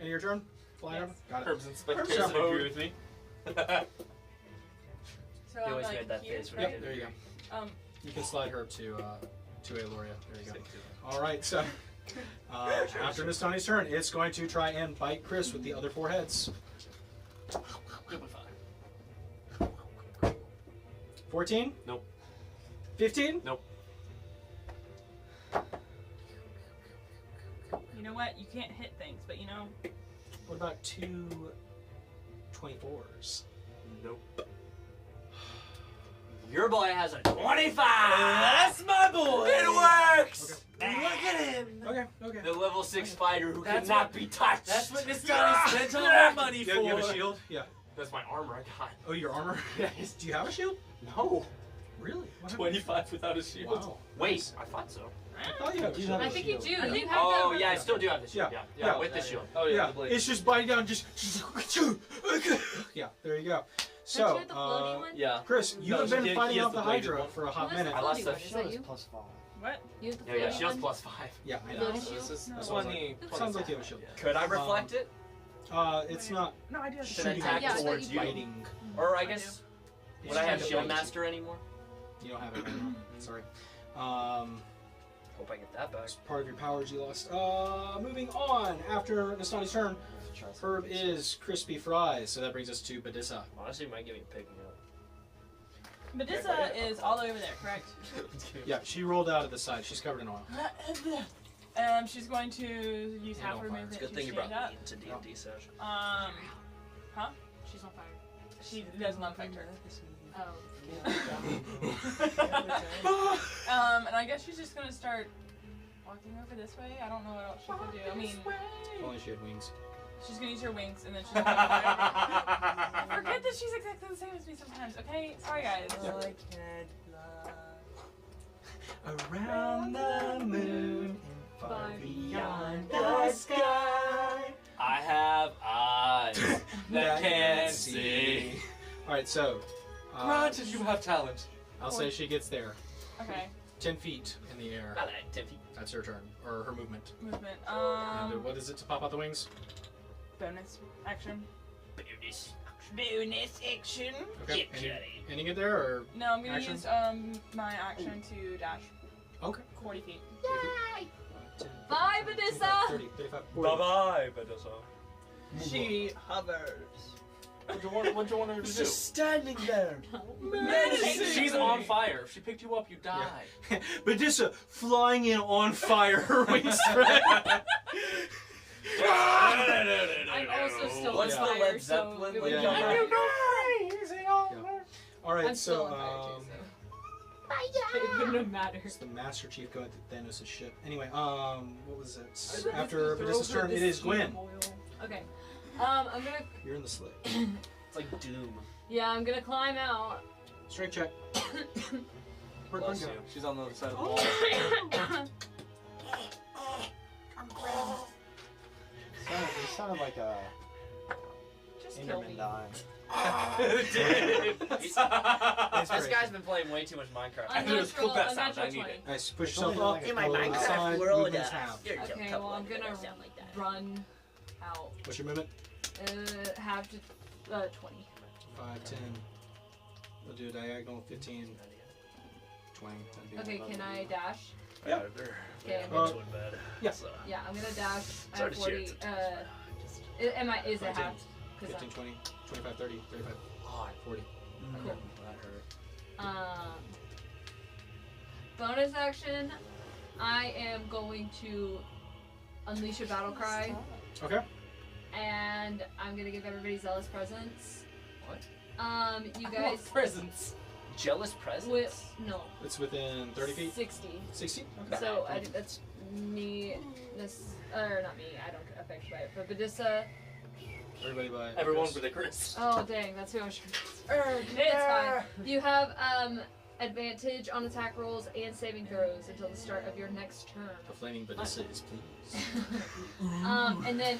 of your turn. Fly over. Got it. Herb's in spectator Herb doesn't agree mode. with me. So He I'm always like made that here, face when right? he Yep. did There you go. You can slide Herb to Aloria. There you go. All right. So, after Miss Tony's turn, it's going to try and bite Chris with the other 4 heads. You'll be fine. 14. Nope. 15. Nope. You know what? You can't hit things, but you know. What about 2 24s? Nope. Your boy has a 25. That's my boy. It works. Okay. Look at him. Okay. Okay. The level 6 fighter who That's cannot what- be touched. That's what Miss Johnny spent all her money for. You have a shield? Yeah. That's my armor I got. Oh, your armor? Yes. Do you have a shield? No. Really? What happened? 25 without a shield. Wow. Wait, I thought so. I thought you had a You shield. have I a think you shield. do. I think- You have Oh that yeah, I version. still do have the shield. Yeah. Yeah, Yeah. with the shield. Oh yeah, Yeah, the blade. it's just biting down, just yeah. There you go. Don't you So, have the floaty one? Yeah. Chris, you No, have he been did- fighting he has off the the bladed Hydra one. for a hot Who has minute. I lost floaty the one? Is Shield that is you? +5. What? You have the Yeah, floaty shield's one? +5. Yeah, I The know. floaty So shield? this is No. Sounds 20. Sounds like you have a shield. Could I reflect it? It's not No, I do have Should the I shooting attack Yeah, I thought towards you you? did. biting. Or I I guess It's would I have kind of Shield biting. Master anymore? You don't have it right now. Sorry. Hope I get that back. It's part of your powers you lost. Moving on. After Nastani's turn, Herb is crispy fries, so that brings us to Badissa. Honestly, might give me a picking up. Medusa is all over there, correct? Yeah, she rolled out of the side. She's covered in oil. She's going to use And half on her fire. movement Good to thing you stand brought up. me into D&D session. Huh? She's on fire. She does not affect her. Oh. And I guess she's just gonna start walking over this way. I don't know what else she can do. I mean, If only she had wings. she's gonna use her wings and then she's gonna fire. Forget that she's exactly the same as me sometimes, okay? Sorry, guys. Around the moon and far beyond the sky I have eyes that can see. Alright, so. Granted, you have talent. I'll say she gets there. Okay, 10 feet in the air. Not that 10 feet. That's her turn. Or her movement. movement. And what is it to pop out the wings? Bonus action. Bonus. Bonus action. Okay. Yeah, Ending it there, or? No, I'm gonna Action? use my action to dash Okay. 40 feet. Yay! 10, Bye, 15, Vanessa! 30, 35, 40. Bye-bye, Badissa. She hovers. What do you want her to do? standing there. She's on fire. If she picked you up, you die. Badissa flying in on fire, her wings spread. I'm also still What's on the fire, Led so Zeppelin it would like? jump Yeah. right. Alright, I'm still so on fire too, so. It um, wouldn't have mattered. it's the Master Chief going to Thanos' ship. Anyway, what was it? I After Badissa's turn, it is Gwen. Okay. I'm gonna. You're in the sleigh. It's like Doom. Yeah, I'm gonna climb out. Strength check. Where'd Gwen Bless go? you. She's on the other side of the wall. It sounded like a Just kill Enderman me. dying. This guy's been playing way too much Minecraft. I knew it was cool that sound. I need 20. it. Nice. Push It's yourself only up. like In my pull to the Minecraft side, world, movements half. Okay, well, I'm gonna run out. What's your movement? Have to 20. 5, 10. We'll do a diagonal. 15. 20. That'd be Okay, about can it. I dash? Yeah. Okay. Uh, Yes. Yeah, I'm gonna dash. I Sorry have to share 40. it. Is it 5, half? 10, 15, 20, 25, 30, 35, 40. Cool. That hurt. Bonus action. I am going to unleash a battle cry, Okay. and I'm gonna give everybody zealous presents. What? You I guys. want presents. Jealous presence? With no. It's within 30 feet? 60. 60? Okay. So that's me. This or not me. I don't affect by it. But Badissa, Everybody by Everyone Chris. with a Chris. Oh dang, that's who I was trying to. It's fine. You have advantage on attack rolls and saving throws until the start of your next turn. The flaming Badissa is pleased. And then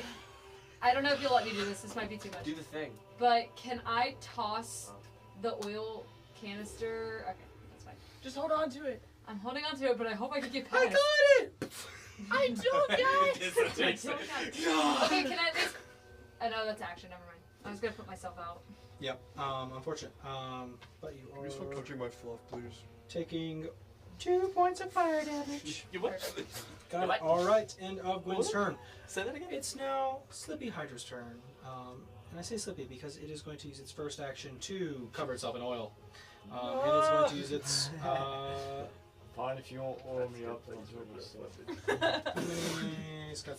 I don't know if you'll let me do this. This might be too much. Do the thing. But can I toss the oil canister? Okay, that's fine. Just hold on to it. I'm holding on to it, but I hope I can get past. I got it! I don't got it! Okay, can I just... Oh, no, that's action. Never mind. I was going to put myself out. Yep. Unfortunate. But you Can you stop are touching my fluff, please? taking 2 points of fire damage. You what? Got it. All right. End of Gwen's turn. Say that again. It's now Slippy Hydra's turn. And I say Slippy because it is going to use its first action to cover itself in oil. And it's going to use its... Fine, if you won't oil me up, then it's really it's got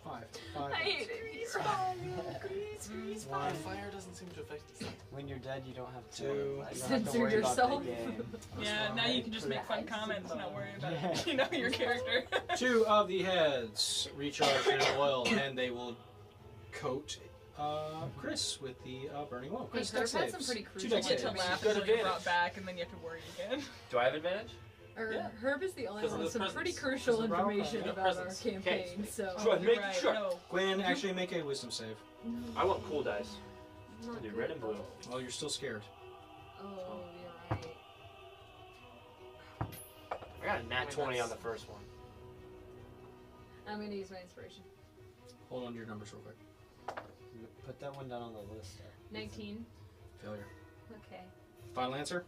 5. I hate it. He's fine. He's fine. Fire doesn't seem to affect this. When you're dead, you don't have to, 2. you don't have to Censor worry yourself. about the game. Yeah, now you can just make fun comments and not worry about you know, your character. 2 of the heads recharge in oil, and they will coat Chris with the burning oil. Chris, Herb dex had some saves. pretty 2 crucial dex You get saves. to laugh Good until you're advantage. brought back, and then you have to worry again. Do I have advantage? Herb is the only Because one of with the some pretty presence. crucial Because of the information power. about our Presence. campaign, so... Sure, You're make right, sure. no. Gwen, actually make a wisdom save. I want cool dice. Not Do good. red and blue. Well, you're still scared. Oh, you're right. I got a nat 20 on the first one. I'm gonna use my inspiration. Hold on to your numbers real quick. Put that one down on the list there. 19. Failure. Okay. Final answer?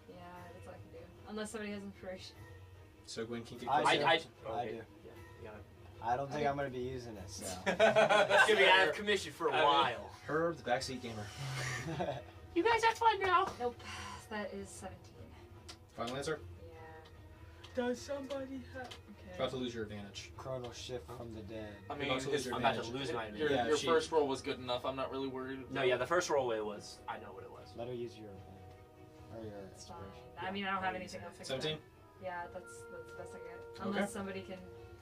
Yeah, that's all I can do. Unless somebody has inspiration. So Gwen can keep I close. do. I I okay. do. Yeah, you got it. I don't think I'm going to be using it, so. That's gonna be out of commission for a while. Herb, the backseat gamer. You guys have fun now. Nope. That is 17. Final answer? Yeah. Does somebody have... About to lose your advantage. Chrono shift from the dead. I mean, About to lose your I'm about to advantage. lose my your, advantage. Yeah, your first roll was good enough. I'm not really worried. No, yeah, the first roll it was. I know what it was. Let her use your advantage. Or your It's fine. inspiration. I mean, I don't have anything else. 17? Yeah, that's the best I get. Unless somebody can...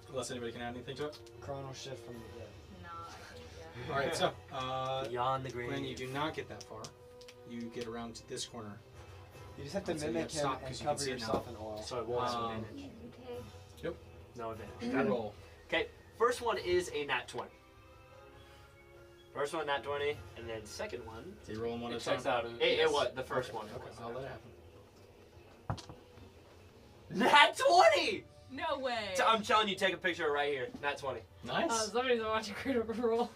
Unless anybody can add anything to it. Chrono shift from the dead. No, I can't, yeah. Alright, so, Beyond the grave. Gwen, you do not get that far. You get around to this corner. You just have to So you mimic have to him stop and 'cause you can cover see it now. yourself in oil. So it won't have Um, advantage. Okay. No advantage. Good roll. Okay, first one is a nat 20. First one, nat 20, and then second one. So you roll them one It at a time. checks out. It was the first one. Okay, I'll let it happen. Nat 20! No way. I'm telling you, take a picture right here. Nat 20. Nice. Somebody's watching critical roll.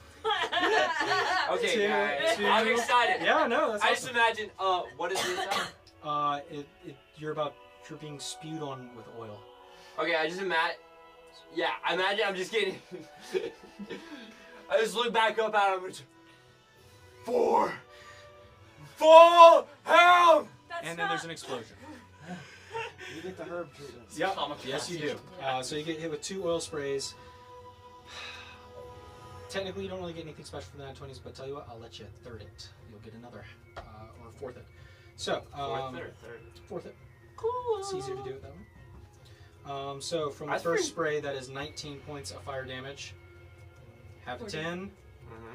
Okay, Two, guys. two. I'm excited. Yeah, no, that's I just awesome. imagine, what is this? You're being spewed on with oil. Okay, I just imagine. Yeah, I imagine I'm just getting. I just look back up at him and. Full helm! And then there's an explosion. You get the herb treatment. Yep. Yes, you do. So you get hit with 2 oil sprays. Technically, you don't really get anything special from the nat 20s, but tell you what, I'll let you third it. You'll get another, or fourth it. So, Fourth or third? Fourth it. Cool. It's easier to do it that way. So from the That's first pretty- spray, that is 19 points of fire damage. Half to 10,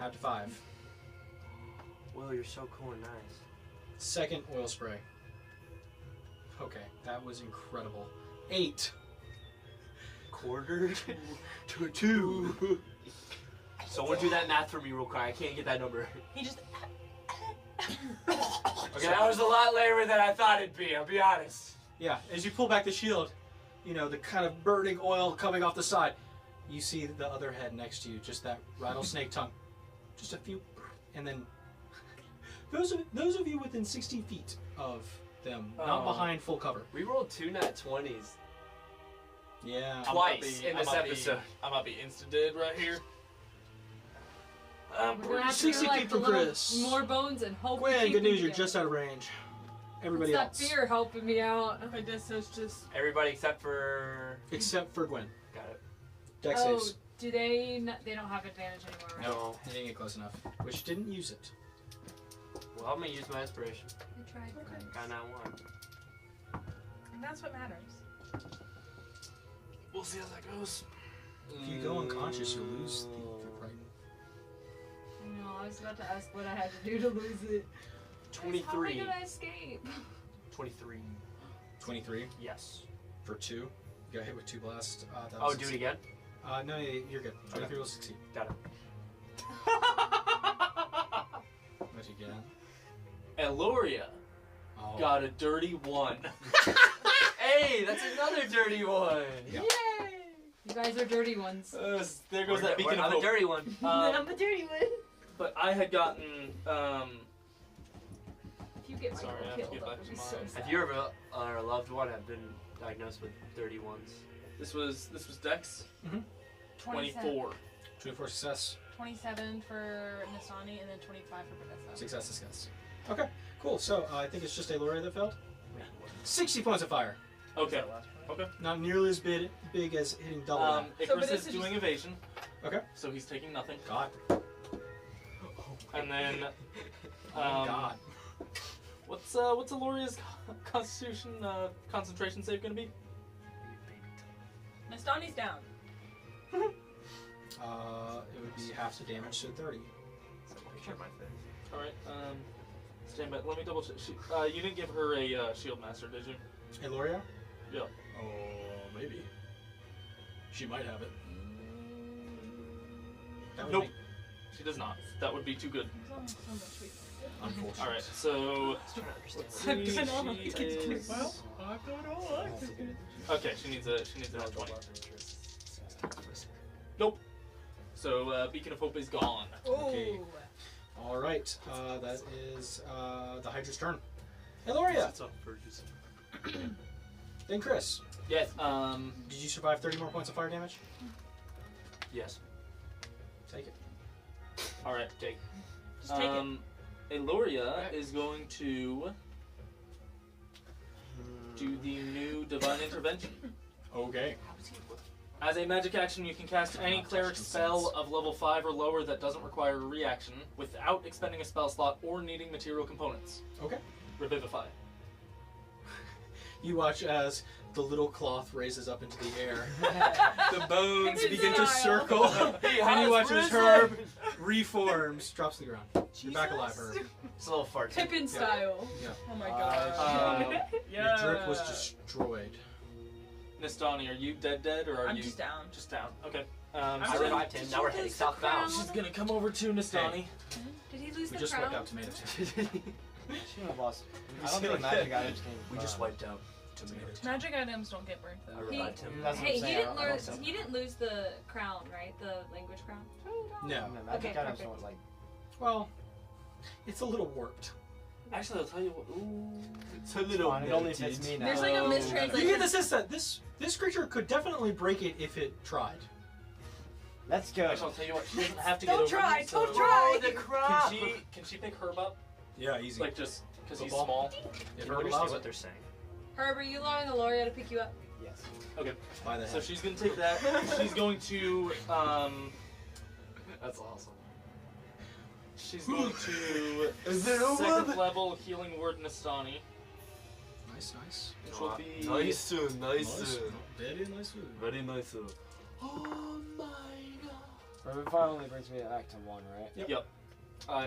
half to 5. Will, you're so cool and nice. Second oil spray. Okay, that was incredible. 8. Quarter to 2. Someone do that math for me real quick. I can't get that number. He just... Okay, that was a lot later than I thought it'd be, I'll be honest. Yeah, as you pull back the shield, you know, the kind of burning oil coming off the side, you see the other head next to you, just that rattlesnake tongue. Just a few, and then those of you within 60 feet of them, not behind full cover. We rolled 2 nat 20s. Yeah. Twice in this episode. I'm about to be insta-dead right here. We're gonna have to 60 do like feet the from little Chris. more bones and hope. we Gwen, keep good them news, you're together. just out of range. Everybody It's else. that fear helping me out. Odysseus just... Everybody except for... Except for Gwen. Got it. Dex Oh, saves. do they? They don't have advantage anymore, right? No, you didn't get close enough. Which didn't use it. Well, I'm gonna use my inspiration. I tried. Okay. Got nat 1. And that's what matters. We'll see how that goes. If you go unconscious, you'll lose the frightened. No, I was about to ask what I had to do to lose it. How 23. did I escape? 23. 23 Yes. for 2. You got hit with 2 blasts. That Oh, was do it again? No, you're good. 23 will succeed. Got it. What again? Eloria Oh. got a dirty 1. Hey, that's another dirty one. Yeah. You guys are dirty ones. There goes that beacon of I'm a hope. dirty one. I'm a dirty one. But I had gotten If you get my Sorry, I have to killed, get that back would to be mine. so sad. Have you or a loved one have been diagnosed with dirty ones? this was Dex. 24. 24 success. 27 for Nasani and then 25 for Vanessa. Success. Okay, cool. So I think it's just Aloria that failed. 60 points of fire. Okay. Not nearly as big as hitting double. that. Icarus Vanessa is doing evasion. Okay. So he's taking nothing. God. And then God. what's Aloria's constitution concentration save gonna be? Nastani's down. It would be half the damage, so 30. Alright, stand by. Let me double check. You didn't give her a shield master, did you? Aloria? Yeah. Oh, maybe. She might have it. That would Nope. be She does not. That would be too good. unfortunate. Alright, so let's see. She is... Okay, she needs a 20. Nope. So Beacon of Hope is gone. Okay. All right. That is the Hydra's turn. Eloria. It's up for just. Then Chris. Yes. Did you survive 30 more points of fire damage? Yes. Take it. Alright, take. Just take it. Eloria is going to do the new Divine Intervention. Okay. As a magic action, you can cast any cleric spell of level 5 or lower that doesn't require a reaction without expending a spell slot or needing material components. Okay. Revivify. You watch as the little cloth raises up into the air. The bones begin to circle, and you watch as Herb reforms, drops to the ground. You're back alive, Herb. It's a little fart. Pippin style. Yeah. Oh my gosh. Your drip was destroyed. Nistani, are you dead or are I'm you just down. just down? Okay. I So then revived him. Now we're heading southbound. she's gonna come over to Nistani. Did he lose We the just crown? wiped out tomatoes. She would have lost. I don't think magic items came. We just wiped out tomatoes. Magic items don't get burnt I though. revived him. That's what Hey, I'm he saying, didn't I don't lose. think so. He didn't lose the crown, right? The language crown. No. Magic Okay, items perfect. don't like. Well, it's a little warped. Actually, I'll tell you what. Ooh. It's a little It only fits me now. There's like a You mistranslation. get the sense that this creature could definitely break it if it tried. That's good. Actually, I'll tell you what. She doesn't have to Don't get over try, me, so don't try. the crap. Can she pick Herb up? Yeah, easy. Like just because he's Football. small. If You Herb understand allows what it. they're saying. Herb, are you allowing Aloria to pick you up? Yes. Okay. By the So head. she's gonna take that. She's going to That's awesome. She's going to Is it a second web? level healing word Nistani, Nice. which will be Nice. Very nice. Very nice. Oh my god. Revivify only brings me back to 1, right? Yep.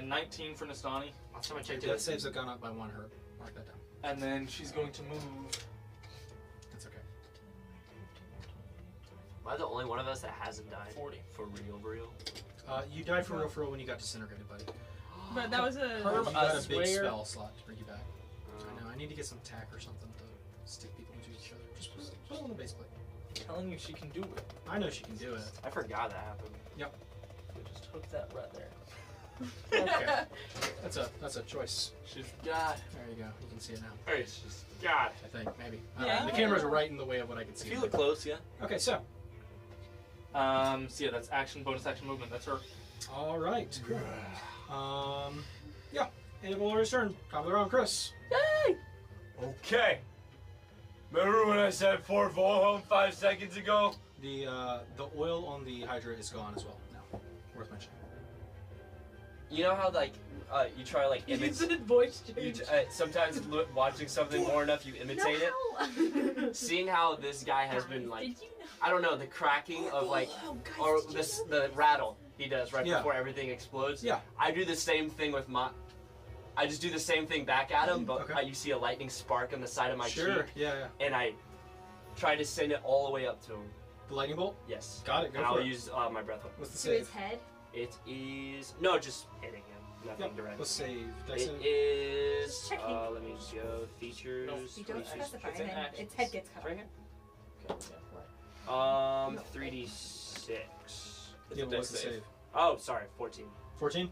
19 for Nistani, Last time I checked That it. saves have gone up by 1 Herb. Mark that down. and then she's going to move. That's okay. Am I the only one of us that hasn't died? 40. For real? You died for real when you got disintegrated, buddy. But that was a. Herb, You got I a big swear- spell slot to bring you back. I know. I need to get some tack or something to stick people into each other. Just put it on the base plate. I'm telling you, she can do it. I know she can do it. I forgot that happened. Just hook that right there. Okay. That's a choice. She's got. There you go. You can see it now. Hey, it's just God. I think maybe. Yeah. The cameras are right in the way of what I can see. If you look close, yeah. Okay, so So yeah, that's action, bonus action movement. That's her. all right. Yeah. End of Aloria's turn. Top of the round, Chris. Okay. Remember when I said 4 Volhome 5 seconds ago? The oil on the Hydra is gone as well. Now, worth mentioning. You know how like you try like imitate. voice You sometimes watching something more enough, you imitate it. Seeing how this guy has been like, I don't know, the cracking of like, or the rattle. he does right Yeah. before everything explodes. Yeah. I do the same thing with my. I just do the same thing back at him, but Okay. you see a lightning spark on the side of my Sure. cheek, Yeah. and I try to send it all the way up to him. The lightning bolt. Yes. Got it. Go And for I'll it. use my breath weapon. What's the To his save? head. It is no, just hitting him. Nothing Yep. direct. Let's save. Dex It save. is. Just checking. Let me go. Features. No, You don't features. specify, It's an then action. its head gets cut Right off. here. Okay. 3d6. It's Yeah, a but dex what's the save. save? Oh, sorry, 14. 14.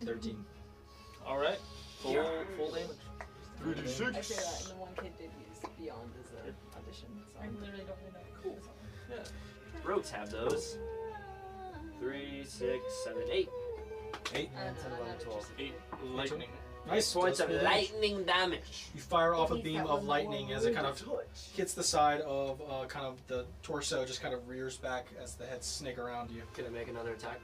13. All right. Full damage. I say that, and the one kid did use Beyond as an audition. So. I literally don't really know. Cool. Yeah. Rogues have those. 3, 6, 7, 8. 8. 9, 10, 11, 12. 8 lightning. Nice. Points does of full damage. lightning damage. You fire off a He's beam got of one lightning more as it kind wound of to touch. hits the side of kind of the torso, just kind of rears back as the heads snake around you. Can I make another attack?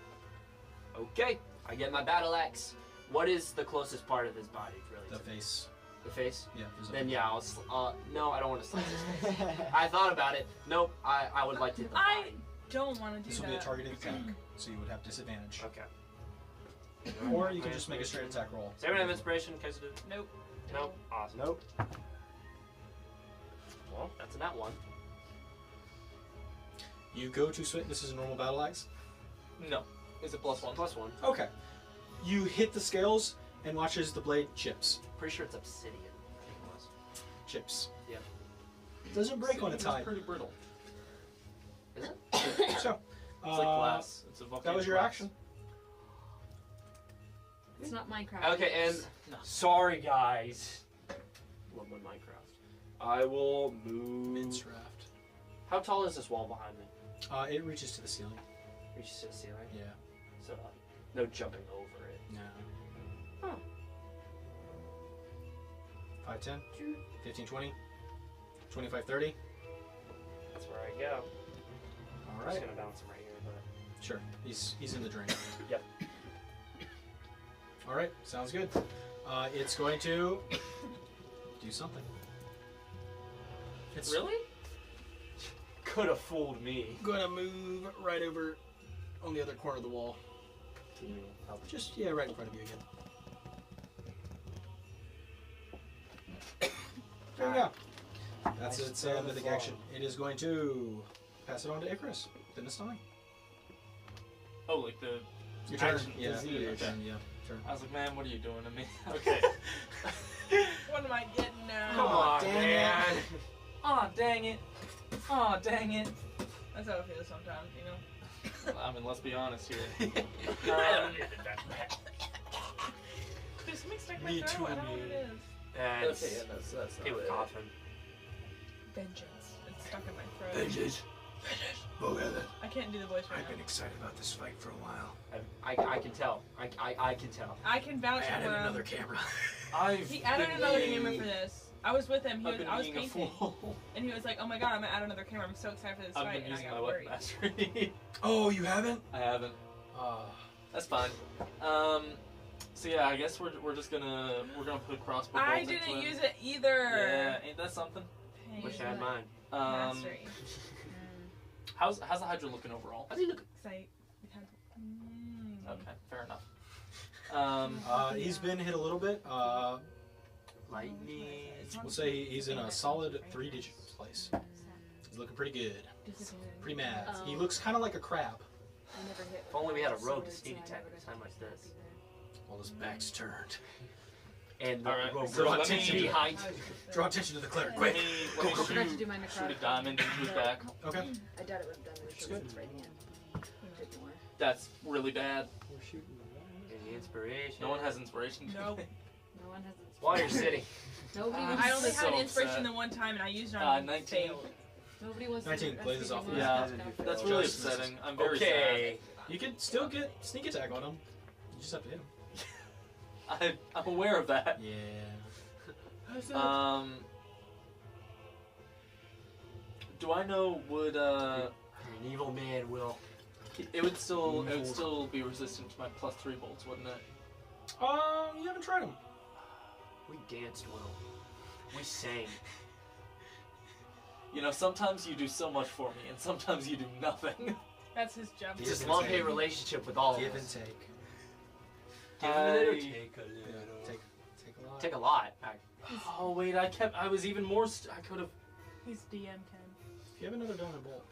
Okay, I get my battle axe. What is the closest part of his body, really? The face. The face? Yeah. there's a- Then yeah, I'll no, I don't want to slice his face. I thought about it. Nope, I would like to hit the I body. don't want to do This that. will be a targeted attack, so you would have disadvantage. Okay. Or you can just make a straight attack roll. Does anyone have inspiration? Can I do it? Nope. No? Awesome. Nope. Well, that's a nat one. You go to swing. This is a normal battle axe. No. Is it +1? Plus one. Okay. You hit the scales and watch as the blade chips. Pretty sure it's obsidian. I think it was. Chips. Yeah. Doesn't break on its It's hide. pretty brittle. Is it? So. It's like glass. It's a That was your glass. action. It's not Minecraft. Okay, and No. sorry guys. Love my Minecraft. I will move. Mince raft. How tall is this wall behind me? It reaches to the ceiling. Reaches to the ceiling. Yeah. So no jumping over it. No. Huh. 5, 10, 15, 20, 25, 30. That's where I go. All I'm right. just gonna bounce him right here, but Sure. He's in the drain. Yep. All right. Sounds good. It's going to do something. It's Really? could have fooled me. gonna move right over on the other corner of the wall. Can you help? Just right in front of you again. There you go. That's Nice its throw the mythic frog. action. It is going to pass it on to Icarus. Then it's time. Oh, like the. Your turn. Action. Yeah. Okay. Your turn. Yeah. Turn. I was like, man, what are you doing to me? Okay. What am I getting now? Come on, dang man. Aw, dang it. Aw, dang it. That's how it feels sometimes, you know? I mean, let's be honest here. There's something stuck in my Me throat. too, I don't know what me. it is. That's Okay, yeah, that's it was coughing. Vengeance. It's stuck in my throat. I can't do the voice right I've been now. excited about this fight for a while. I can tell. I can tell. I can vouch for him. camera. He added another camera for this. I was with him. I've been I was being a painting, fool. and he was like, "Oh my god, I'm gonna add another camera. I'm so excited for this I've fight." been And I using my got weapon worried. mastery. Oh, you haven't? I haven't. That's fine. So yeah, I guess we're just gonna put crossbow bolts I into didn't him. use it either. Yeah, ain't that something? Pain. Wish I had mine. Mastery. How's the Hydra looking overall? How's he look? 'Cause I had. Okay, fair enough. He's been hit a little bit. Lightning. We'll say he's in a solid 3-digit place. He's looking pretty good. Pretty mad. He looks kind of like a crab. If only we had a rogue to sneak attack at a time like this. Well, his back's turned. And the Alright, rogue so draw let attention me, to behind. Draw attention to the cleric, let quick! me, Go, let me go, I have to shoot, do my shoot a necrotic. diamond into his back. Okay. I doubt it would have done it if good. it was right hand. Did more. That's really bad. We're shooting. Any inspiration? No one has inspiration. No. No one has While you're sitting. Nobody I'm wants I only so had inspiration upset. the one time, and I used it on 19. failed. Nobody wants 19 to blazes off. Yeah, that's really Just- upsetting. I'm very Okay. You can still get sneak attack on him. You just have to hit him. sad. I'm aware of that. Yeah. Do I know would You're an evil man, Will. it would still be resistant to my +3 bolts, wouldn't it? You haven't tried him. We danced, Will. We sang. You know, sometimes you do so much for me, and sometimes you do nothing. That's his job. Give It's this and love-hate take. relationship with all of Give and us. take. Give a little, I- take a little. Take a lot. Take a lot. Oh wait, I was even more. I could have. He's DM Ken. If you have another diamond bolt.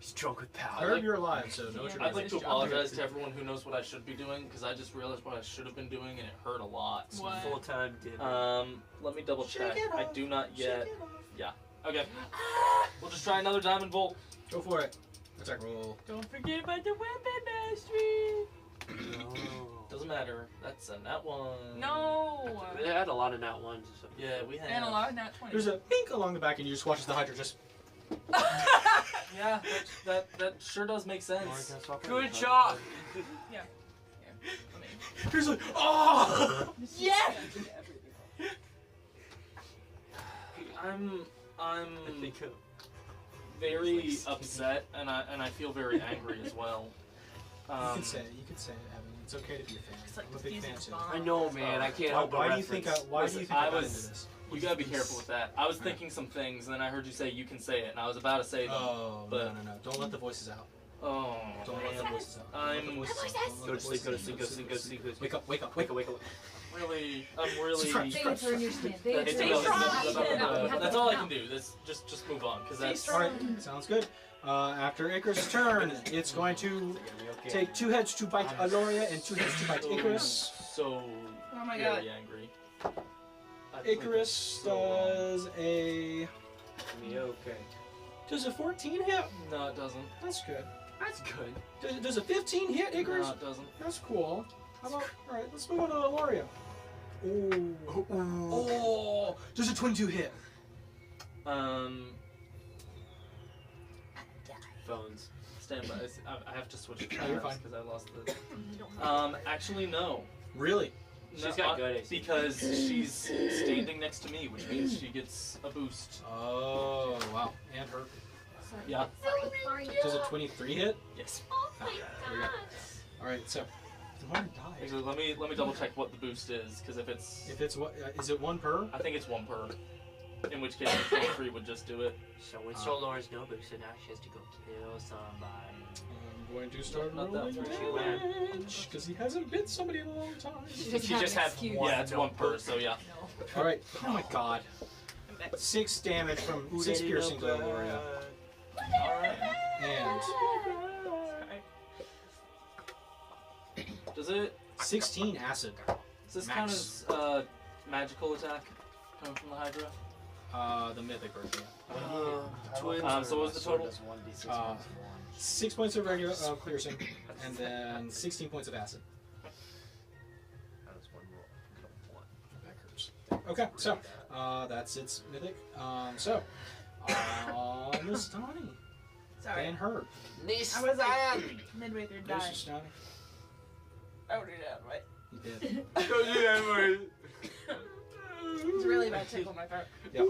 He's drunk with power. Herb, you're alive, so know what you're Yeah. I'd doing. like to Nice job. apologize to everyone who knows what I should be doing because I just realized what I should have been doing and it hurt a lot. What? Full-time dinner. Let me double check. Shake it I off. do not yet. Shake it off. Okay. We'll just try another diamond bolt. Go for it. Attack roll. Don't forget about the weapon mastery. No. Doesn't matter. That's a nat one. No. They had a lot of nat ones. So. Yeah, we have. And a lot of nat 20. There's a pink along the back, and you just watch as the Hydra just. Yeah, that sure does make sense. Good job. He's like, oh! Yes. I'm I think very upset and I feel very angry as well. You can say it. You can say it, Evan. It's okay to be a fan. It's like I'm a big fan Diffuser's too. bomb. I know, man. I can't Why, help why but do you think? reference. Why do Listen, you think I I got was- into this? You gotta be careful with that. I was thinking some things and then I heard you say you can say it and I was about to say them. Oh but- no! Don't let the voices out. Oh, Don't let the man. voices out. Don't let the I'm voices out. Don't let Go the to sleep, voices go to out. sleep, go to sleep, go to sleep, go to sleep. Wake up! Wake up! Wake up! Wake up! I'm really. Subscribe. They turn your skin. They It's turn Stay your strong. skin. That's all I can do. Just move on because Stay that's. strong. Alright, sounds good. After Icarus' turn, it's going to take 2 heads to bite Aloria and 2 heads to bite Icarus. So Oh my very god. angry. Icarus does a Me okay. does a 14 hit. No, it doesn't. That's good. That's good. Does a 15 hit Icarus? No, it doesn't. That's cool. How about alright? Let's move on to Aloria. Oh, does a 22 hit? Phones. Stand by. I have to switch Oh, you're fine. because I lost the. Actually, no. Really? She's got good AC. Because she's standing next to me, which means she gets a boost. Oh wow! And her. Yeah. Does a 23 hit? Yes. There we go. All right, so the one died. Actually, let me double check what the boost is, because if it's, If it's what is it 1 per? I think it's 1 per. In which case, 23 would just do it. So when Solar's no boost, so now she has to go kill somebody. I'm going to start Not that rolling far. She went. damage because he hasn't bit somebody in a long time. She She just had excuse. one. Yeah, it's 1 per, so yeah. All right. Oh my God. 6 damage from 6 piercing to Aloria, Alright. and Does it? 16 acid. Does this Max. count as magical attack coming from the Hydra? The mythic version. So what was the total? 6 points of regular piercing, and then 16 points of acid. That was one roll. That hurts. Okay, so that's its mythic. Nastani Sorry. and Herb. I was like midway through There's dying. Nastani. I wrote it out, right? You did. It's really bad tickle in my throat. Yep.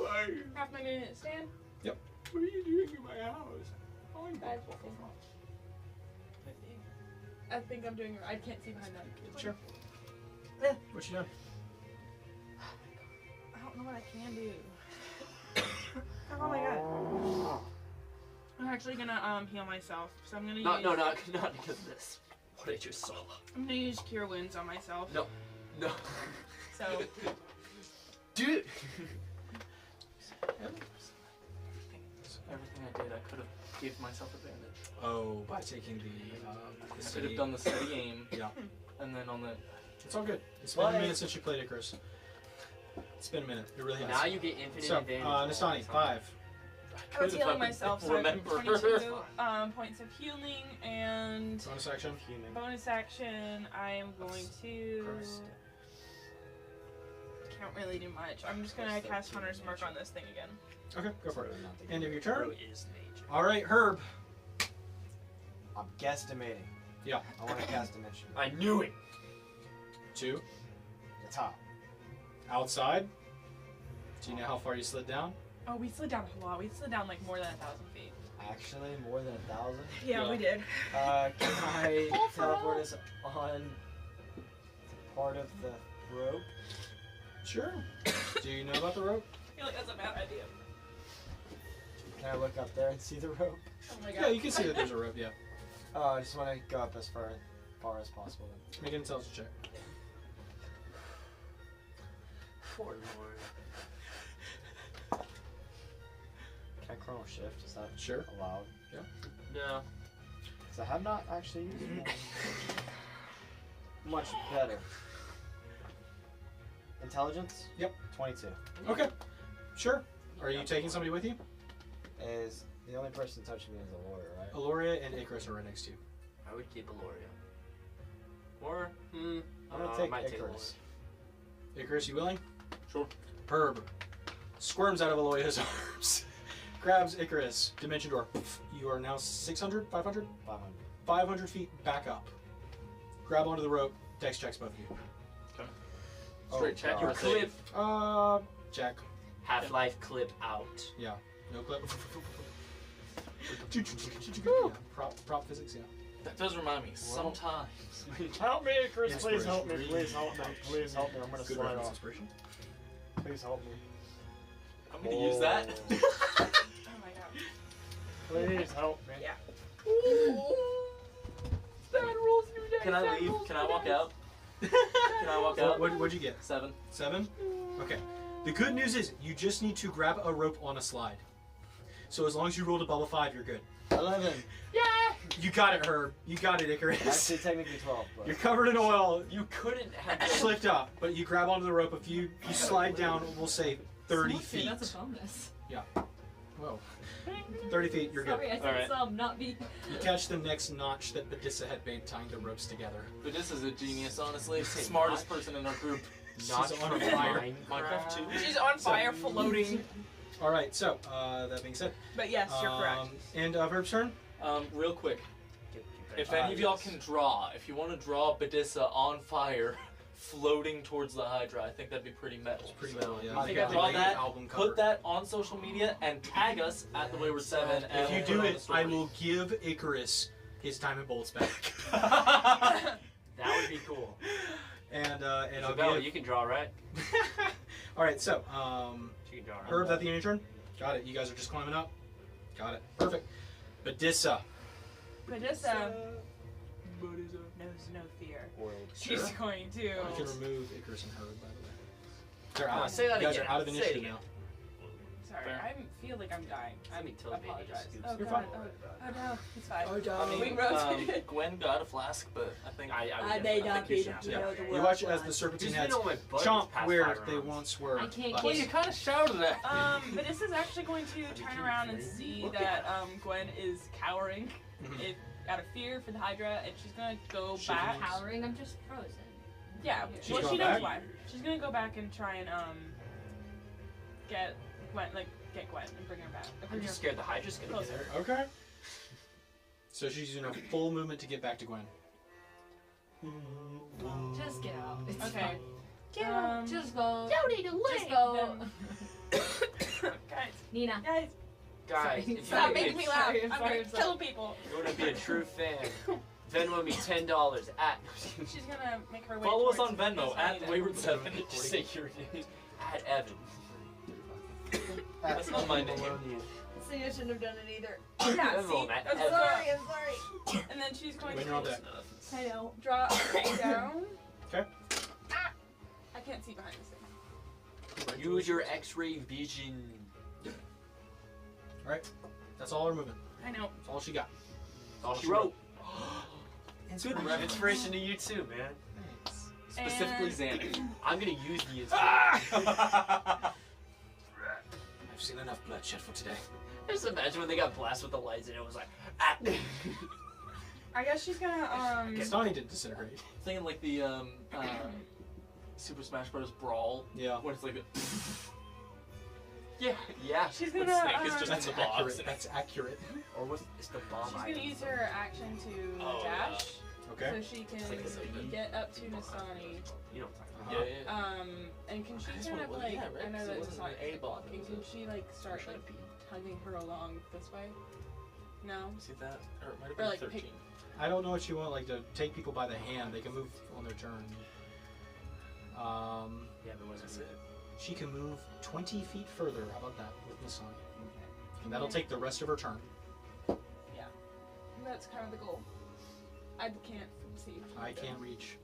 Half my minute stand. Yep. What are you doing in my house? I think I'm doing. I can't see behind that. Sure. What you doing? I don't know what I can do. Oh my god. I'm actually gonna heal myself. So I'm gonna use. No, not because of this. What I just saw. I'm gonna use Cure Wounds on myself. No. No. So Dude. Everything I did, I could have gave myself advantage. Oh, by taking the I could steady- have done the steady aim. Yeah. And then on the. It's all good. It's been a minute since you played Icarus. It's been a minute. It really has. Now you get infinite So, advantage. Nastani, 5. I was Could healing if myself. So I have remember. 22 points of healing and Bonus action. bonus action. I am going to. Can't really do much. I'm just gonna cast Hunter's Mark on this thing again. Okay, go for it. End of your turn. is nature. All right, Herb. I'm guesstimating. Yeah. I want to cast Dimension. I knew it. 2. The top. Outside. Do you know how far you slid down? Oh, we slid down a lot. We slid down like more than 1,000 feet. Actually, more than 1,000. Yeah, we did. Can I teleport us on part of the rope? Sure. Do you know about the rope? I feel like that's a bad idea. Can I look up there and see the rope? Oh my god. Yeah, you can see that there's a rope. Yeah. Oh, I just want to go up as far as possible. Then. Make an intelligence check. Poor Lord. Can I chronal shift? Is that Sure. allowed? No. So I have not actually used one. Much better. Intelligence? Yep. 22. Okay. Sure. Are you taking somebody with you? Is the only person touching me is a lawyer, right? Aloria and Icarus are right next to you. I would keep Aloria. Or, I'm gonna I take might take Icarus. Icarus, you willing? Sure. Herb squirms out of Aloria's arms, grabs Icarus, dimension door. You are now 600, 500? 500. 500 feet back up. Grab onto the rope. Dex checks both of you. Straight check. God. You're safe. Check. Half-Life clip out. Yeah. No clip. Yeah. Prop physics, yeah. That does remind me. Sometimes. Help me, Icarus! Please Inspiration. help me! Please help me! Please help me! I'm gonna Good slide reference off. inspiration. Please help me! I'm gonna use that. Oh my god. Please help me! Yeah. Can I leave? Can I walk out? Can I walk So out? what'd you get? 7. 7? Okay. The good news is you just need to grab a rope on a slide. So as long as you rolled a bubble 5, you're good. 11. You got it, Herb. You got it, Icarus. Actually, technically 12. But You're covered in oil. You couldn't have. Slipped up, but you grab onto the rope. If you slide down, we'll say 30 feet. That's a bonus. Whoa. 30 feet, you're good. Sorry, I said Alright. some, not me. You catch the next notch that Badissa had made tying the ropes together. But this is a genius, honestly. Smartest person in our group. Not She's from on fire. Minecraft 2. She's on fire, floating. Alright, so, that being said. But yes, you're correct. And Herb's turn? Real quick. If any of y'all can draw, if you want to draw Badissa on fire, floating towards the Hydra, I think that'd be pretty metal. Pretty So, metal, yeah. I think Yeah. I'd draw Great that, album cover. put that on social media, and tag us at the Wayward 7. If you do it, I will give Icarus his diamond bolts back. That would be cool. And I'll Isabella, give... you can draw, right? Alright, so, She can draw, right? Herb, at the end of your turn? Got it. You guys are just climbing up? Got it. Perfect. Badissa. Badissa knows no fear. She's going to. You can remove Icarus and Herb, by the way. They're out. Say that you guys again. are out of Say it initiative again. now. Sorry, I feel like I'm dying. I Somebody told me to apologize. scoop Oh some. You're god. fine. Oh no, it's fine. Oh, We rotated. Gwen got a flask, but I think I I may think not you be should the have hero it. to You work watch as on. the serpentine Just heads been on my butt chomp past where 5 they rounds. once were. I can't last. well, you kind of shouted at. Badissa's actually going to turn around and see that Gwen is cowering Mhm. out of fear for the Hydra, and she's gonna go Shaking back. hands. Cowering, I'm just frozen. Yeah, She's well, going she knows back? why. She's gonna go back and try and get Gwen, get Gwen and bring her back. I'm Bring her just scared the Hydra's gonna get closer. her. Okay. So she's using a full movement to get back to Gwen. Just get out. It's Okay. fine. Get out. Just go. Don't need to Just go. Guys, Nina. guys, Guys, if you stop want to making be me laugh. sorry, I'm I'm gonna sorry. kill people. you want to be a true fan, Venmo me $10 at. She's gonna make her way. Follow us towards on Venmo Miss at Anita. Wayward 7. Just say your name. At Evan. That's not my name. See, I shouldn't have done it either. Yeah, That's see? all, Matt. That's I'm Sorry, I'm sorry. And then she's going When to you're on deck. I know. drop down. Okay. I can't see behind this thing. Use your X-ray vision. Alright. That's all her movement. I know. That's all she got. All she wrote. Inspiration. Inspiration to you too, man. Specifically Xanax. I'm gonna use the inspiration. I've seen enough bloodshed for today. Just imagine when they got blasted with the lights and it was like, ah. I guess she's gonna Stani didn't disintegrate. Thinking like the Super Smash Bros. Brawl, Yeah. when it's like a Yeah. she's the gonna snake is just That's in the box. accurate. That's accurate. Or was it's the bomb she's item? gonna use her action to Oh, dash, Okay. so she can like a Satan. get up to Nasani. You know what I'm Yeah, talking yeah. And can she That's kind what of it was, like? yeah, right? I know So that it it's wasn't not an A bomb, blocking. it Can was she like start should like be. tugging her along this way? No. See that? Or it might have Or, been like, 13. pick- I don't know what you want, like to take people by the hand. They can move on their turn. Yeah, but what's That's it? it. She can move 20 feet further. How about that with Nasani? And that'll take the rest of her turn. That's kind of the goal. I can't see. I can't reach.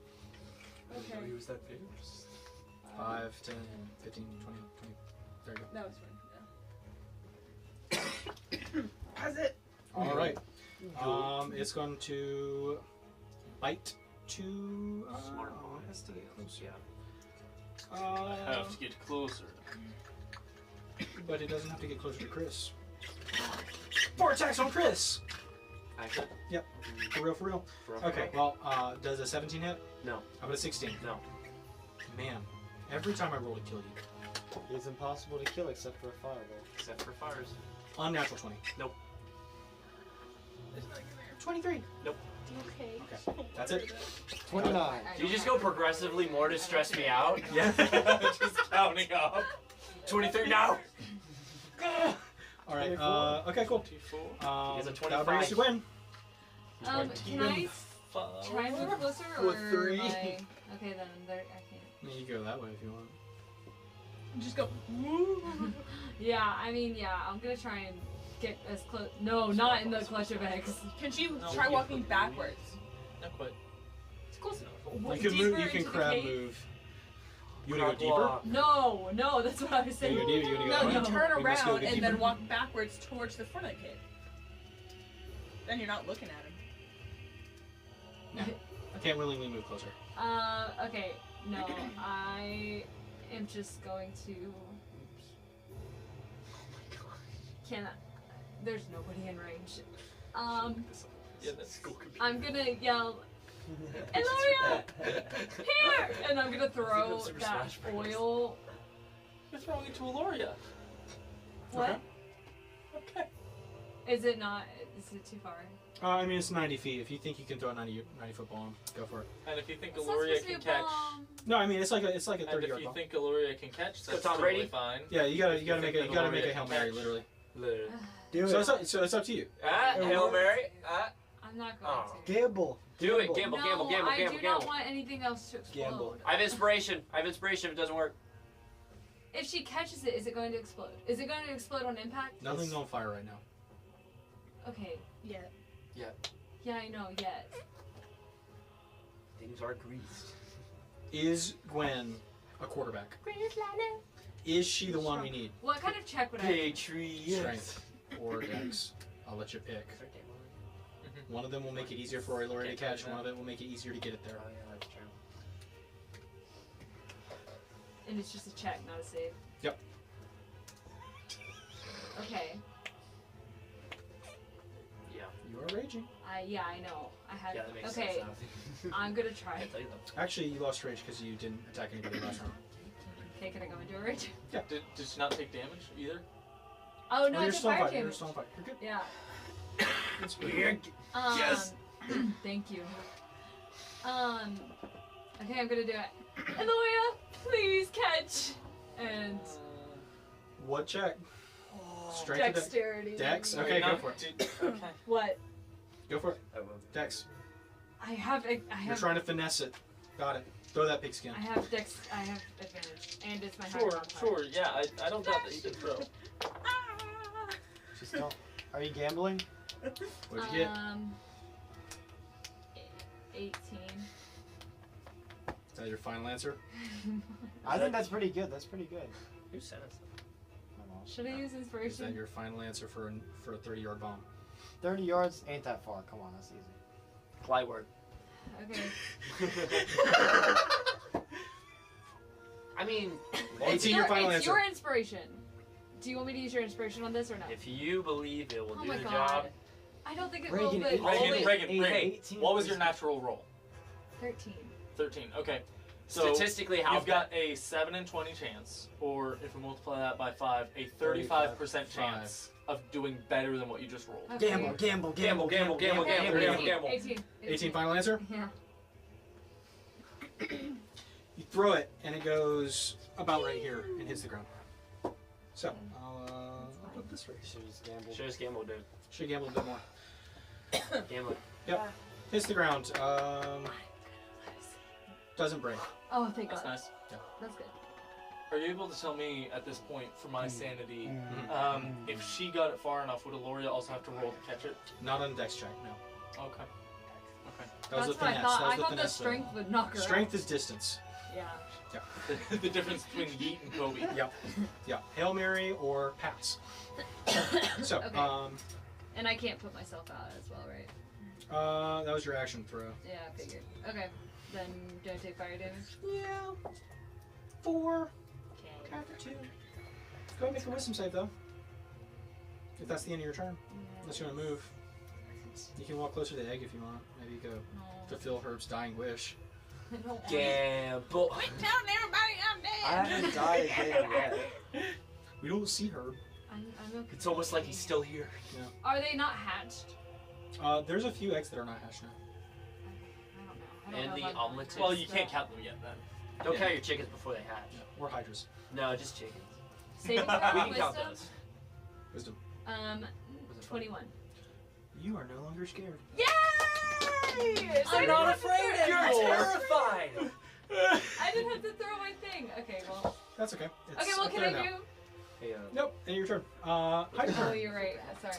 Okay. Use that figures. 5, 10, 15, 20, 30. That was fine. Has it? All right. It's going to bite to. Smart. It has to get closer. Yeah. Have to get closer. But it doesn't have to get closer to Chris. 4 attacks on Chris. Actually. Yep. For real, for real. Okay. Well, does a 17 hit? No. How about a 16? No. Man, every time I roll to kill you. It's impossible to kill except for a fireball. Except for fires. Unnatural 20. Nope. 23. Nope. Okay. Okay. That's it. 29. Do you just go progressively more to stress me out? Yeah. Just counting up. 23 now. All right. Okay. Cool. He has a That'll bring us to Gwen. Can I try and move closer or For 3. am I... Okay, then there, I can't. Yeah, you go that way if you want. Just go. Yeah, I mean, yeah, I'm gonna try and get as close. No, not in the clutch of eggs. Can she try walking backwards? Not quite. It's close enough. You can move. You can crab move. You wanna go deeper? No, that's what I was saying. You gonna go No, deeper? you turn We must go around and deeper. then walk backwards towards the front of the kid. Then you're not looking at him. Yeah. I can't willingly move closer. Okay, no, I am just going to. Can I? There's nobody in range. Yeah, that's cool. I'm gonna yell, Eloria, here! And I'm gonna throw Super that Smash Bros. oil. You're throwing it to Eloria. What? Okay. Is it not? Is it too far? I mean, it's 90 feet. If you think you can throw a 90 foot ball, go for it. And if you think It's not Eloria supposed to can be a catch, bomb. No, I mean it's like a and 30 if yard you ball. think Eloria can catch, that's Tom totally Brady? fine. Yeah, you gotta you make think you gotta make a Eloria Hail can Mary, catch? literally. Literally. Do So it. it's up to you. Hail Mary. I'm not going Oh. to. Gamble. Do it. Gamble, No, gamble, gamble, I gamble, do not gamble. want anything else to explode. Gamble. I have inspiration. I have inspiration if it doesn't work. If she catches it, is it going to explode? Is it going to explode on impact? Nothing's on fire right now. Okay. Yeah. Yeah, I know. Yet. Things are greased. Is Gwen a quarterback? Is she the one we need? What kind of check would I? Patriots. Strength or Dex? I'll let you pick. One of them will make it easier for Eloria to catch. One of them will make it easier to get it there. Oh, yeah, that's true. And it's just a check, not a save. Yep. Okay. Yeah. You are raging. Yeah, I know. I had. Yeah, that makes okay. sense now. I'm gonna try. I'll tell you though. Actually, you lost rage because you didn't attack anybody last round. Okay, can I go into a rage? Did she not take damage either? Oh no, you're it's a still on fire fire. You're damage. still on fire. You're good. Yeah. It's weird. Yes! Thank you. Okay, I'm gonna do it. Eloria, please catch. And What check? Strength or Dex? dexterity. Dex? Okay, go for it. Okay. What? Go for it. I will. Dex. I have. I You're have. trying to finesse it. Got it. Throw that pigskin. I have dex. I have advantage, and it's my higher Sure, modifier. sure. Yeah, I don't doubt that you can throw. Just don't. Are you gambling? What'd you get? 18. Is that your final answer? I think that's pretty good. That's pretty good. Who sent us? My mom. Should I use Is that inspiration? your final answer for a 30-yard bomb? 30 yards ain't that far. Come on, that's easy. Plyword. Okay. I mean, 18 your final it's answer. your inspiration. Do you want me to use your inspiration on this or not? if you believe it will Oh do my the god. job, I don't think it Reagan, will, but Reagan, 18 what was your natural roll? 13. 13. Okay. So statistically, how you've got a 7 in 20 chance, or if we multiply that by 5, a 35% chance of doing better than what you just rolled. Okay. Gamble, gamble, gamble, gamble, gamble, Okay, gamble, gamble, 18, gamble. 18. 18 final answer? Yeah. You throw it, and it goes about right here and hits the ground. So, I'll put this right. Should just gamble. Should just gamble, dude. Should gamble a bit more. Gamble. Yep. Hits the ground. Doesn't break. Oh, thank That's god. nice. That's good. Are you able to tell me at this point, for my sanity, Mm-hmm. if she got it far enough, would Aloria also have to roll to catch it? Not on a dex check, no. Okay. Okay. That was That's the what I finesse. thought. That was I the thought the finesse, though. strength would knock her Strength out. is distance. Yeah. The difference between Yeet and Kobe. Yep. Yeah. Hail Mary or pass. So, Okay. And I can't put myself out as well, right? that was your action throw. Yeah, I figured. Okay. Then do I take fire damage? Yeah. 4. Okay. After 2. Go ahead and make a wisdom save, though. If that's the end of your turn. Unless you want to move. You can walk closer to the egg if you want. Maybe go fulfill Herb's dying wish. I don't want Gamble. Quit telling everybody I'm dead. I haven't died again yet. We don't see Herb. I'm okay. It's almost like he's still here. Are they not hatched? There's a few eggs that are not hatched now. I don't know. And the about omelets. Well, you can't count them yet then. Don't count your chickens before they hatch. Or hydras. No, just chickens. Saving throw We can wisdom? count those. Wisdom. 21. You are no longer scared. Yay! I'm not afraid anymore. You're terrified. I didn't have to throw my thing. Okay, well. That's okay. It's Okay, what up can there I now. do? Hey, Nope, end of your turn. Hydra Oh, turn. you're right. Sorry.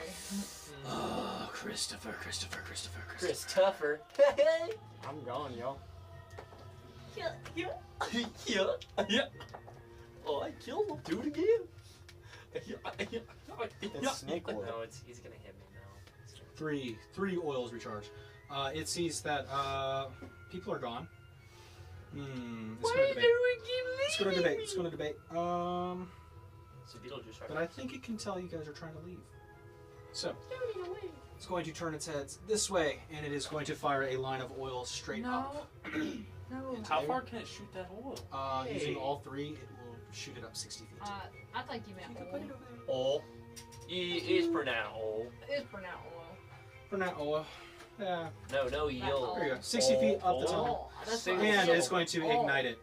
Oh, Christopher. Christopher. I'm gone, yo. Yeah. Oh, I killed him. Do it again. It's snake oil. No, he's gonna hit me now. Three oils recharge. It sees that people are gone. Let's go to debate. Let's go to debate. So Beetlejuice, right? But I think it can tell you guys are trying to leave. So it's going to turn its head this way, and it is going to fire a line of oil straight up. No. How far can it shoot that oil? Using all 3, it will shoot it up 60 feet. I thought you meant oil. Oh. It is pronounced. Oh. It's for now oil. For now, oil. Yeah. No, yield. There you go. 60 feet up the tunnel. That's And it's going to ignite it.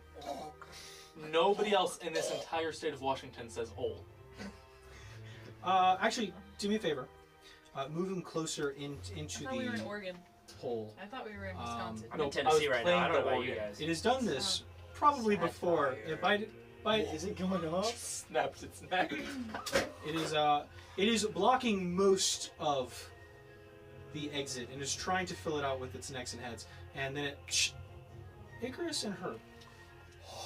Nobody else in this entire state of Washington says "ol." Actually, do me a favor. Move them closer into I thought we were in the Oregon. hole. I thought we were in Wisconsin. I'm No, in Tennessee I was right now. I don't know playing about you the guys. It has done this probably before. Is it going up? Snapped its neck. It is blocking most of the exit and is trying to fill it out with its necks and heads. And then Icarus and Herb.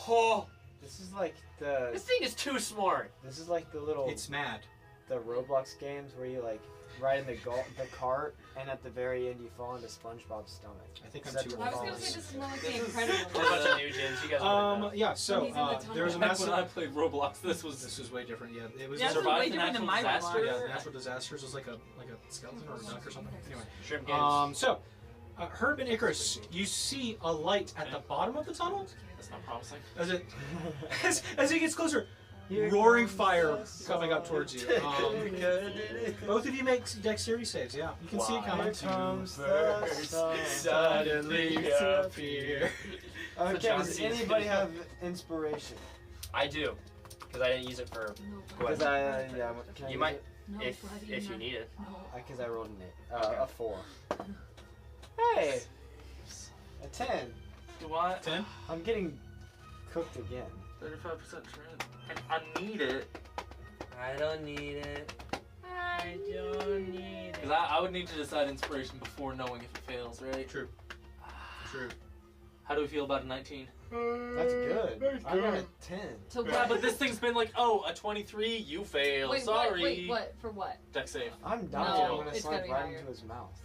Oh, This is like the. this thing is too smart. This is like the little. It's mad. The Roblox games where you like ride in the cart and at the very end you fall into SpongeBob's stomach. I think I'm Set too to I was old. gonna say this is more like This the is- Incredible. A bunch of new gens. You guys wouldn't know. Yeah, so He's in the tunnel. there was a Back massive. when I played Roblox, this was way different. Yeah, it was Yeah, a this is survive way the different than natural my disaster. Roblox. yeah, natural disasters was like a skeleton or a duck or something. Anyway, Shrimp games. so Herb and Icarus, you see a light at the bottom of the tunnel that's not promising. as it as it gets closer. Roaring fire coming up towards you. Both of you make dexterity saves. Yeah, you can see it coming. Comes the sun. Suddenly appear. Okay, John does Cena. anybody have inspiration? I do, because I didn't use it for. Because can I You use might- it? No, if bloody if you no. need it. Because I rolled an 8. Okay. A 4. Hey! A 10. Do I? 10. I'm getting cooked again. 35% chance. And I need it. I don't need it. I don't need it. Because I would need to decide inspiration before knowing if it fails, right? True. True. How do we feel about a 19? That's good. I got a 10. So Yeah, what? but this thing's been like, oh, a 23, you fail. Wait, Sorry. Wait, what? For what? Deck save. I'm dying. No, I'm gonna it's slide gotta be right higher. into his mouth.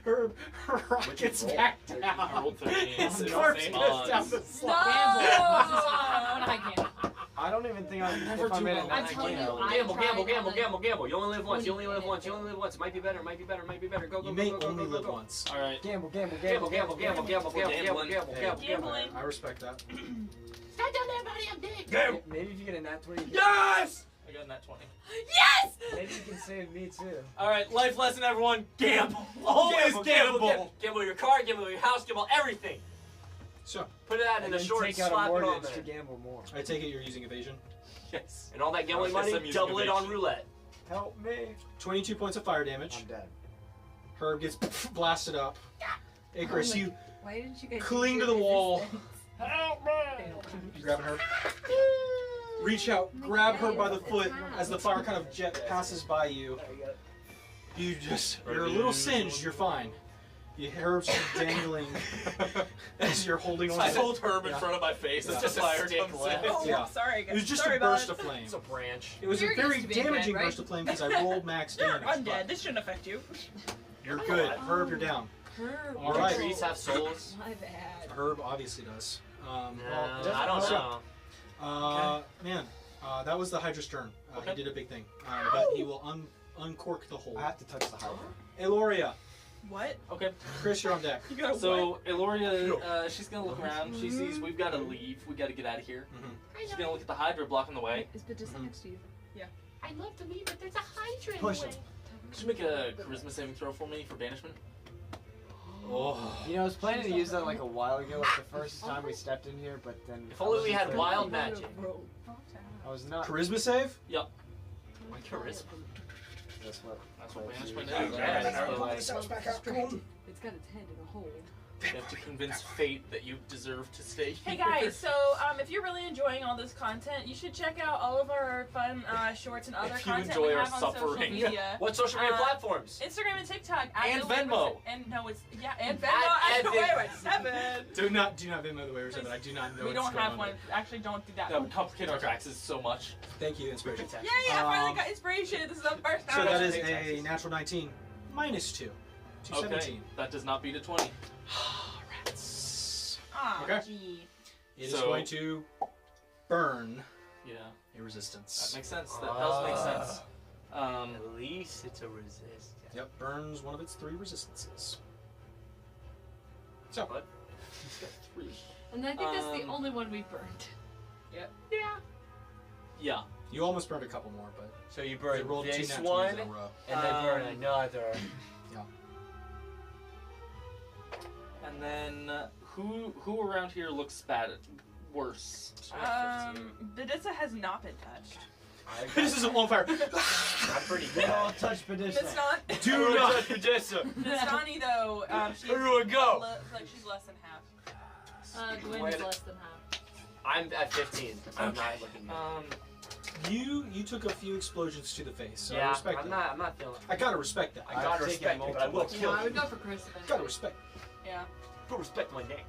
Herb rockets roll? back I down. rolled 13. His It's corpse the same goes odds. down the No! slide. I can't. I don't even think I Never if I do made well. it I'm that telling game. you, I Gamble, tried gamble, on gamble, it. gamble, gamble. You only live once. You only When live you once. did You it. only live once. It might be better. Might be better. Might be better. Go, go, You go, may go, go, only go, go, live go. once. All right. Gamble, gamble, Gamble, gamble, gamble, gamble, gamble, gamble, gamble, gamble, gamble, gamble. Gambling. I respect that. Stop down there, buddy. I'm dead. Gamble. Maybe if you get a nat 20, Yes. I got that 20. Yes! maybe you can save me too. All right, life lesson, everyone. Gamble. Always gamble. Gamble your car. Gamble your house. Gamble everything. So, Put it out in And a then short take out a slap it on mortgage to there. gamble more. I take it you're using evasion. Yes. And all that gambling Yes, I'm money, using double it on evasion. roulette. Help me. 22 points of fire damage. I'm dead. Herb gets blasted up. Icarus, you Why didn't you guys cling use to the your wall. resistance? You grabbing Herb? reach out, grab her by the foot as the fire kind of jet passes by you. You're a little singed, you're fine. You hear Herb dangling as you're holding on. I hold Herb in front of my face as the fire comes in. Oh, Yeah. sorry, guys. It was just sorry a burst of about flame. It's a branch. It was You're a very used to being damaging dead, right? burst of flame because I rolled max You're damage. but undead. This shouldn't affect you. You're good. Herb, you're down. Herb. All Do right. trees have souls? My bad. Herb obviously does. I don't know. Man, that was the Hydra's turn. Okay. He did a big thing. But he will uncork the hole. I have to touch the Hydra. Eloria, What? Okay. Chris, you're on deck. You got a what? So Eloria, she's gonna look around. She sees we've got to leave. We got to get out of here. She's gonna look at the Hydra blocking the way. Is Badissa next to you? I'd love to leave, but there's a Hydra in Push the him. way. Could you make a charisma saving throw for me for banishment? Oh. You know, I was planning to use that like a while ago, like the first time we stepped in here, but then. If only we had wild Roll. magic. I was not. Charisma save? My charisma. That's what. That's what banishment I is. guess. So, It's got its head in a hole. you have to convince fate that you deserve to stay here. Hey guys, so if you're really enjoying all this content, you should check out all of our fun shorts and other If you content enjoy we our have on social suffering. media. What social media platforms? Instagram and TikTok at And the Wayward Venmo. Se- and no, it's and Venmo At at the Vin- Wayward 7. Do not Venmo the Wayward 7. I do not know We what's don't going have on one. there. Actually, don't do that. That would complicate our taxes so much. Thank you, Inspiration. Yay! I finally Um, got inspiration. This is the first So time. that is a natural 19 minus 2. Okay, 217. that does not beat a 20. Rats. Aw, Okay. gee. It is So- going to burn Yeah, a that resistance. makes sense. That does make sense. At least it's a resist. Yep, burns one of its 3 resistances. So, What? It's got 3. And I think that's the Um, only one we burned. Yeah. you almost burned a couple more, but So you they burn rolled 2 this natural one, in a row. and then burn Um, another. And then who around here looks bad? Worse. Badissa has not been touched. This is on fire. I'm pretty We all bad. touch It's Badissa. not. Do not. Nastani though, she's Everyone go. she's less than half. Gwen is less than half. I'm at 15. I'm not looking. You took a few explosions to the face, so I Yeah, respect I'm that. not feeling. I gotta respect that. I gotta I've taken respect you, but I will multiple. kill I you. would go for Chris if anything. Gotta respect. Yeah. Go respect my name.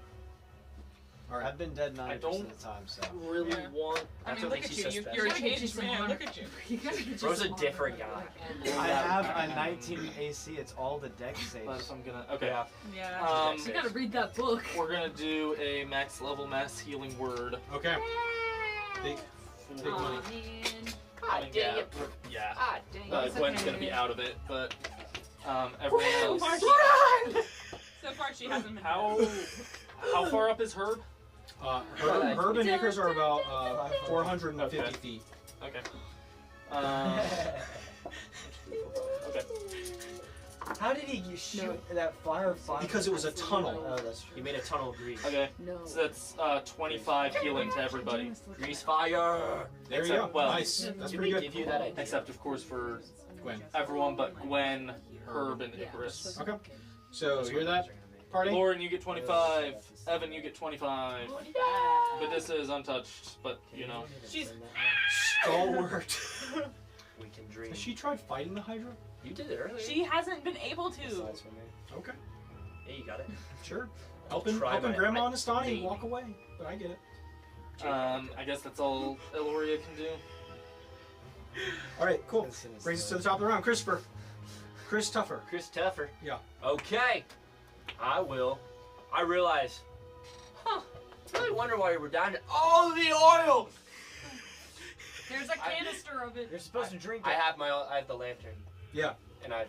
All right. I've been dead 90% don't- of the time, so. Really Yeah. want. I That's mean, what look makes at you you. so You're special. a Gotta get changed you some man. armor. Look at you. You gotta get you Bro's a some different armor. guy. I have a 19 AC. It's all the deck But saves. I'm gonna. Okay. Yeah. Yeah. You gotta read that book. We're gonna do a max level mass healing word. Okay. Big For, Big Aw, money. man. Ah, yeah, dang it. yeah. Ah, dang. Gwen's It's gonna okay. be out of it, but everyone So far, else. so far she hasn't been. How far up is Herb? Herb and Acres are about 450 Okay. feet. Okay. Okay. How did he shoot that fire? Because it was a tunnel. Oh, that's true. You made a tunnel of grease. Okay. No. So that's 25 healing to everybody. Grease fire. There you go. Except- well, Nice. That's Did pretty we good. give you that idea? Except, of course, for Gwen. everyone but Gwen, Herb, and Icarus. Okay. So you hear that, party? Lauren, you get 25. Evan, you get 25. Badissa is untouched, but you know. She's Stalwart. We can dream. Has she tried fighting the Hydra? You did it earlier. she hasn't been able to. Besides for me. Okay. Yeah, you got it. Sure. Helping Try my- Grandma and my Astani name. walk away, but I get it. I guess that's all Eloria can do. All right, cool. Listen, it's Brings us to the- the top of the round. Christopher. Chris Tuffer. Chris Tuffer. Yeah. Okay. I will. I realize. Huh. I really wonder why we were down to. Oh, the oil! There's a canister of it. You're supposed to drink I it. have the lantern. Yeah. And I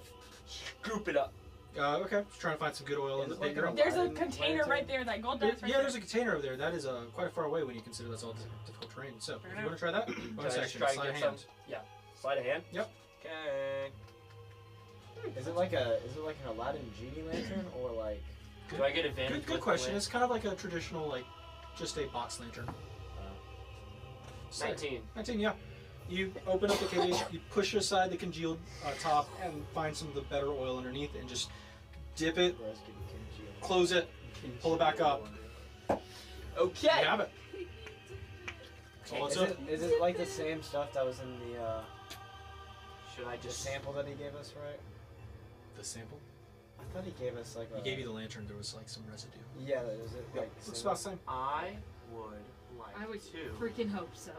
scoop it up. Okay. Just trying to find some good oil in the Is it like bigger. an There's a Aladdin container lantern? right there. That gold dust right Yeah, there. there's a container over there. That is quite far away when you consider that's all difficult terrain. So, if you want to try that, bonus Can I just action, try to slide get a some? hand. Yeah. Slide a hand. Yep. Okay. Is it like an Aladdin genie lantern or like? Do I get advantage? Good with question. the It's kind of like a traditional, like, just a box lantern. 19. 19, yeah. You open up the cage, you push aside the congealed top, and find some of the better oil underneath it, and just dip it, Or else give you kimchi. close it, pull it back up. Okay. You have it. All it's Is it like the same stuff that was in the Should I the just sample that he gave us, right? the sample. I thought he gave us like He gave you the lantern. There was like some residue. Yeah, is it like Looks similar? about the same. I would like I would to. freaking hope so.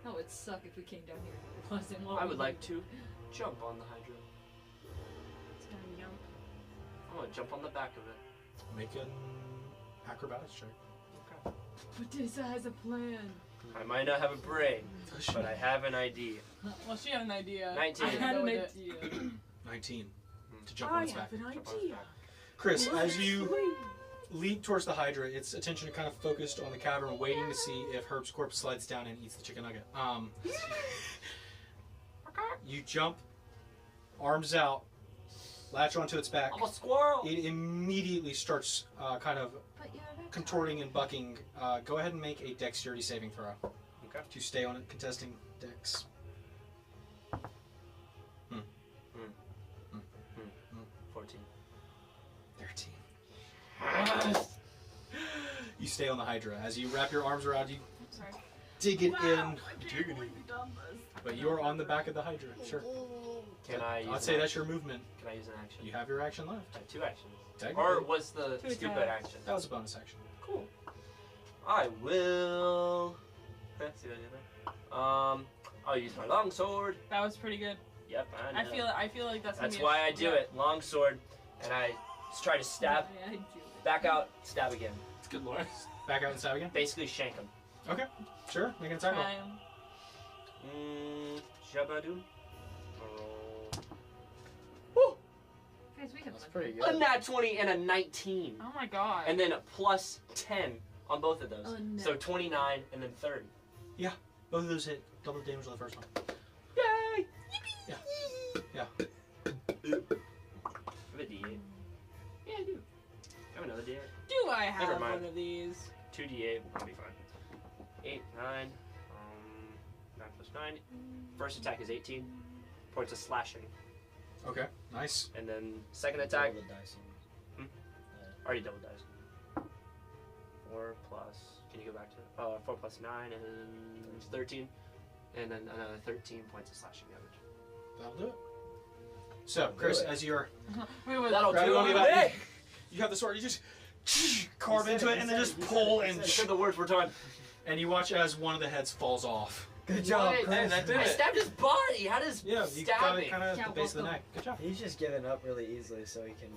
That would suck if we came down here. It wasn't what I we would like needed. to jump on the Hydra. It's gonna jump. I'm gonna jump on the back of it. Make an acrobatics check. Badissa has a plan. I might not have a brain, but I have an idea. Well, she had an idea. 19. I had an Go with idea. 19 to jump on I its back. have an Jump on its idea. back. Chris, as you leap towards the Hydra, its attention kind of focused on the cavern, waiting to see if Herb's corpse slides down and eats the chicken nugget. You jump, arms out, latch onto its back. I'm a squirrel. It immediately starts kind of contorting and bucking. Go ahead and make a dexterity saving throw. Okay. To stay on it, contesting dex. 14. 13. You stay on the Hydra. As you wrap your arms around you, Sorry. dig it in. Wow, I can't believe you done this. But you are on the back of the Hydra. Sure. Can I use I'd an say that's action? your movement. Can I use an action? You have your action left. I have 2 actions. Technically. Or was the Two stupid attacks. action? That was a bonus action. Cool. I will. See what I did there? I'll use my longsword. That was pretty good. Yep, I know. I feel like that's. That's gonna be why I do it. Longsword, and I try to stab, Yeah, I do it. back out, stab again. It's good, Lawrence. Back out and stab again? Basically shank him. Okay. Sure. Make an attack roll. Shabadoo. Guys, we have That's fun. pretty A good. nat 20 and a 19. Oh my god. And then a plus 10 on both of those. Oh, no. So 29 and then 30. Both of those hit. Double damage on the first one. Yay! Yeah. I have a D8. Yeah, I do. I have another D8. Do I have Never mind. one of these? 2d8 will be fine. 8, 9. 9 plus 9. First attack is 18. Points of slashing. Okay. Nice. And then second attack, Roll the dice. already double dice. 4 plus, can you go back to 4 plus 9 and 13. And then another 13 points of slashing damage. That'll do it. So, Chris, as you're That'll grabbing do onto it. that, you have the sword, you just carve into it and then just pull and Said the words were done. and you watch as one of the heads falls off. Good job, What? Chris. That did I it. stabbed his body. How does Yeah, you got stabbing? it kind of at the Count base of the both neck. Good job. He's just giving up really easily so he can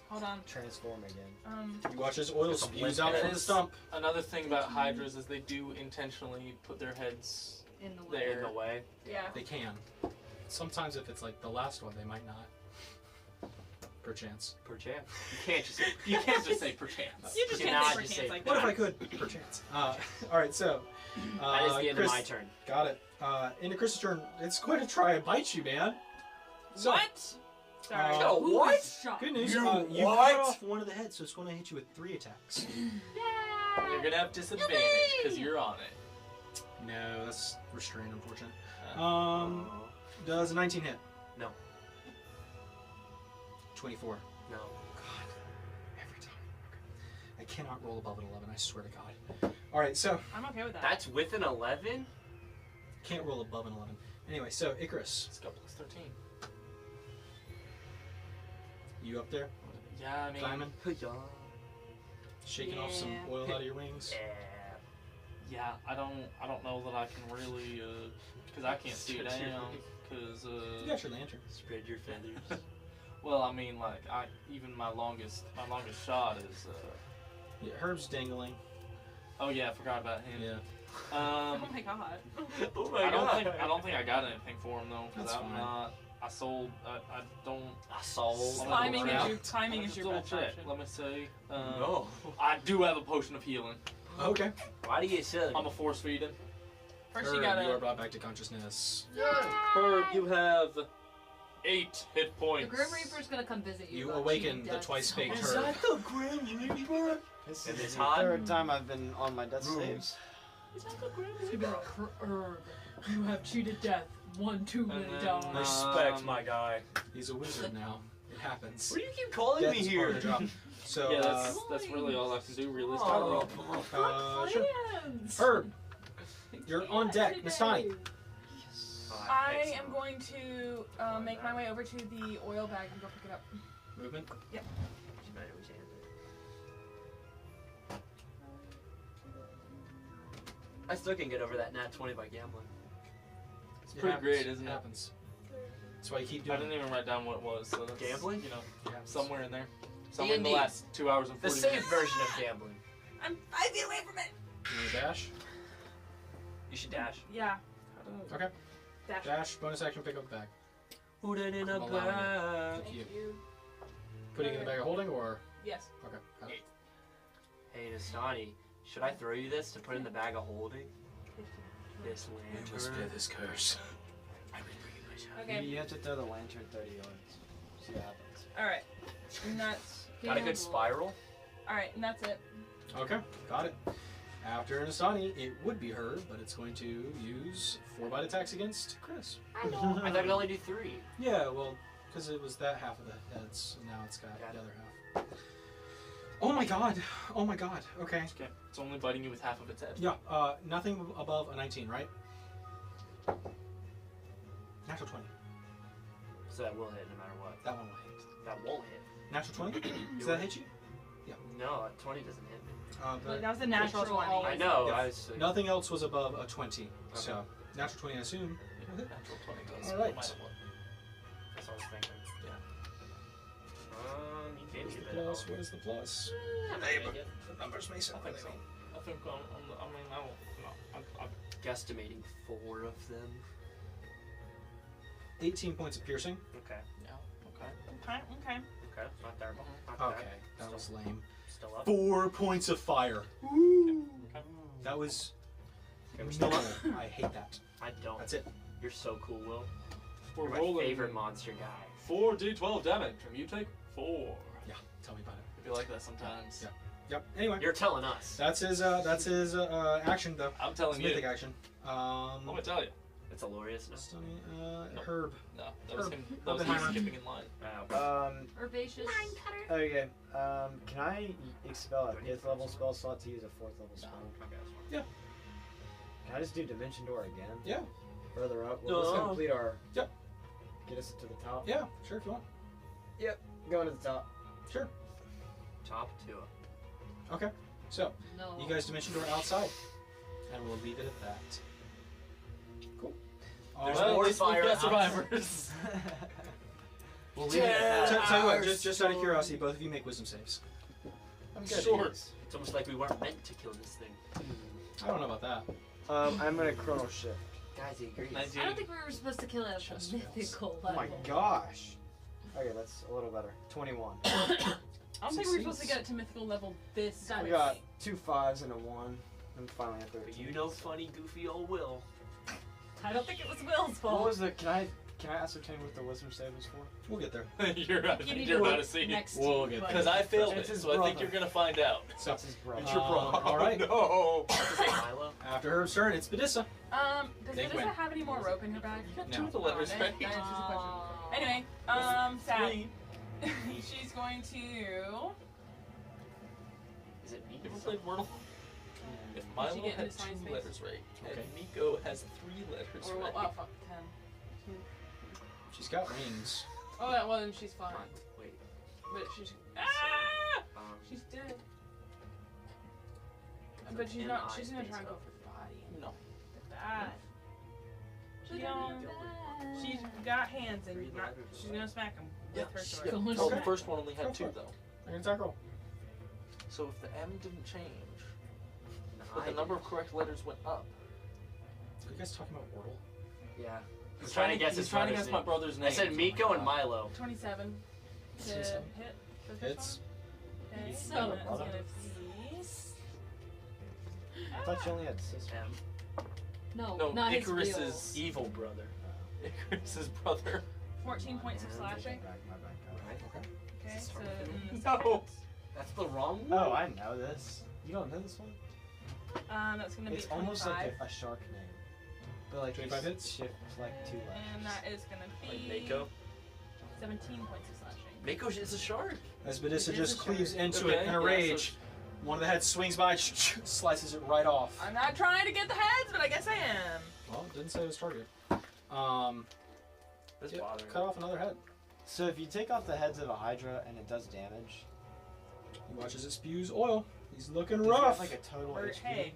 Hold on. transform again. You watch as oil Some spews limp out from head. the stump. Another thing about hydras is they do intentionally put their heads In the way. there. In the way. Yeah. They can. Sometimes if it's like the last one, they might not. Perchance. Perchance. You can't just say. You can't just say perchance. You just Cannot can't say just perchance say like What if that. I could? Perchance. Alright, so. That is the end Chris, of my turn. Got it. Into Chris's turn, it's going to try and bite you, man. So, What? Sorry. Uh, Who what? is shot? Good news. You You what? cut off one of the heads, so it's going to hit you with 3 attacks. You're gonna have disadvantage because you're on it. No, that's restrained, unfortunate. Oh. Does a 19 hit? No. 24. No. God, every time. Okay. I cannot roll above an 11, I swear to God. Alright, so, I'm okay with that. That's with an 11? can't roll above an 11. Anyway, so, Icarus, Let's go plus 13. you up there? Yeah, I mean, Diamond? Yeah. Shaking off some Yeah. oil out of your wings? yeah, I don't know that I can really, because I can't see it down. Because, You got your lantern. Spread your feathers. well, I mean, like, even my longest shot is, Yeah, Herb's dangling. oh yeah, I forgot about him. Yeah. Oh my god. Oh my I god. don't think I got anything for him though, because That's I'm fine. not. I sold. I don't. I sold. Climbing Yeah. is your climbing Let me is just your double best check. option. Let me see. No. I do have a potion of healing. Okay. Why do you get silly? I'm a force feeding. First Herb, you gotta. you are brought back to consciousness. Herb, you have 8 hit The points. Grim Reaper's gonna come visit you. You about awaken cheating the death twice so baked much. Herb. the Grim Reaper? This Is is it the hot? third time I've been on my death saves. It's gonna be like, Herb, you have cheated death one too many times. Respect my guy. He's a wizard now. It happens. What do you keep calling me Death's here? part of the job. So, Yeah, that's really all I can do, realistically. Oh. sure. Herb, you're on deck. Nastani. I am going to make my way over to the oil bag and go pick it up. Movement. Yep. I still can get over that nat 20 by gambling. It's pretty great, isn't it? Happens. That's why you keep I doing didn't even write down what it was, so that's, Gambling? you know, it. somewhere in there. Somewhere in the D&D. last 2 hours and The 40 safe minutes. version of gambling. I'm 5 feet away from it. You want to dash? You should dash. Yeah. Okay. Dash. Dash, bonus action, pick up the bag. Put it in a a bag. bag. Thank you. Putting it in the bag of holding, or? Yes. Okay. Got it. Hey, Nastani, should I throw you this to put in the bag of holding? This lantern. this curse. Okay. You have to throw the lantern 30 yards. See what happens. Alright. And that's. Got a good spiral? Alright, and that's it. Okay, got it. After Nastani, it would be her, but it's going to use 4 bite attacks against Chris. I know. I thought it'd only do 3. Yeah, well, because it was that half of the heads, and now it's got the other half. Oh my god! Oh my god! Okay. Okay, it's only biting you with half of its head. Yeah, nothing above a 19, right? Natural 20. So that will hit no matter what. That one will hit. That won't hit. Natural 20? Does that hit you? No, 20 doesn't hit me. But that was the natural 20. I know. Yeah. I was. Nothing else was above a 20. So, natural 20, I assume. Natural 20 goes. All right. No matter what. That's what I was thinking. You gave me a bit Plus, of what is the plus? The numbers may sound I think so. I think I'm guesstimating 4 of them. 18 points of piercing. Okay. yeah, okay. Okay, okay. Okay. Not terrible. Not bad. Okay, that was lame. Still up. 4 points of fire. Okay. That was Okay, we're normal. still up. I hate that. I don't. That's it. You're so cool, Will. We're You're my rolling favorite monster guy. 4d12 damage, and you take 4. Yeah, tell me about it. I feel like that sometimes. Yeah. Yep. Anyway, You're telling us. that's his action though. I'm telling His you. mythic action. I'm gonna tell you. It's glorious. Herb. No, that was Herb. him. That was him Oppenheimer. skipping in line. Herbaceous. Okay. Can I expel a 5th level spell slot to use a 4th level spell? Yeah. Can I just do Dimension Door again? Yeah. Further up. Will this complete our? Yep. Get us to the top. Yeah. Sure, if you want. Yep. Going to the top. Sure. Top 2. Okay. So, No. you guys dimension door outside, and we'll leave it at that. Cool. There's Well, more at least we've fire got outside. survivors. We'll leave it at that. Tell you what, just out of curiosity, both of you make wisdom saves. I'm good at Sure. It's almost like we weren't meant to kill this thing. I don't know about that. I'm gonna chrono shift. Guys, he agrees. I don't think we were supposed to kill it at Just the fails. mythical Oh level. my gosh. Okay, that's a little better. 21. I don't think we're supposed to get it to mythical level this We quick. got 2 5s and a 1. I'm finally at 13. But you know funny, goofy old Will. I don't think it was Will's What fault. was the? Can I ascertain what the wisdom save was for? We'll get there. you're You need you're to about look to see it. next We'll to get you, Because buddy. I failed It's it, his so I think brother. you're gonna find out. So, That's his brother. It's your brother. all right. No. Is it Milo? After Herb's turn, it's Bedissa. Does They Bedissa win. have any more rope in her bag? You got No. 2 of the letters That right. answers the question. Anyway, Sad. She's going to. Is it me? You ever played Wordle? If Milo get had into 2 science base? letters right, Okay. and Nico has 3 letters Or right. oh fuck, 10. She's got wings. Oh, yeah, well then she's fine. Wait. But she's she's dead. But she's not. She's gonna try and go for body. No. Bad. She don't. She's got hands and not, she's gonna smack him with her sword. Yeah. Oh, the first one only Go had for 2 it. though. Make an attack roll. So if the M didn't change, but I the number of correct letters went up. Are you guys talking about Wordle? Yeah. He's trying to guess his He's trying to brother's guess my name. brother's name. I said Miko and Milo. 27 to hit. 27. For the first Hits. one. Okay, So- so that's gonna be. I thought you only had sister. M. No, No, not his Icarus's real. Evil brother. Icarus's brother. 14 points of slashing. Okay. Okay, so No. That's the wrong one? Oh, I know this. You don't know this one? that's gonna be It's 25. almost like a shark name. But like 25 you hits? shift like 2 letters. And that is gonna Like be Mako? 17 points of slashing. Mako is a shark. As Badissa It is just a cleaves shark. into Okay, it in a yeah, rage, one of the heads swings by, slices it right off. I'm not trying to get the heads, but I guess I am. Well, it didn't say it was targeted. That's Yep, bothering. cut off another head. So if you take off the heads of a Hydra and it does damage, He watches it spews oil. He's looking does it have, rough. like a total Or, HP? hey,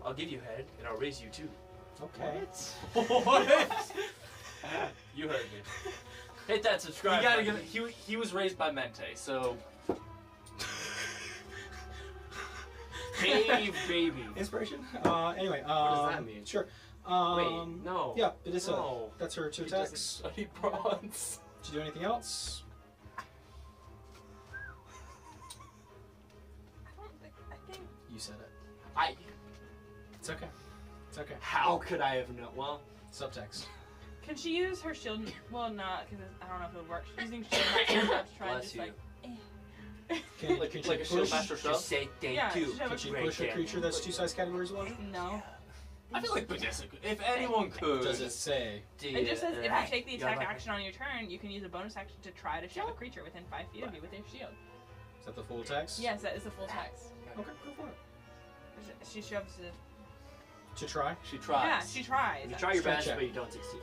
I'll give you head, and I'll raise you too. Okay. What? You heard me. Hit that subscribe You gotta button. give it, he was raised by Mente, so Hey, baby. Inspiration? Anyway, What does that mean? Sure. Wait, no. Yeah, Badissa. No. That's her 2 he doesn't attacks. study bronze. Did you do anything else? I think You said it. I. It's okay. It's okay. How could I have known? Well, Subtext. can she use her shield? Well, not because I don't know if it would work. She's using shield master to try and bless just you. like. Can, Like- can like she a shield push? master shove? just say thank Yeah, you. just have Can a she Right push a there. creature that's 2 size categories larger? No. I feel like Badissa could. If anyone could. Does it say? It just says if you take the Yeah, attack like- action on your turn, you can use a bonus action to try to shove a creature within 5 feet of you with your shield. Is that the full text? Yes, that is the full text. Okay, go for it. She shoves it. To try? She tries. Yeah, she tries. You try your Strength best, check. but you don't succeed.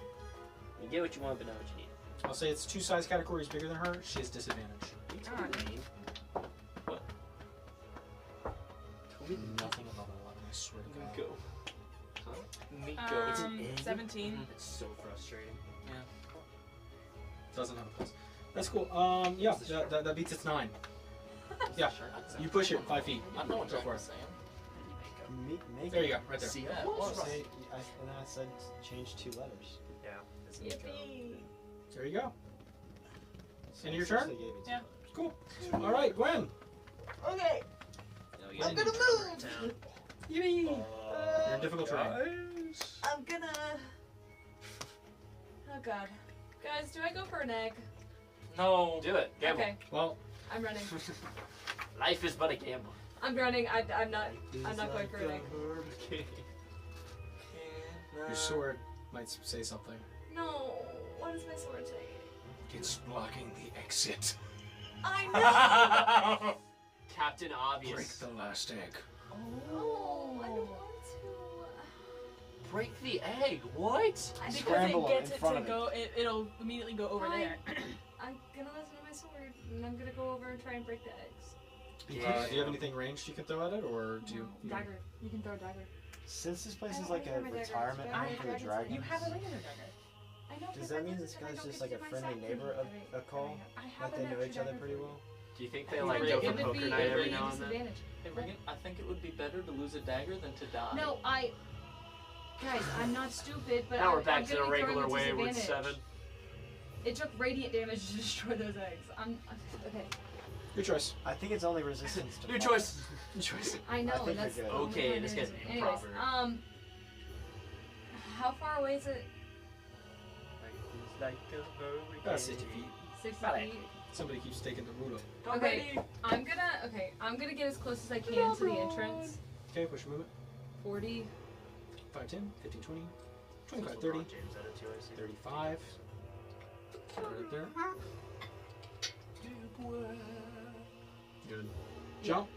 You get what you want, but not what you need. I'll say it's 2 size categories bigger than her. She has disadvantage. Ah, What? Nothing above 11, I swear to God. Nico. Nico. It's an egg? 17. It's so frustrating. Doesn't have a plus. That's cool. Yeah, that beats its 9. Yeah, you push it 5 feet. I know what Go for Jack it. was saying. Make There you go, right there. See, Yeah, that it was was right. Say, and then I said change 2 letters. Yeah. It's Yippee. There you go. So End of your essentially turn? gave you 2 Yeah. letters. Cool. All right, Gwen. Okay. I'm gonna move. Yippee! You're in difficult terrain. I'm gonna. Oh god. Guys, do I go for an egg? No. Do it. Gamble. Okay, Well, I'm running. Life is but a gamble. I'm running. I'm not going for an egg. your sword might say something. No. What does my sword say? It's blocking the exit. I know. Captain Obvious. Break the last egg. Oh, I don't want to. Break the egg. What? I Because Scramble it gets in it front to of go, it'll immediately go over Fine. there. I'm gonna listen to my sword, and I'm gonna go over and try and break the eggs. Do you have anything ranged you can throw at it, or do you? Dagger. You can throw a dagger. Since this place I is don't like a have my dagger. retirement I home have for the dragons. dragons, You have a laser dagger. I know. does but that mean doesn't this mean I guy's don't just get like to a do my friendly sack neighbor thing. of call? I have Like an they know extra each other dagger pretty for well? Do you think they It like would go be- for it would poker be- night it would every be now and then? disadvantage. Hey, Regan, I think it would be better to lose a dagger than to die. No, guys, I'm not stupid, but Now we're I'm back to gonna the be throwing regular a Wayward disadvantage. 7. It took radiant damage to destroy those eggs. Okay. Your choice. I think it's only resistance to Your fire. choice. Your choice. I know, I think and that's you're good. the only Okay, point this it guy's is. being Anyways, proper. how far away is it? About 60 feet. 60 Vale. feet. Somebody keeps taking the ruler. Okay, I'm gonna get as close as I can to the entrance. Okay, push your movement. 40. 5, 10, 15, 20, 25, 30, 35. Right there. Good. Jump.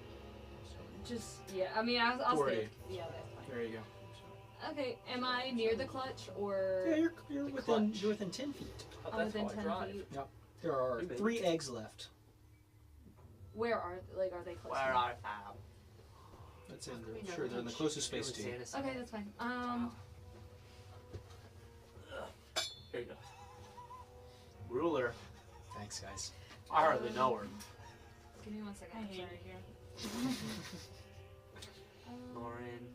Just yeah. I mean, I'll 40. stay. Yeah, that's fine. There you go. Okay, am I near the clutch or? Yeah, you're within 10 feet. But I'm that's within how I 10 drive. feet. There are Maybe. 3 eggs left. Where are they close? Where to me? are That's in the, sure, they're in the closest space to you. Okay, that's fine. Here you go. Ruler. Thanks, guys. I hardly know her. Give me 1 second. I I'm hate sorry. it here. Lauren.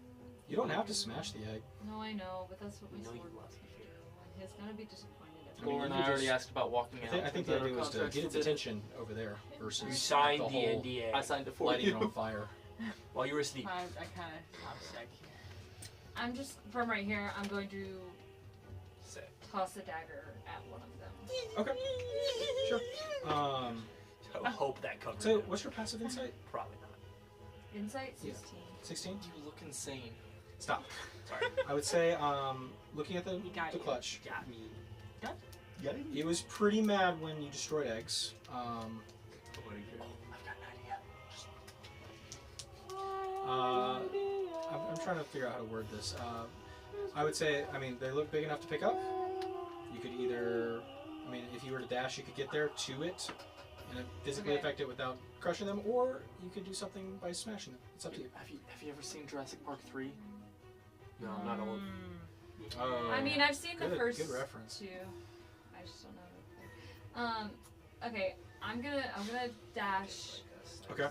You don't have to smash the egg. No, I know, but that's what my You know sword you love wants me me. to do, and he's gonna be disappointed at I me. mean, Lauren, you I already just- asked about walking out. I think the Turns out idea our was to contracts get its forbid it. attention over there versus You signed the the whole NDA I signed it for lighting it you. on fire. while you were asleep. I kind of stopped sick. I'm just from right here. I'm going to Sick. toss a dagger at one of them. Okay. Sure. I hope that covers So, it. what's your passive insight? Probably not. Insight Yeah. 16. 16? You look insane. Stop. Sorry. I would say, looking at the He got you. clutch, Got me. It was pretty mad when you destroyed eggs. I've got an idea. I'm trying to figure out how to word this. I would say, I mean, they look big enough to pick up. You could either, I mean, if you were to dash, you could get there to it and physically affect it without crushing them, or you could do something by smashing them. It's up to you. Have you ever seen Jurassic Park 3? No, I'm not old. I mean, I've seen the first good reference. 2. I just don't know. Okay, I'm gonna dash. Okay.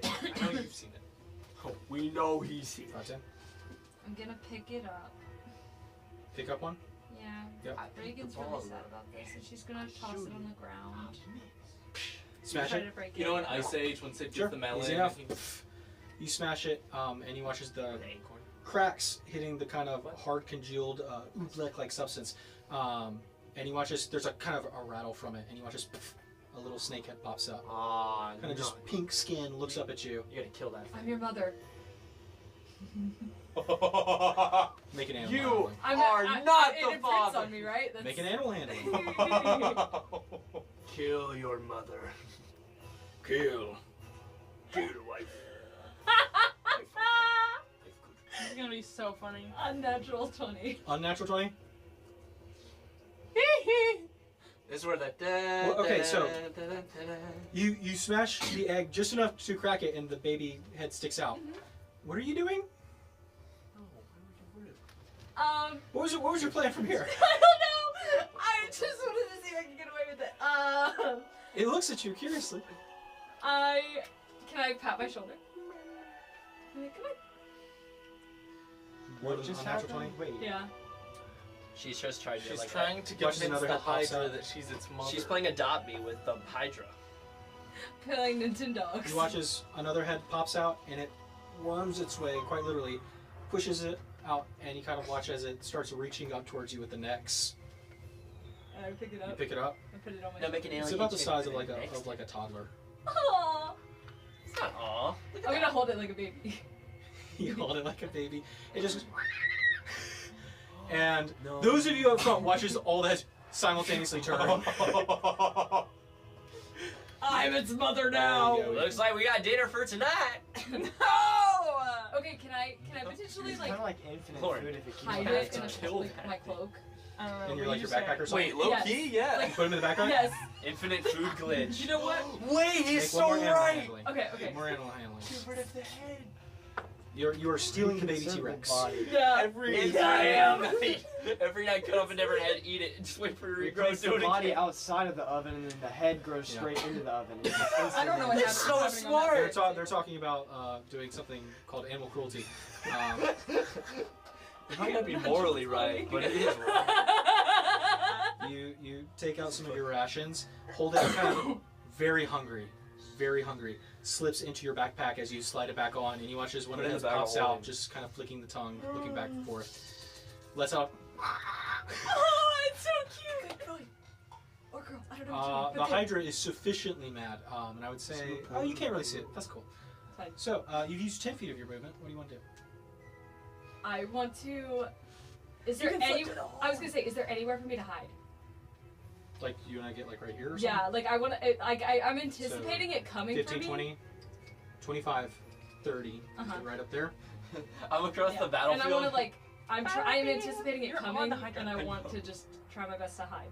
I know you've seen it. Oh, we know he's seen 5, 10. I'm gonna pick it up. Pick up one. Yeah. Yep. Reagan's really sad about this, and she's gonna toss it on the ground. Smash Try it. to break You it. know in Ice Age when Sid Sure. gets the melee? Easy enough. You smash it, and he watches the cracks hitting the kind of hard congealed oobleck-like substance. And he watches, there's a kind of a rattle from it, and he watches a little snakehead pops up. Kind of just pink skin, looks up at you. You gotta kill that I'm your mother. Make an animal You handling. are not it the imprints father. on me, right? That's... Make an animal handling. Kill your mother. Kill. Kill your wife. It's gonna be so funny. Unnatural 20. Unnatural 20? This is where the Well, okay, so you smash the egg just enough to crack it, and the baby head sticks out. What are you doing? What was your plan from here? I don't know. I just wanted to see if I could get away with it. It looks at you curiously. Can I pat my shoulder? Come on. What just unnatural 20? Wait. Yeah. She's just trying to She's like. trying to Watches convince another the head pops Hydra out. that she's its mother. She's playing Adopt Me with the Hydra. Playing Nintendogs. He watches another head pops out, and it worms its way, quite literally, pushes it out, and you kind of watch as it starts reaching up towards you with the necks. And I pick it You up. pick it up. And put it on my No, make an shoulder. It's alien. about the size of like a toddler. Aww. It's not aw. I'm gonna hold it like a baby. You hold it like a baby. It just. And those of you up front watches all that simultaneously turn. I'm its mother now. now. Looks like we got dinner for tonight. No. Okay, can I potentially It's like kind of like infinite Lord. food if it keeps hide have it to in a kill like, that my thing. cloak? I don't know. And what you're like you your said. backpack or something? Wait, low Yes. key? Yeah. Put him in the backpack? Yes. Infinite food glitch. You know what? Wait, he's Make so one more animal right. handling. Okay, okay. Make more animal handling. Get rid of the head. You are stealing the baby T-Rex. Yeah. Every night, every night, cut off a different head, eat it, and just wait for it to We regrow. place Do the it body again. outside of the oven, and then the head grows Yeah. straight into the oven. I don't know what That's so happened. smart. They're talking about doing something called animal cruelty. It might not be morally right, but it is right. You take out some of your rations, hold it kind of very hungry, slips into your backpack as you slide it back on, and you watch as one of Put it the in heads the bag of pops out, holding. just kind of flicking the tongue, looking back and forth. Lets out. Oh, it's so cute. Good boy. Or girl. I don't know. The Hydra is sufficiently mad, and I would say, oh, you can't really see it. That's cool. Fine. So you've used 10 feet of your movement. What do you want to do? I want to. Is there any? I was gonna say, is there anywhere for me to hide? Like you and I get like right here or something? Yeah, like I want to. I'm anticipating it coming 15, for me. 20, 25, 30. Get right up there. I'm across Yeah. the battlefield. And I want to like. I am anticipating it You're on coming, the Hydra. and I want to just try my best to hide.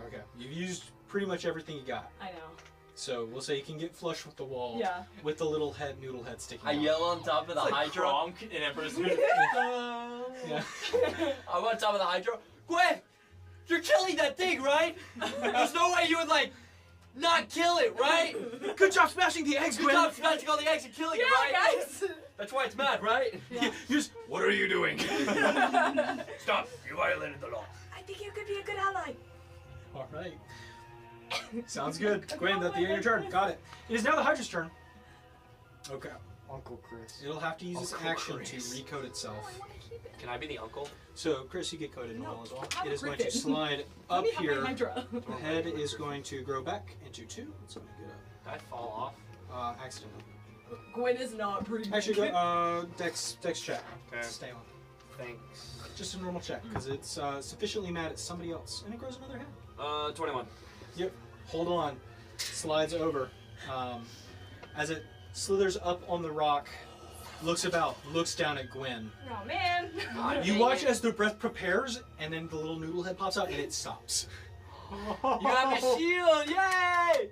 Okay. You've used pretty much everything you got. I know. So we'll say you can get flush with the wall. Yeah. With the little noodle head sticking I out. yell on top of the It's like Hydra. Kronk in Emperor's New Yeah. I'm on top of the Hydra. Gwen, you're killing that thing, right? There's no way you would like not kill it, right? Good job smashing the eggs, Good Gwen. job smashing all the eggs and killing it, right? guys. That's why it's mad, right? Yeah. Just, what are you doing? Stop! You violated the law. I think you could be a good ally. All right. Sounds good. Gwen, that's the end of your turn. Got it. It is now the Hydra's turn. Okay. Uncle Chris. It'll have to use its Uncle action Chris. to recode itself. Can I be the uncle? So, Chris, you get coded in all as well. I'm It is going Griffin. to slide Let up me have my here. Hydra. The head is going to grow back into 2. It's going to get Did I fall off? a accidentally. Gwen is not breathing. Actually, go, Dex check. Okay. Stay on. Thanks. Just a normal check, because it's sufficiently mad at somebody else. And it grows another head. 21. Yep. Hold on. Slides over. As it slithers up on the rock, looks about, looks down at Gwen. Oh man. You watch as the breath prepares, and then the little noodle head pops out, and it stops. You got my shield! Yay!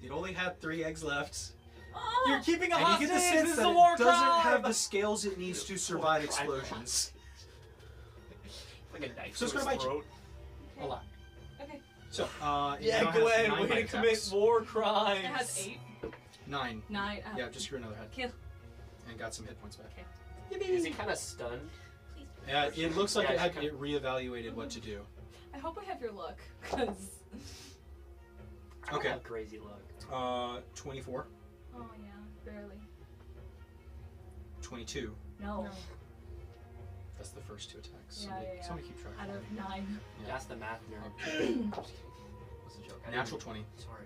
It only had 3 eggs left. You're keeping a And hostage. you get the sense This is that a war it doesn't crime. have the scales it needs to survive explosions. Like a knife So it's to gonna his bite you. throat. A lot. Okay. So, it Yeah, now has Gwen, 9 way to bite commit attacks. war crimes. It has 8. 9. 9. Yeah, just grew another head. Kill. And got some hit points back. Is he kind of stunned? Yeah, it looks like Yeah, it had it's it reevaluated what to do. I hope I have your luck, because. I don't Okay. have crazy luck. 24, Oh yeah, barely. 22. No. That's the first 2 attacks. Yeah, Somebody, yeah, yeah. somebody keep track. Out of 9. Yeah. That's the math nerd. What's the joke? I Natural didn't- 20. Sorry.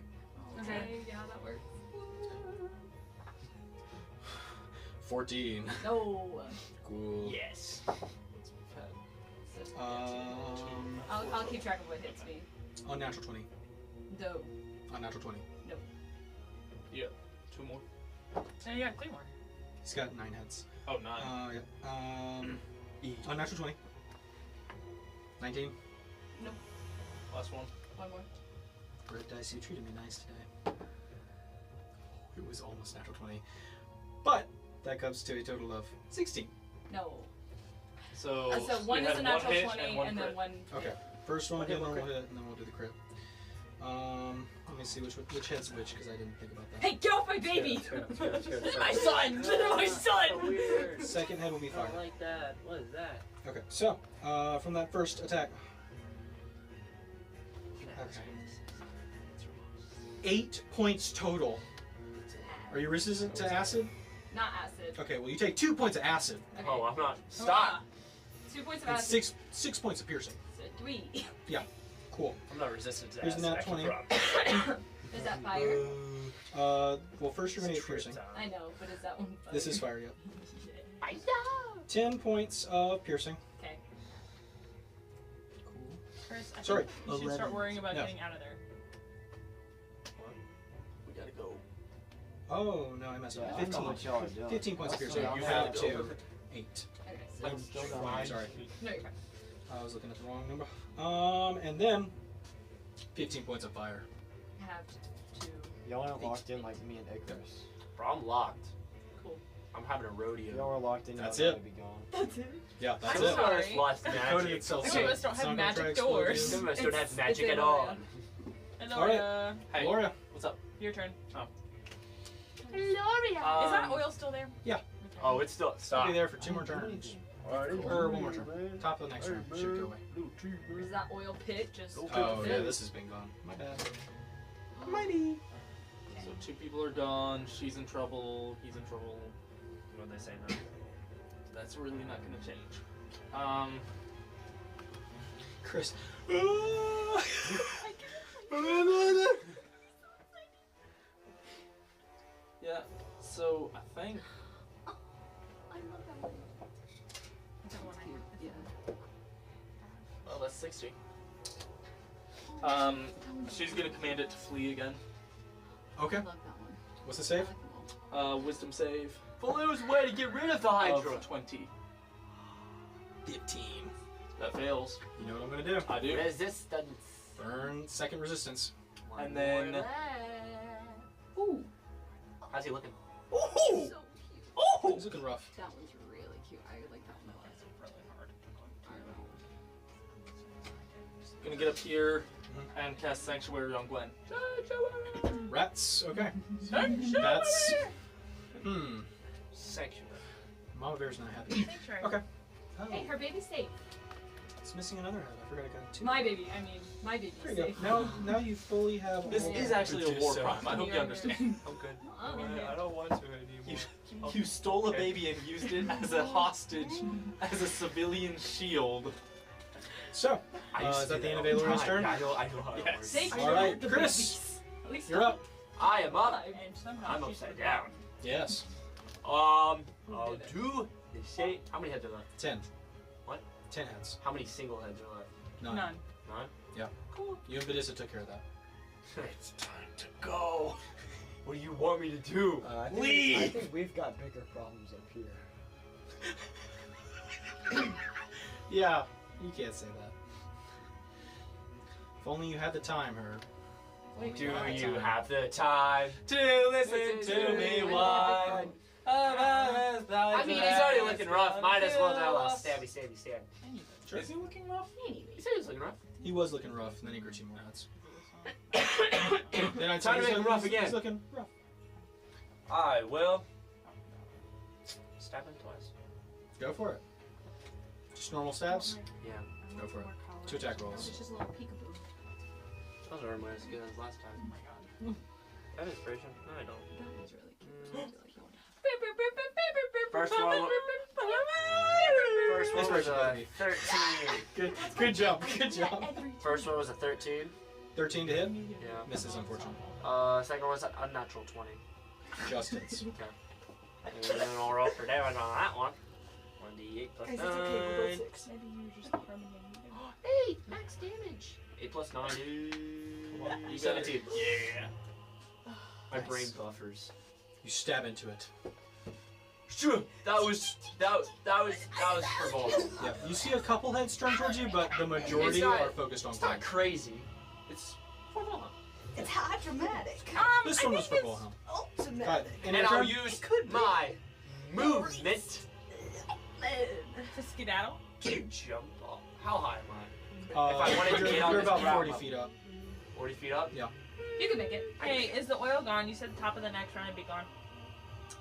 Okay, yeah, that works. 14. No. Cool. Yes. I'll keep track of what hits me. Unnatural 20. No. Unnatural 20. Yeah. 2 more. And you got Claymore. He's got 9 heads. Oh, 9. Yeah. Unnatural 20. 19. Last one. One more. Red dice, you treated me nice today. It was almost natural 20. But that comes to a total of 16. No. So, So we one is had a natural hit 20 one and then crit. one. Okay. First one will One be a hit, one normal hit, and then we'll do the crit. Let me see which head's which, because I didn't think about that. Hey, get off my baby! This is my son! This is my son! Weird. Second head will be I fire. don't like that. What is that? Okay, so, from that first attack. Okay. 8 points total. Are you resistant to acid? Not acid. Okay, well you take 2 points of acid Okay. Oh, I'm not. Stop. Stop. 2 points of and acid. 6 points of piercing. So 3. Cool. I'm not resistant to Here's acid. the nat I can 20. drop. Is that fire? Well first you're gonna get piercing. I know, but is that one fire? This is fire, yep. I know! 10 points of piercing. Okay. Cool. Chris, I Sorry, think you should 11. start worrying about No. getting out of there. We gotta go. Oh no, I messed Yeah, up. I don't know 15. what y'all are doing. 15 points of That's piercing. what You I'm have doing. to 8. Okay, so. I'm still I'm going. sorry. No, you're fine. I was looking at the wrong number. And then 15 points of fire. I have 2. Y'all aren't locked in like me and Icarus. Bro, I'm locked. Cool. I'm having a rodeo. If y'all are locked in, That's y'all it. gotta be gone. That's it. Yeah, that's I'm it. sorry. It's lost It magic. coded itself. Some of so us don't it's have not gonna magic try to explode doors. you. Some of us don't have It's magic in at all. Loria. And All right. Loria, Hey, Laura. what's up? your turn. Gloria. Is that oil still there? Yeah. Okay. Oh, it's still. I'll Stop. be there for 2 more turns. Or 1 more turn. Top of the next round. Should go away. Is that oil pit just? Oh yeah, this has been gone. My bad. Mighty. So 2 people are gone. She's in trouble. He's in trouble. What they say now? That's really not gonna change. Chris. Yeah. So I think I love that one. That one I have. Yeah. well that's 60. She's gonna command it to flee again. Okay. I love that one. What's the save? Wisdom save Baloo's way to get rid of the Hydra. of 20. 15. That fails. You know what I'm gonna do? I do. Resistance. Burn second resistance. And then Ooh. How's he looking? Ooh! So cute. oh, He's looking rough. That one's really cute. I like that one the best. I don't know. gonna get up here and cast Sanctuary on Gwen. Rats. Okay. Sanctuary. That's. Sanctuary. Mama Bear's not happy. Sanctuary. Okay. Oh, Hey, her baby's safe. it's missing another head. I forgot I got 2. My baby. I mean, my baby's There you safe. go. Now you fully have. This all- is actually a war So- crime. I hope you Yeah. understand. I'm good. Oh, I don't want to anymore. You stole a baby and used it as a hostage, as a civilian shield. So, I used is to that do the end of all the Alora's time. turn? I know how it Yes. works. Safe All right, the Chris. babies. At least You're up. I am up. alive. And somehow I'm she's upside alive. down. Yes. I'll did it? do They say how many heads are left? 10. What? 10 heads. How many single heads are left? None. None. None. Yeah. Cool. You and Badissa took care of that. It's time to go. What do you want me to do? I think I think we've got bigger problems up here. Yeah, you can't say that. If only you had the time, Herb. Wait, Do why? you have the time to listen to me whine? I mean, he's already looking rough. Might as well tell us. Stabby, stabby, stab. Sure. Is he looking rough? He said he was looking rough. He was looking rough, and then he grew 2 more heads. Then I'd Time to say make him rough he's again. looking rough. I will stab him twice. Go for it. Just normal stabs? Yeah. Go for it. 2 attack rolls. It's just a little peekaboo. Those are as good as last time. Oh my god. That inspiration? No, I don't. That was really cute. First one. First one was a 13. Good job. Good job. First one was a 13. 13 to hit? Yeah. Misses, unfortunately. Second one was a unnatural 20. Just hits. Okay. And then I'll roll for damage on that one. 1d8 plus 9. Guys, it's okay, we'll go 6. Maybe you were just permanent. 8 max damage. 8 plus 9 is 17. Yeah. My Nice. brain buffers. You stab into it. Sure. That was for Vol. Yeah. You see a couple heads turn towards you, but the majority It's not- are focused on It's not Glenn. crazy. It's for Vol. It's high dramatic. This one was for Wilhelm. Ultimate. And I'll use my movement To skedaddle? to jump up. How high am I? If I wanted to you're, get on you're this about ground 40 level. feet up. 40 feet up? Yeah. You can make it. Hey, is the oil gone? You said the top of the next round would be gone.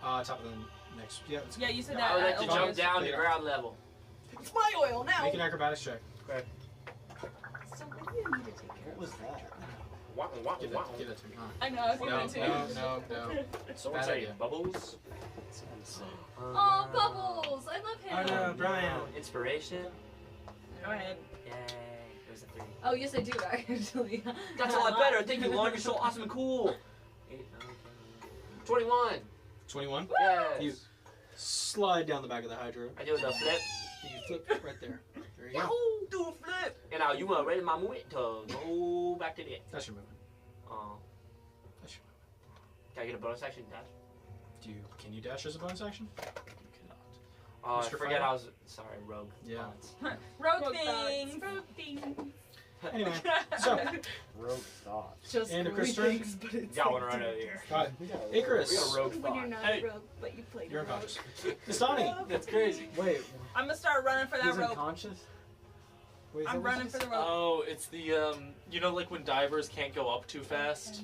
Top of the next. Yeah. It's Yeah, you said I that. would like to oil jump was- down to ground level. It's my oil now. Make an acrobatics check. Okay. So what do you need to take care What was that? Give it to me. Huh? I know, I was No, going to. no. Someone Bad say idea. bubbles. Oh, Bubbles! I love him. Oh no, Brian. Inspiration. Go ahead. Yay. It was a 3. Oh, yes, I do, actually. That's a lot better. Thank you, Lon. You're so awesome and cool. 8, 9, 10, 21. 21. Yes. You slide down the back of the Hydra. I do the flip. You flip right there. There you go. Yahoo! Do a flip. And now you want to ready my movement to go back to the end. That's your movement. That's your movement. Can I get a bonus action dash? Can you dash as a bonus action? You cannot. I Mr. forget Fire? I was sorry, rogue. Yeah. Rogue things. Rogue things. Anyway, so Rogue thoughts. Just And a screwy Christopher? things, but it's Got like one right over here. got it. We got a Icarus. We got a rogue when you're thought. not Hey. a rogue, but you played You're a rogue. unconscious. Nastani. That's crazy. Wait, I'm gonna start running for that he's rope. unconscious? Wait, is that I'm what running you for the said? rope. Oh, it's the you know, like when divers can't go up too fast.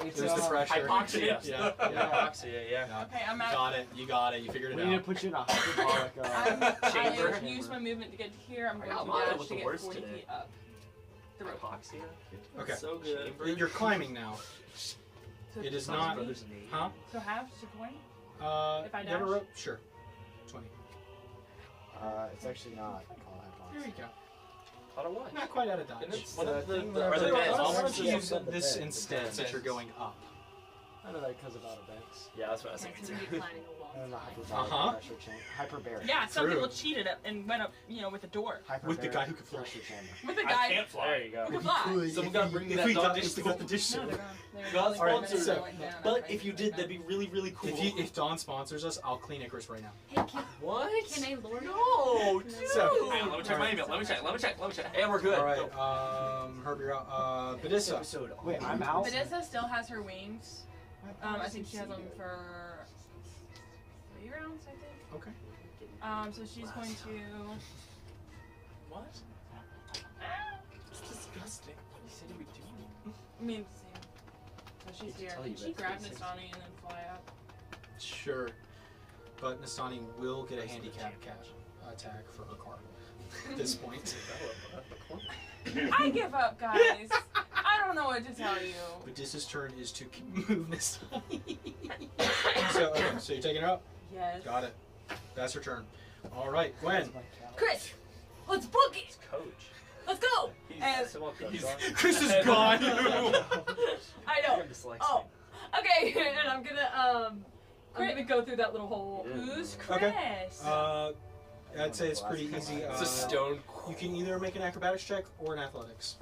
It's There's the pressure. Hypoxia. Yeah. Hypoxia, yeah. Yeah. Okay, I'm You out. got it. You got it. You figured it We need to out. put you in a hyperbolic. Chamber. I use my movement to get to here. I'm I going got to mine dash with to the get worst 40 today. feet up. The rope. Hypoxia. Okay. So good. You're climbing now. So It is twenty. not. Brothers in need. Huh? So half to 20? If I You have a dash? rope? Sure. 20. It's actually not called There hypoxia. you go. Out of what? Not quite out of dodge. It's one of the thing the where are the the- beds. Why Why don't don't you you use use the this bed? instead since you're going up? I know that because of Outer Banks. Yeah, that's what I was Okay, thinking so too. we're planning a long And the time. hyperbaric Uh-huh. pressure chamber. Hyperbaric. Yeah, some True. people cheated it and went up, with the door. With the Hyperbaric guy who can fly. pressure chamber. With the I guy can't fly. There you go. who can fly. Someone gotta bring me If that we dog got dish if we got the stool. dish No, soda. they're gone. They're God gone. Alright, They're so- going down. But I'm if you right did, now. that'd be really, really cool. If Dawn sponsors us, I'll clean Icarus right now. Hey, can What? I lure you? No, dude. So- Hang on, let me check my email. Let me check. And we're good. All right, Herb, you're out. Badissa. Episode. Wait, I'm out? Vanessa still has her wings. I think she has them for 3 rounds, I think. Okay. So she's going to. What? It's disgusting. What said we do? I mean, same. So she's here. tell you Can she that's grab basic. Nastani and then fly up? Sure. But Nastani will get a handicap attack for her car at this point. I give up, guys. I don't know what to tell you. Badissa's turn is to move Nastani. So you're taking her up? Yes. Got it. That's her turn. All right, Gwen. Chris, let's book it. Coach. Let's go. And Chris is gone. I know. Oh, okay. And I'm gonna I'm gonna go through that little hole. Who's Okay. Chris? I'd say it's pretty easy. It's a stone. You can either make an acrobatics check or an athletics.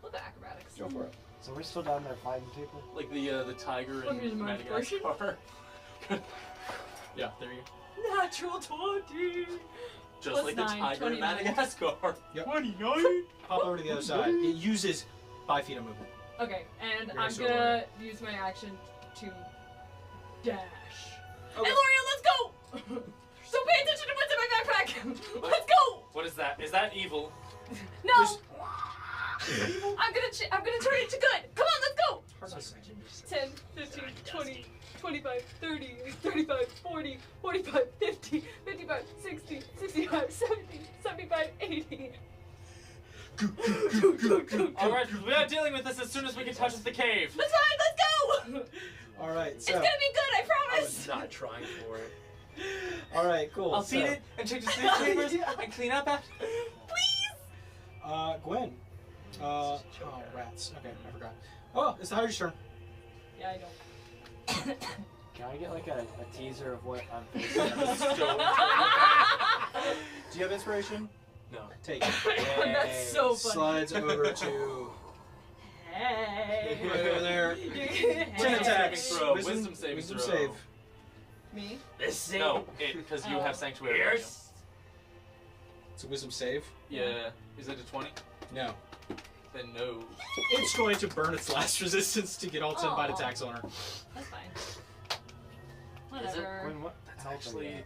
Look at acrobatics. Go for it. So we're still down there fighting people? Like the tiger Let me use in my Madagascar. Yeah, there you go. Natural 20. Just Plus like 9, the tiger in 29. Madagascar. Yep. 29. Pop over to the other side. It uses 5 feet of movement. Okay, and You're I'm next to gonna use my action to dash. Okay. Hey, Loria, let's go! So pay attention to what's in my backpack. Let's go! What is that? Is that evil? No, Just- I'm gonna turn it to good. Come on, let's go! 10, 15, 20, 25, 30, 35, 40, 45, 50, 55, 60, 65, 70, 75, 80. Alright, we are dealing with this as soon as we can touch the cave. That's fine, let's go! Alright, It's so. gonna be good, I I promise! was not trying for it. Alright, cool. I'll feed it and change the sleep chambers and clean up after. Gwen. Oh, rats. Okay, I forgot. Oh, it's the Hydra's turn. Yeah, I don't. Can I get like a teaser of what I'm facing? Do you have inspiration? No. Take it. That's so funny. Slides over to. Hey! Right over there. 10 Wisdom attacks. saving throw. Wisdom saving wisdom throw. save. Me? This thing. No, because you Oh. have sanctuary. Yes. It's a wisdom save. Yeah. Is it a 20? No. Then no. It's going to burn its last resistance to get all 10 bite Aw. attacks on her. That's fine. Is it? Whatever. Gwen, what? That's actually.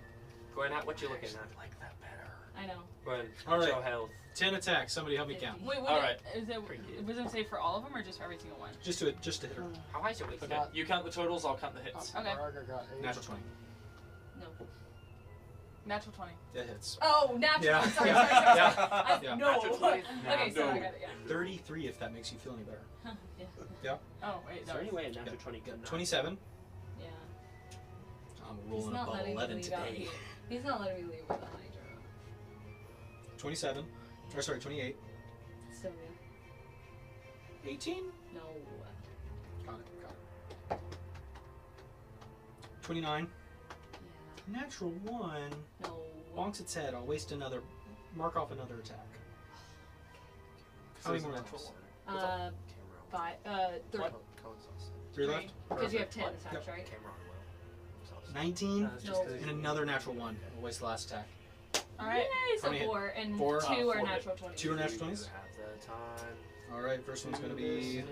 Gwen, what you looking at? like that better. I know. Gwen, All right. show health. 10 attacks. Somebody help me count. Wait, what? Alright. Is it wisdom save for all of them or just for every single one? Just to hit her. How high is your wisdom? Okay, you count the totals, I'll count the hits. Okay. Natural 20. No. Natural 20. That hits. Oh, natural. Yeah. Sorry, Yeah. sorry, sorry. Yeah. I, Yeah. No. Natural 20? Okay, so No. I got it, yeah. 33 if that makes you feel any better. Yeah. Oh, wait. Is there any way a natural 20 good enough? 27. Yeah. I'm He's rolling not above letting 11 me leave out today. here. He's not letting me leave with a Hydra. 27. Or sorry, 28. Still, yeah. 18? No. Got it. 29. Yeah. Natural 1. No. Bonks its head. I'll waste another. Mark off another attack. How many more natural rolls? Uh, 5. 3. What? 3 left? Because you have 10 What? attacks, right? 19. No. And another natural 1. We'll waste the last attack. Alright. Yay, so How many hit? 4, and 4, 2 are 4 natural 20. 2 are natural 20s? Have the time. Alright, first one's going to be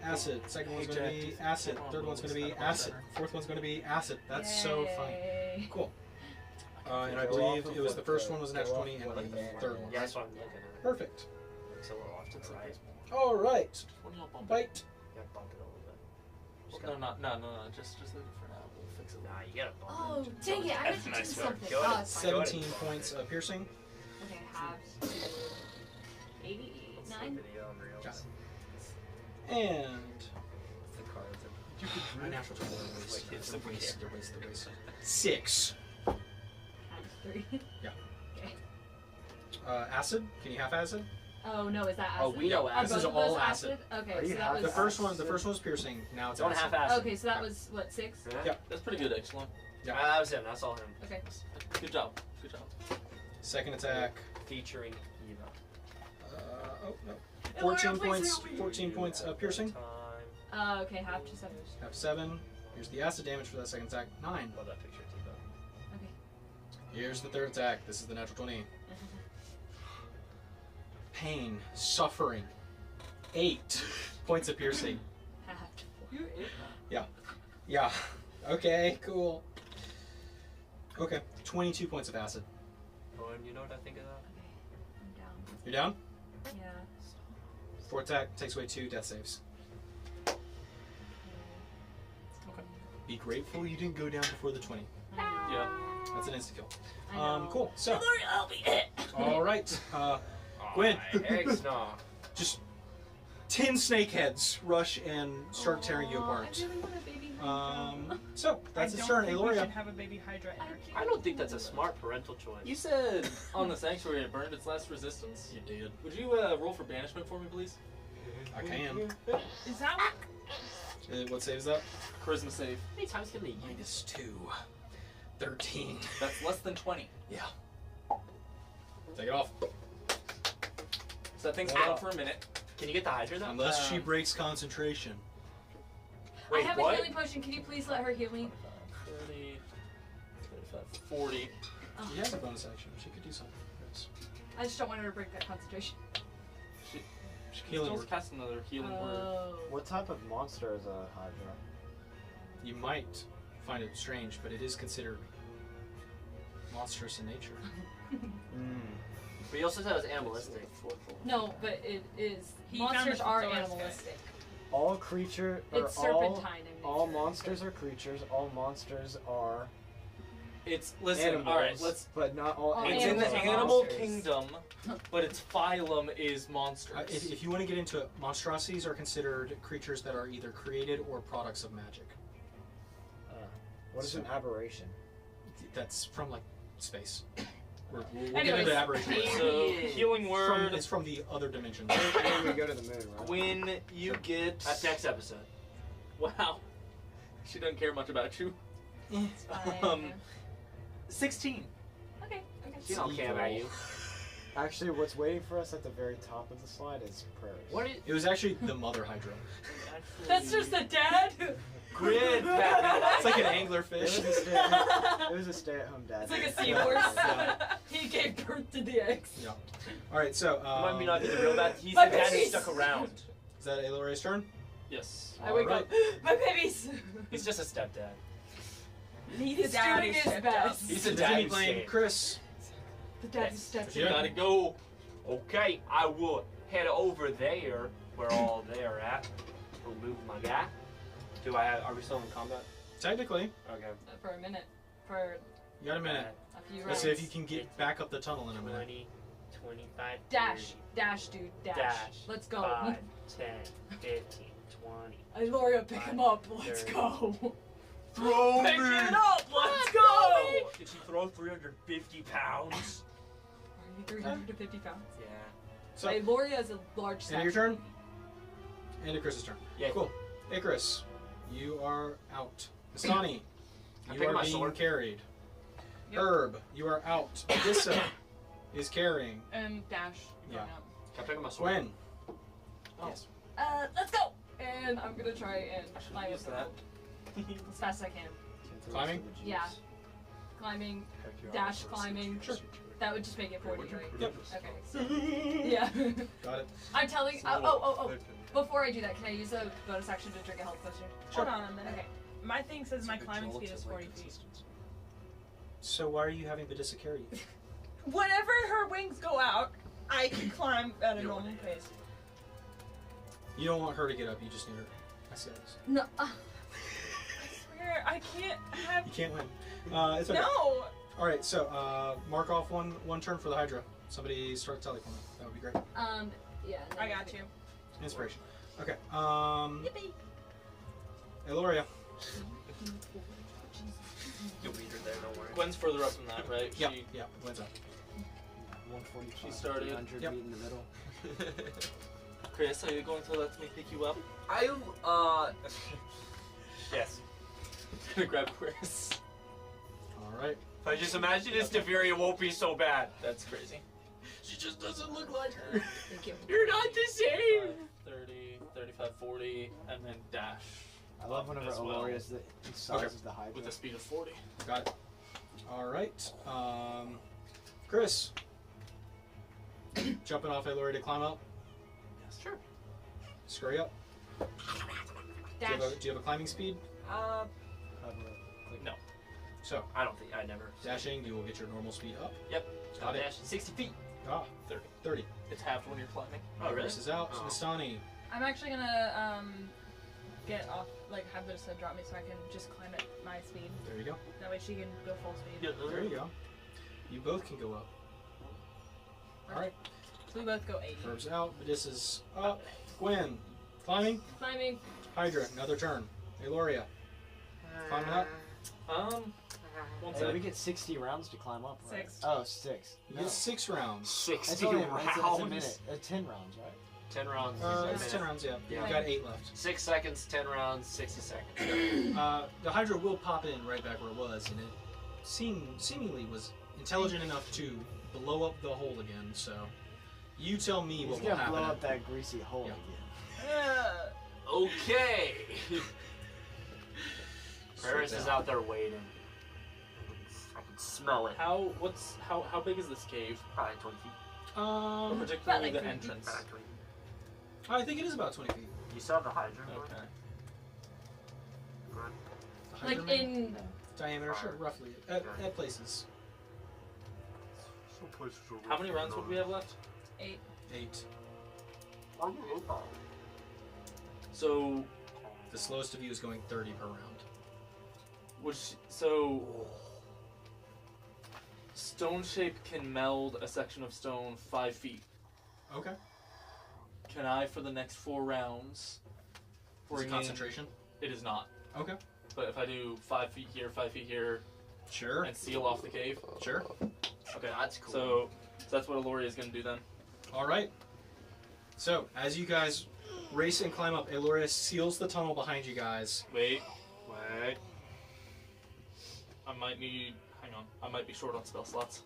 acid. Second one's going to be acid. Third one's going to be acid. Fourth one's going to be acid. That's so funny. Yay. Cool. And I believe it was the first one was a natural 20 and the third one. Yeah, that's what I'm looking at. Perfect. It's a little off to the right. Alright. Bite. Yeah, bump it a little bit. Just No, no, just leave it for now. We'll fix it. Nah, you gotta bump Oh, it. dang it, I meant to do Nice work. something. Go Oh, ahead. it's fine. 17 points of piercing. Okay, halves to 89. Let's look video on reels. Got And The cards are a natural 20. Like, it's The the waste. 6. Halves 3. Acid. Can you have acid? Oh no, is that acid? Oh, we know Are This acid. is both of all those acid. Okay, Are you so that happy? was The first one was piercing. Now it's Don't acid. half ass. Okay, so that was what, 6? Yep. That's pretty good, actually. Yeah. That was him. That's all him. Okay. Good job. Good job. Second attack. Featuring Eva. Oh no. 14 points. 14 points of piercing. Time. Okay, half to 7. Have 7. Here's the acid damage for that second attack. 9. Love that picture, Eva. Okay. Here's the third attack. This is the natural 20. Pain, suffering. 8 points of piercing. Half to 4. You ate Yeah. Okay, cool. Okay, 22 points of acid. Oh, and you know what I think of that? Okay, I'm down. You're down? Yeah. Fourth attack takes away 2 death saves. Okay. Be grateful you didn't go down before the 20. Yeah. That's an insta kill. I know. Cool. So, Lord, help me. all right. Gwen. Eggs, no. Just 10 snake heads rush and start tearing you Aw, apart. I really want a baby Hydra. So that's I its don't turn. think we should Aloria. have a baby Hydra in our camp. I don't think that's a smart parental choice. You said on the sanctuary it burned its last resistance. You did. Would you roll for banishment for me, please? I can. Is that what? What save is that? Charisma save. How many times can they use? -2. 13. That's less than 20. Yeah. Take it off. So that thing's Hold down up. for a minute. Can you get the Hydra though? Unless she breaks concentration. Wait, I have what? a healing potion. Can you please let her heal me? 30, 35, 40. Oh. She has a bonus action. She could do something. Yes. I just don't want her to break that concentration. She can Healing still word. cast another healing word. Oh. What type of monster is a Hydra? You might find it strange, but it is considered monstrous in nature. But you also said it was animalistic. No, but it is. He found Monsters the are Thoris guy. animalistic. All creature or It's serpentine in nature. all monsters are creatures. All monsters are It's listen. animals. All right, let's. But not all. All It's in the animals are animal monsters. kingdom, but its phylum is monsters. If you want to get into it, monstrosities are considered creatures that are either created or products of magic. What is an aberration? That's from like space. We'll get Anyways. into aberration. So healing word. It's from the other dimension. When we go to the moon, right? When you get. That's next episode. Wow. She doesn't care much about you. It's fine. 16. Okay. She don't care about you. Actually, what's waiting for us at the very top of the slide is prayers. What is It was actually the mother hydra. That's just the dad. grid? It's like an angler It fish. was a stay-at-home dad. It's like a seahorse. He gave birth to the eggs. Yeah. All right. So. Might be not be the real dad. He's My the dad who babies! stuck around. Is that Alora's turn? Yes. I wake Alright. up. My babies. He's just a stepdad. He's doing his best. He's a Does dad he who's blame saved. Chris? The dad stepped You Yeah. gotta go. Okay, I will head over there where all they're at. Remove my guy. Do I have? Are we still in combat? Technically, Okay. for a minute. For you got a minute. a few Let's rounds. see if you can get back up the tunnel in a minute. 20, 25, Dash, dash, dude, dash. Dash. Let's go. 5, 10, 15, 20. Loria, pick him up. Let's 30. go. Throw Pick it up. Let's go. Did she throw 350 pounds? Are you 350 pounds? Yeah. So, Hey, Loria is a large end of your statue. turn. End of Chris's turn. Yeah. Cool. Icarus, you are out. Mastani, I'm you picking are my being sword. carried. Yep. Herb, you are out. Alyssa is carrying. And Dash. Yeah. going up. Can I pick up my sword? Gwen. Oh. Yes. Let's go. And I'm gonna try and climb Use that. as fast as I can. Climbing? Yeah. Climbing, dash climbing. Sure. That would just make it 40, right? Yep. Okay. So, yeah. Got it. I'm telling. Oh. Before I do that, can I use a bonus action to drink a health potion? Hold on a minute. Okay. My thing says my climbing speed is 40 feet. So why are you having Badissa carry you? Whenever her wings go out, I can climb at a normal pace. You don't want her to get up. You just need her. I see how it is. No. I swear, I can't have. You can't win. It's okay. No! All right. So mark off one turn for the Hydra. Somebody start telephone. That would be great. Yeah. I got you. Inspiration. Okay. Eloria. You'll be there, don't worry. Gwen's further up than that, right? Yeah. She, Yeah. When's up? 145. She started. 300 Yep. feet in the middle. Chris, are you going to let me pick you up? Yes. Gonna grab Chris. All right. If I just imagine it's Devere, it won't be so bad. That's crazy. She just doesn't look like her. Thank you. You're not the same! 30, 35, 40, and then dash. I love whenever As well. Aloria is the size Okay. of the Hydra. With a speed of 40. Got it. All right. Chris. Jumping off Eloria to climb up. Yes, sure. Scurry up. Dash. Do you have a climbing speed? Cover it. No. So I don't think I never. dashing, you will get your normal speed up. Yep. Got it. Dash 60 feet. Ah, 30. 30. It's halved when you're climbing. Oh, really? Chris is out. Oh. Mastani. I'm actually gonna get off, like have this drop me so I can just climb at my speed. There you go. That way she can go full speed. There you go. You both can go up. All right. So we both go 80. Herb's out. Badissa's up. Gwen. Climbing. Climbing. Hydra. Another turn. Eloria. Climbing up. One Hey, sec. we get 60 rounds to climb up, right? 6. Oh, 6. You get 6 rounds. 60 It's only it's a rounds. minute. 10 rounds, right? 10 rounds. It's 10 rounds, yeah. Yeah. You've got 8 left. 6 seconds, 10 rounds, 60 seconds. The Hydra will pop in right back where it was, and it seemingly was intelligent enough to blow up the hole again, so you tell me He's what will gonna happen. blow up that greasy hole Yeah. again. Okay. Paris is out there waiting. I can smell it. How big is this cave? Probably 20 feet. Or particularly like the 20 entrance. Probably 20 feet. I think it is about 20 feet. You saw the Hydra? Okay. The Hydra Like man? in. Diameter, sure, roughly. At places. How many rounds would we have left? 8. 8. So, The slowest of you is going 30 per round. Stone shape can meld a section of stone 5 feet. Okay. Can I, for the next 4 rounds, Is bring it in- concentration? It is not. Okay. But if I do 5 feet here, 5 feet here, Sure. and seal off the cave. Sure. Okay, That's cool. So that's what Aloria is going to do then. All right. So, as you guys race and climb up, Eloria seals the tunnel behind you guys. Wait, Wait. I might need. Hang on. I might be short on spell slots.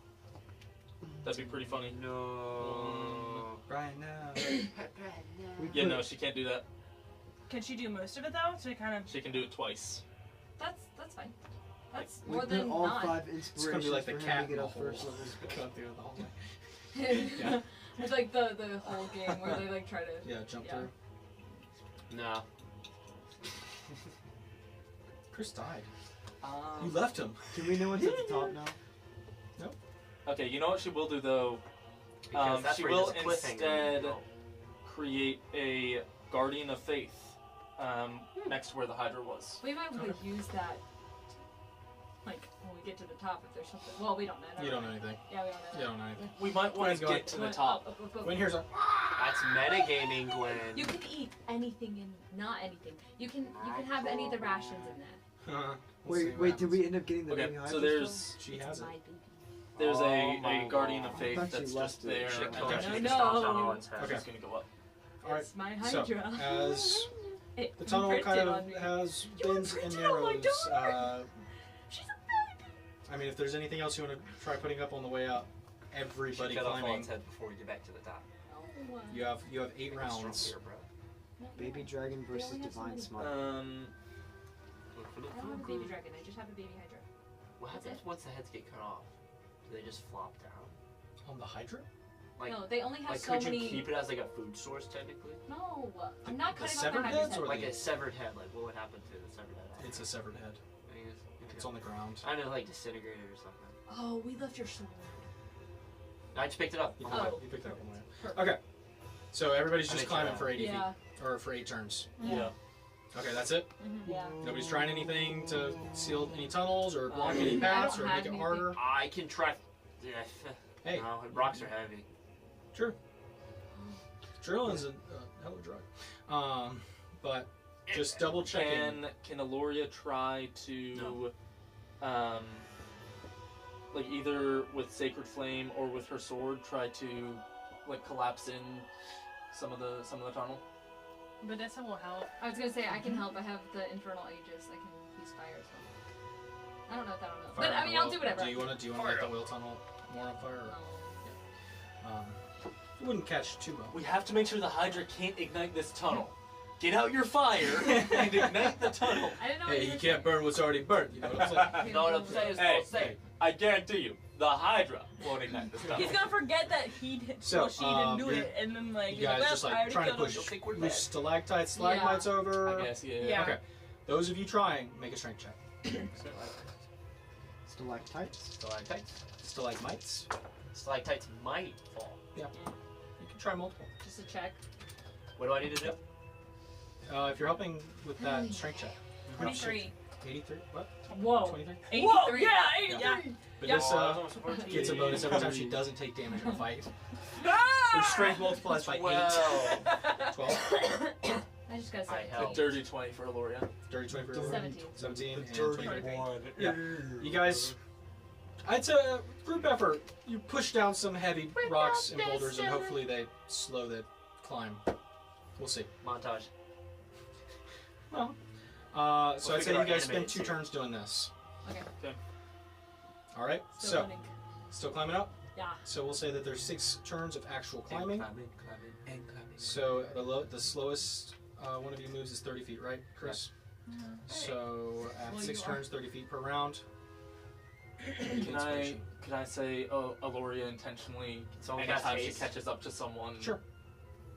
That'd be pretty funny. No. Right now. Yeah, no, she can't do that. Can she do most of it though? To kind of. She can do it twice. That's fine. That's We more put than all not. 5 It's gonna be inspirations like the for him cat to in get the up hole. first level spell. Go through the hallway. Yeah. It's like the whole game where they like try to. Yeah, jump Yeah. through. No. Chris died. You left him. Can we know what's at the top now? Okay, you know what she will do though? Because that's she where he will does a cliffhanger. instead create a Guardian of Faith next to where the Hydra was. We might want to use that. Like when we get to the top, if there's something. Well, we don't know. You don't know anything. Yeah, we don't know. You don't know anything. We might want to Gwen's get to the Gwen, top. up. When here's a. That's metagaming, Gwen. You can eat anything and not anything. You can have any of the rations in that. We'll see Wait, what did we end up getting the Okay, baby so Hydra there's She has it. My baby. there's Oh my a Guardian of God. Faith I thought that's you just left it. there, Shit, and kill then her. she's She No, just stomps no. on its head. Okay. going to go up. Alright, It's my So, Hydra. as It the tunnel kind imprinted of on me. has You bends and imprinted on my narrows, daughter! She's a baby. I mean, if there's anything else you want to try putting up on the way up, everybody Cut off all climbing. its head before we get back to the top. Oh, You have 8 Make it strong rounds. here, bro. Baby dragon We versus only have so divine many. smite. I don't have a baby dragon. I just have a baby Hydra. What That's happens it. once the heads get cut off? Do they just flop down? On the Hydra? Like, No, they only have like so could many. you keep it as like a food source technically? No, I'm not The cutting off severed my heads Hydra's head. or Like the- a severed head, like what would happen to the severed head? It's a severed head. I guess, It's on the ground. I know, like disintegrated or something. Oh, we left your sword. I just picked it up. You, Oh. you picked that up on the way. Perfect. Okay. So everybody's I just think climbing so. for 80 Yeah. feet. Or for 8 turns. Yeah. Okay, that's it? Yeah. Nobody's trying anything to seal any tunnels or block any I paths don't or have make it anything. harder? I can try. Yeah. Hey. No, rocks are heavy. True. Adrenaline's a hell of a drug. But just double checking. Can Aloria try to, like either with Sacred Flame or with her sword, try to, like collapse in some of the tunnel? Vanessa will help. I was gonna say I can help. I have the infernal aegis. I can use fire as well. I don't know if that'll know. Fire But I on mean, the I'll wheel. do whatever. Do you want to light the wheel tunnel more on fire? Or? It wouldn't catch too well. We have to make sure the Hydra can't ignite this tunnel. Get out your fire and ignite the tunnel. I didn't know. Hey, what you were can't burn what's already burnt. You know what I'm saying? You know what I'm saying? Hey, Say. I guarantee you, the Hydra won't ignite this tunnel. He's gonna forget that he did. So, Well, she didn't do you're- it, and then like You he's guys well, just I like already trying to killed him. push think we're loose dead. stalactites, stalagmites over. I guess, yeah. Yeah. Okay. Those of you trying, make a strength check. Stalactites. Stalactites. Stalagmites. Stalactites might fall. You can try multiple. Just a check. What do I need to do? If you're helping with that strength check. 23. 83? What? Whoa. 23? 83. Whoa! Yeah, 83. Yeah. But this Oh, gets a bonus every time she doesn't take damage in a fight. Her Ah! strength multiplies by 8. 12. I just got I 17. A help. dirty 20 for Aloria. Dirty 20 for 17. 17 and Dirty 23. one. Yeah. You guys, it's a group effort. You push down some heavy rocks and boulders, and hopefully they slow the climb. We'll see. Montage. Well, so We'll I'd say figure you out guys spend animated 2 too. turns doing this. Okay. All right. Still So running. still climbing up. Yeah. So we'll say that there's 6 turns of actual climbing. Climbing. So the slowest one of you moves is 30 feet, right, Chris? So at Well, 6 you are. turns, 30 feet per round. Can I say, Aloria intentionally, So any cast time she haste? catches up to someone? Sure.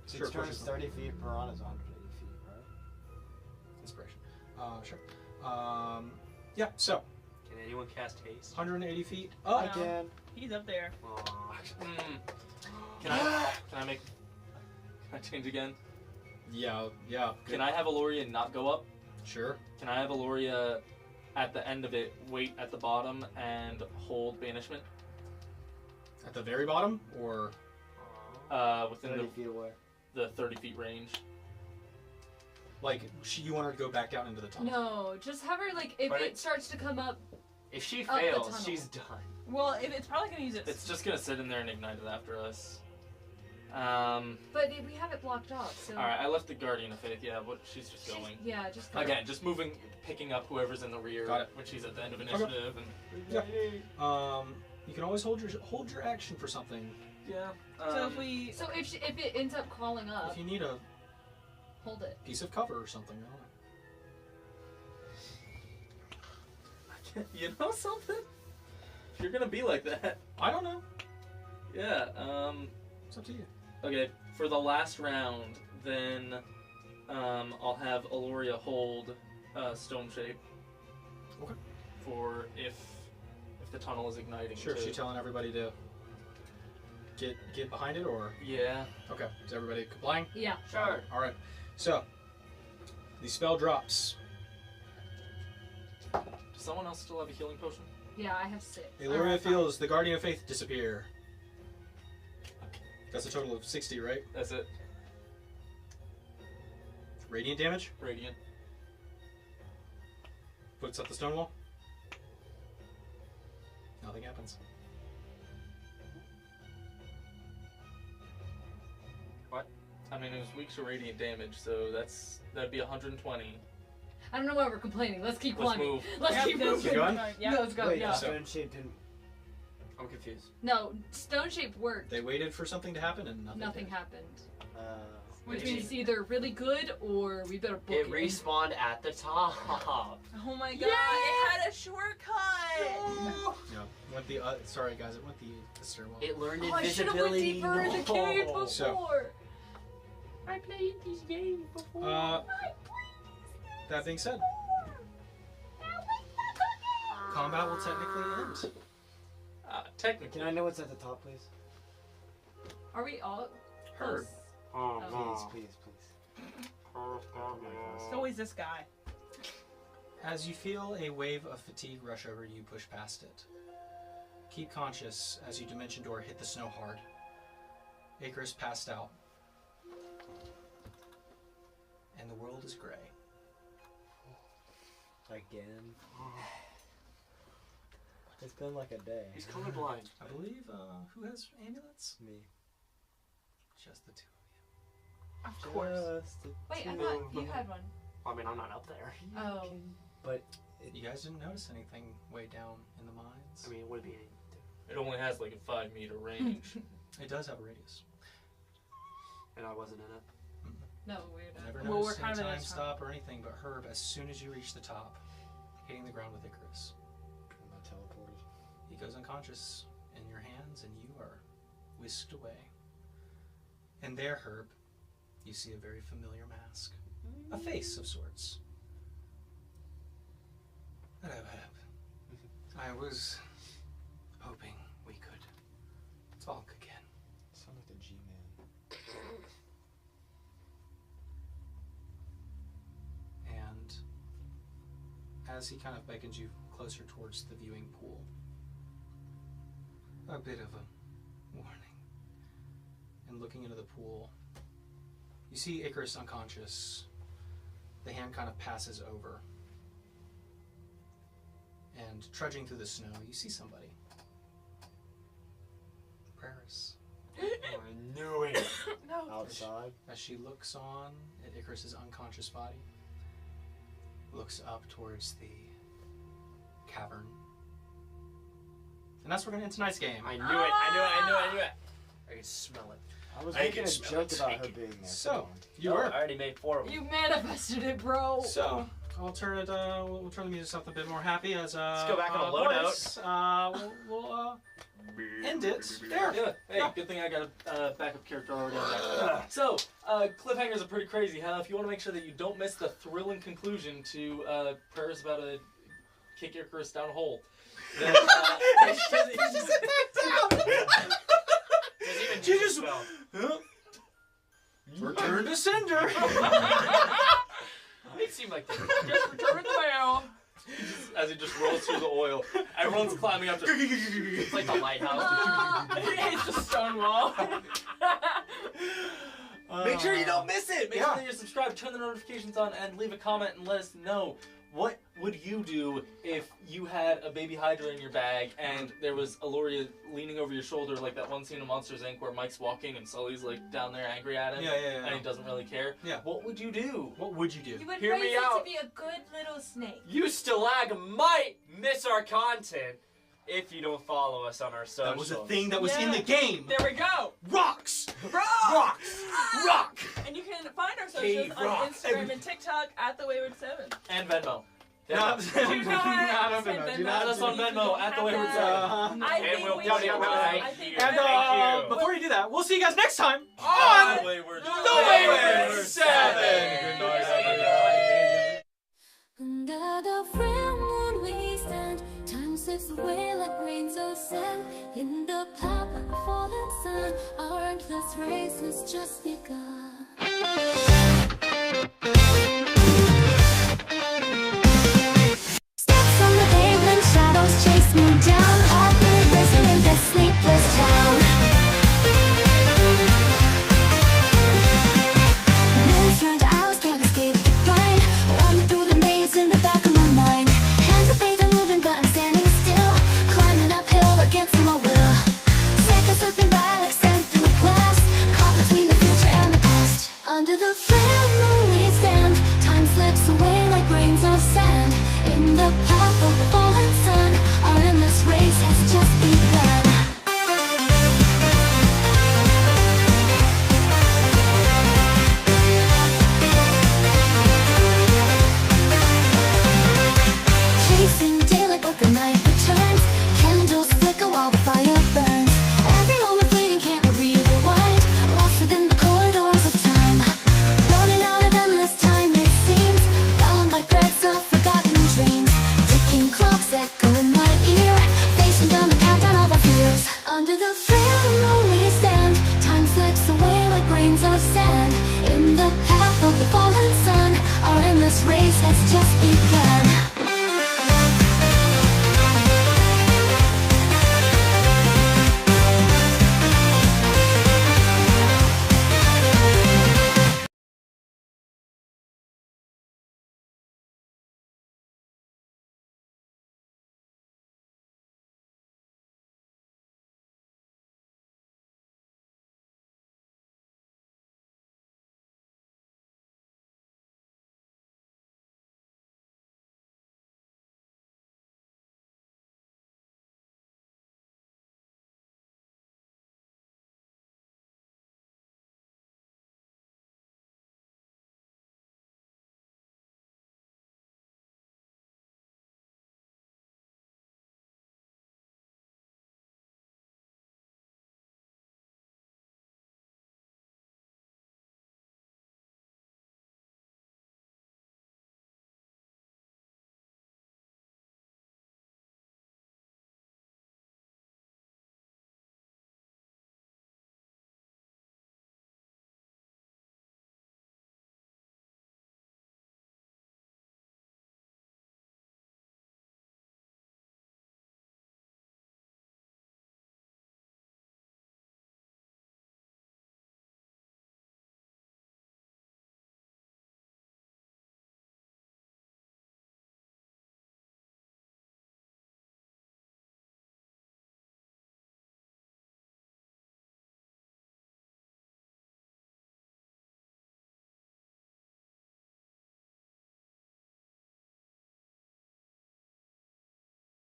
6 turns, 30 feet per round is 180 feet, right? Inspiration. Sure. Yeah. So Can anyone cast haste? 180 feet I up. can. He's up there. Aw. Can I change again? Yeah. Yeah. Can I have Aloria not go up? Sure. Can I have Aloria at the end of it wait at the bottom and hold banishment? At the very bottom, or Within 30 feet away. the 30 feet range. like you want her to go back down into the tunnel? No, just have her like if But it starts to come up. If she Up the fails, tunnel. she's done. Well, it's probably gonna use it. It's just gonna sit in there and ignite it after us. But we have it blocked off, so. Alright, I left the Guardian of Faith, she's just going. Yeah, just go. Again, just moving, picking up whoever's in the rear Got it. when she's at the end of initiative. You can always hold your action for something. Yeah. So if we. So if it ends up crawling up, If you need a hold it. piece of cover or something. I don't know. You know something? If you're gonna be like that. I don't know. Yeah, It's up to you. okay, for the last round, then I'll have Aloria hold Stone Shape. Okay. For if the tunnel is igniting. Sure. too. She's telling everybody to get behind it, or Yeah. okay. Is everybody complying? Yeah. Sure. All right. So the spell drops. Does someone else still have a healing potion? Yeah, I have 6. Eloria feels the Guardian of Faith disappear. That's a total of 60, right? That's it. Radiant damage. Radiant. Puts up the stone wall. Nothing happens. I mean, it was weak to radiant damage, so that'd be 120. I don't know why we're complaining. Let's keep Let's climbing. move. Let's Yep, keep no, moving. Keep going? Yeah. No, let's go. Wait, Yeah. stone shape didn't. I'm confused. No, stone shape worked. They waited for something to happen and nothing. did. Happened. Which Maybe. means it's either really good or we better book It it. respawned at the top. Oh my god! It had a shortcut. Yeah. Went the sorry guys, it went the stairwell. It learned Oh, I should have went invisibility. deeper in the cave No. before. So- I played this game before. That being said, combat will technically end. Technically. Can I know what's at the top, please? Are we all? Herb. Oh, Please, please. It's always this guy. As you feel a wave of fatigue rush over you, push past it. Keep conscious as you dimension door hit the snow hard. Icarus passed out. And the world is gray. Again. It's been like a day. He's colorblind. I believe, who has amulets? Me. Just the two. Of course. Just the Wait, I two thought of you us. had one. I mean, I'm not up there. Oh. But You guys didn't notice anything way down in the mines? I mean, it would be. It only has like a 5-meter range. It does have a radius. And I wasn't in it. No, weird. I never Well, we're noticed kind any of in a time stop or anything, but Herb, as soon as you reach the top, hitting the ground with Icarus, am I teleported? he goes unconscious in your hands and you are whisked away. And there, Herb, you see a very familiar mask. A face of sorts. I was hoping we could talk again. Sound like the G-Man. And as he kind of beckons you closer towards the viewing pool, a bit of a warning. And looking into the pool, you see Icarus unconscious. The hand kind of passes over. And trudging through the snow, you see somebody. Praris. I knew it. No. Ouch. Facade. as she looks on at Icarus's unconscious body, looks up towards the cavern. And that's where we're going to end tonight's game. I knew it. I knew it. I could smell it. I was I making can a smell joke it. about her being there. So, you No, were. I already made 4 of them. You manifested it, bro. So, I'll turn it. We'll turn the music something a bit more happy as. Let's go back on a loadout. boys, we'll end it there. Yeah. Hey, good thing I got a backup character already on there. So, cliffhangers are pretty crazy. If you want to make sure that you don't miss the thrilling conclusion to Prayers About to Kick Icarus Down a Hole, then, make sure that you Doesn't even She use just- a spell. Return to sender. It seemed like Just return the mail. as he just rolls through the oil, everyone's climbing up to. it's like the lighthouse. It's the stone wall. Make sure you don't miss it. Make Yeah. sure that you're subscribed, turn the notifications on, and leave a comment and let us know what would you do if you had a baby Hydra in your bag and there was Aloria leaning over your shoulder like that one scene of Monsters Inc. where Mike's walking and Sully's like down there angry at him Yeah. and he doesn't really care. Yeah. What would you do? What would you do? You would Hear raise me it out. to be a good little snake. You stalag might miss our content if you don't follow us on our socials. That was a thing that was in the game. There we go. Rocks. Rock. Rock. And you can find our Cave socials on rock. Instagram and TikTok at the Wayward7. And Venmo. Do not send Venmo. Do not Add us on Venmo at the Wayward7. I And think we'll we tell should. you about I it. think And Thank you. before you do that, we'll see you guys next time On on Wayward. The Wayward 7. Good night. Under the full moon we stand. Time slips away like grains of sand. In the path of the fallen sun, our endless race has just begun. Steps on the pavement, shadows chase me down. All the risen in this sleepless town. Minutes turned to hours, can't escape the grind. Running through the maze in the back of my mind. Hands and feet are moving, but I'm standing still. Climbing uphill against my will. Seconds slipping by like sand through glass. Caught between the future and the past. Under the full moon we stand. Time slips away like grains of sand. In the path of the fallen sun, our endless race has just begun. Chasing daylight, but the night returns. Candles flicker while the fire burns. Every moment fleeting, can't rewind. Lost within the corridors of time. Running out of endless time, it seems. Bound by threads of forgotten dreams. Ticking clocks echo in my ear. Facing down the countdown of our fears. Under the full moon we stand. Time slips away like grains of sand. In the path of the fallen sun, our endless race has just begun.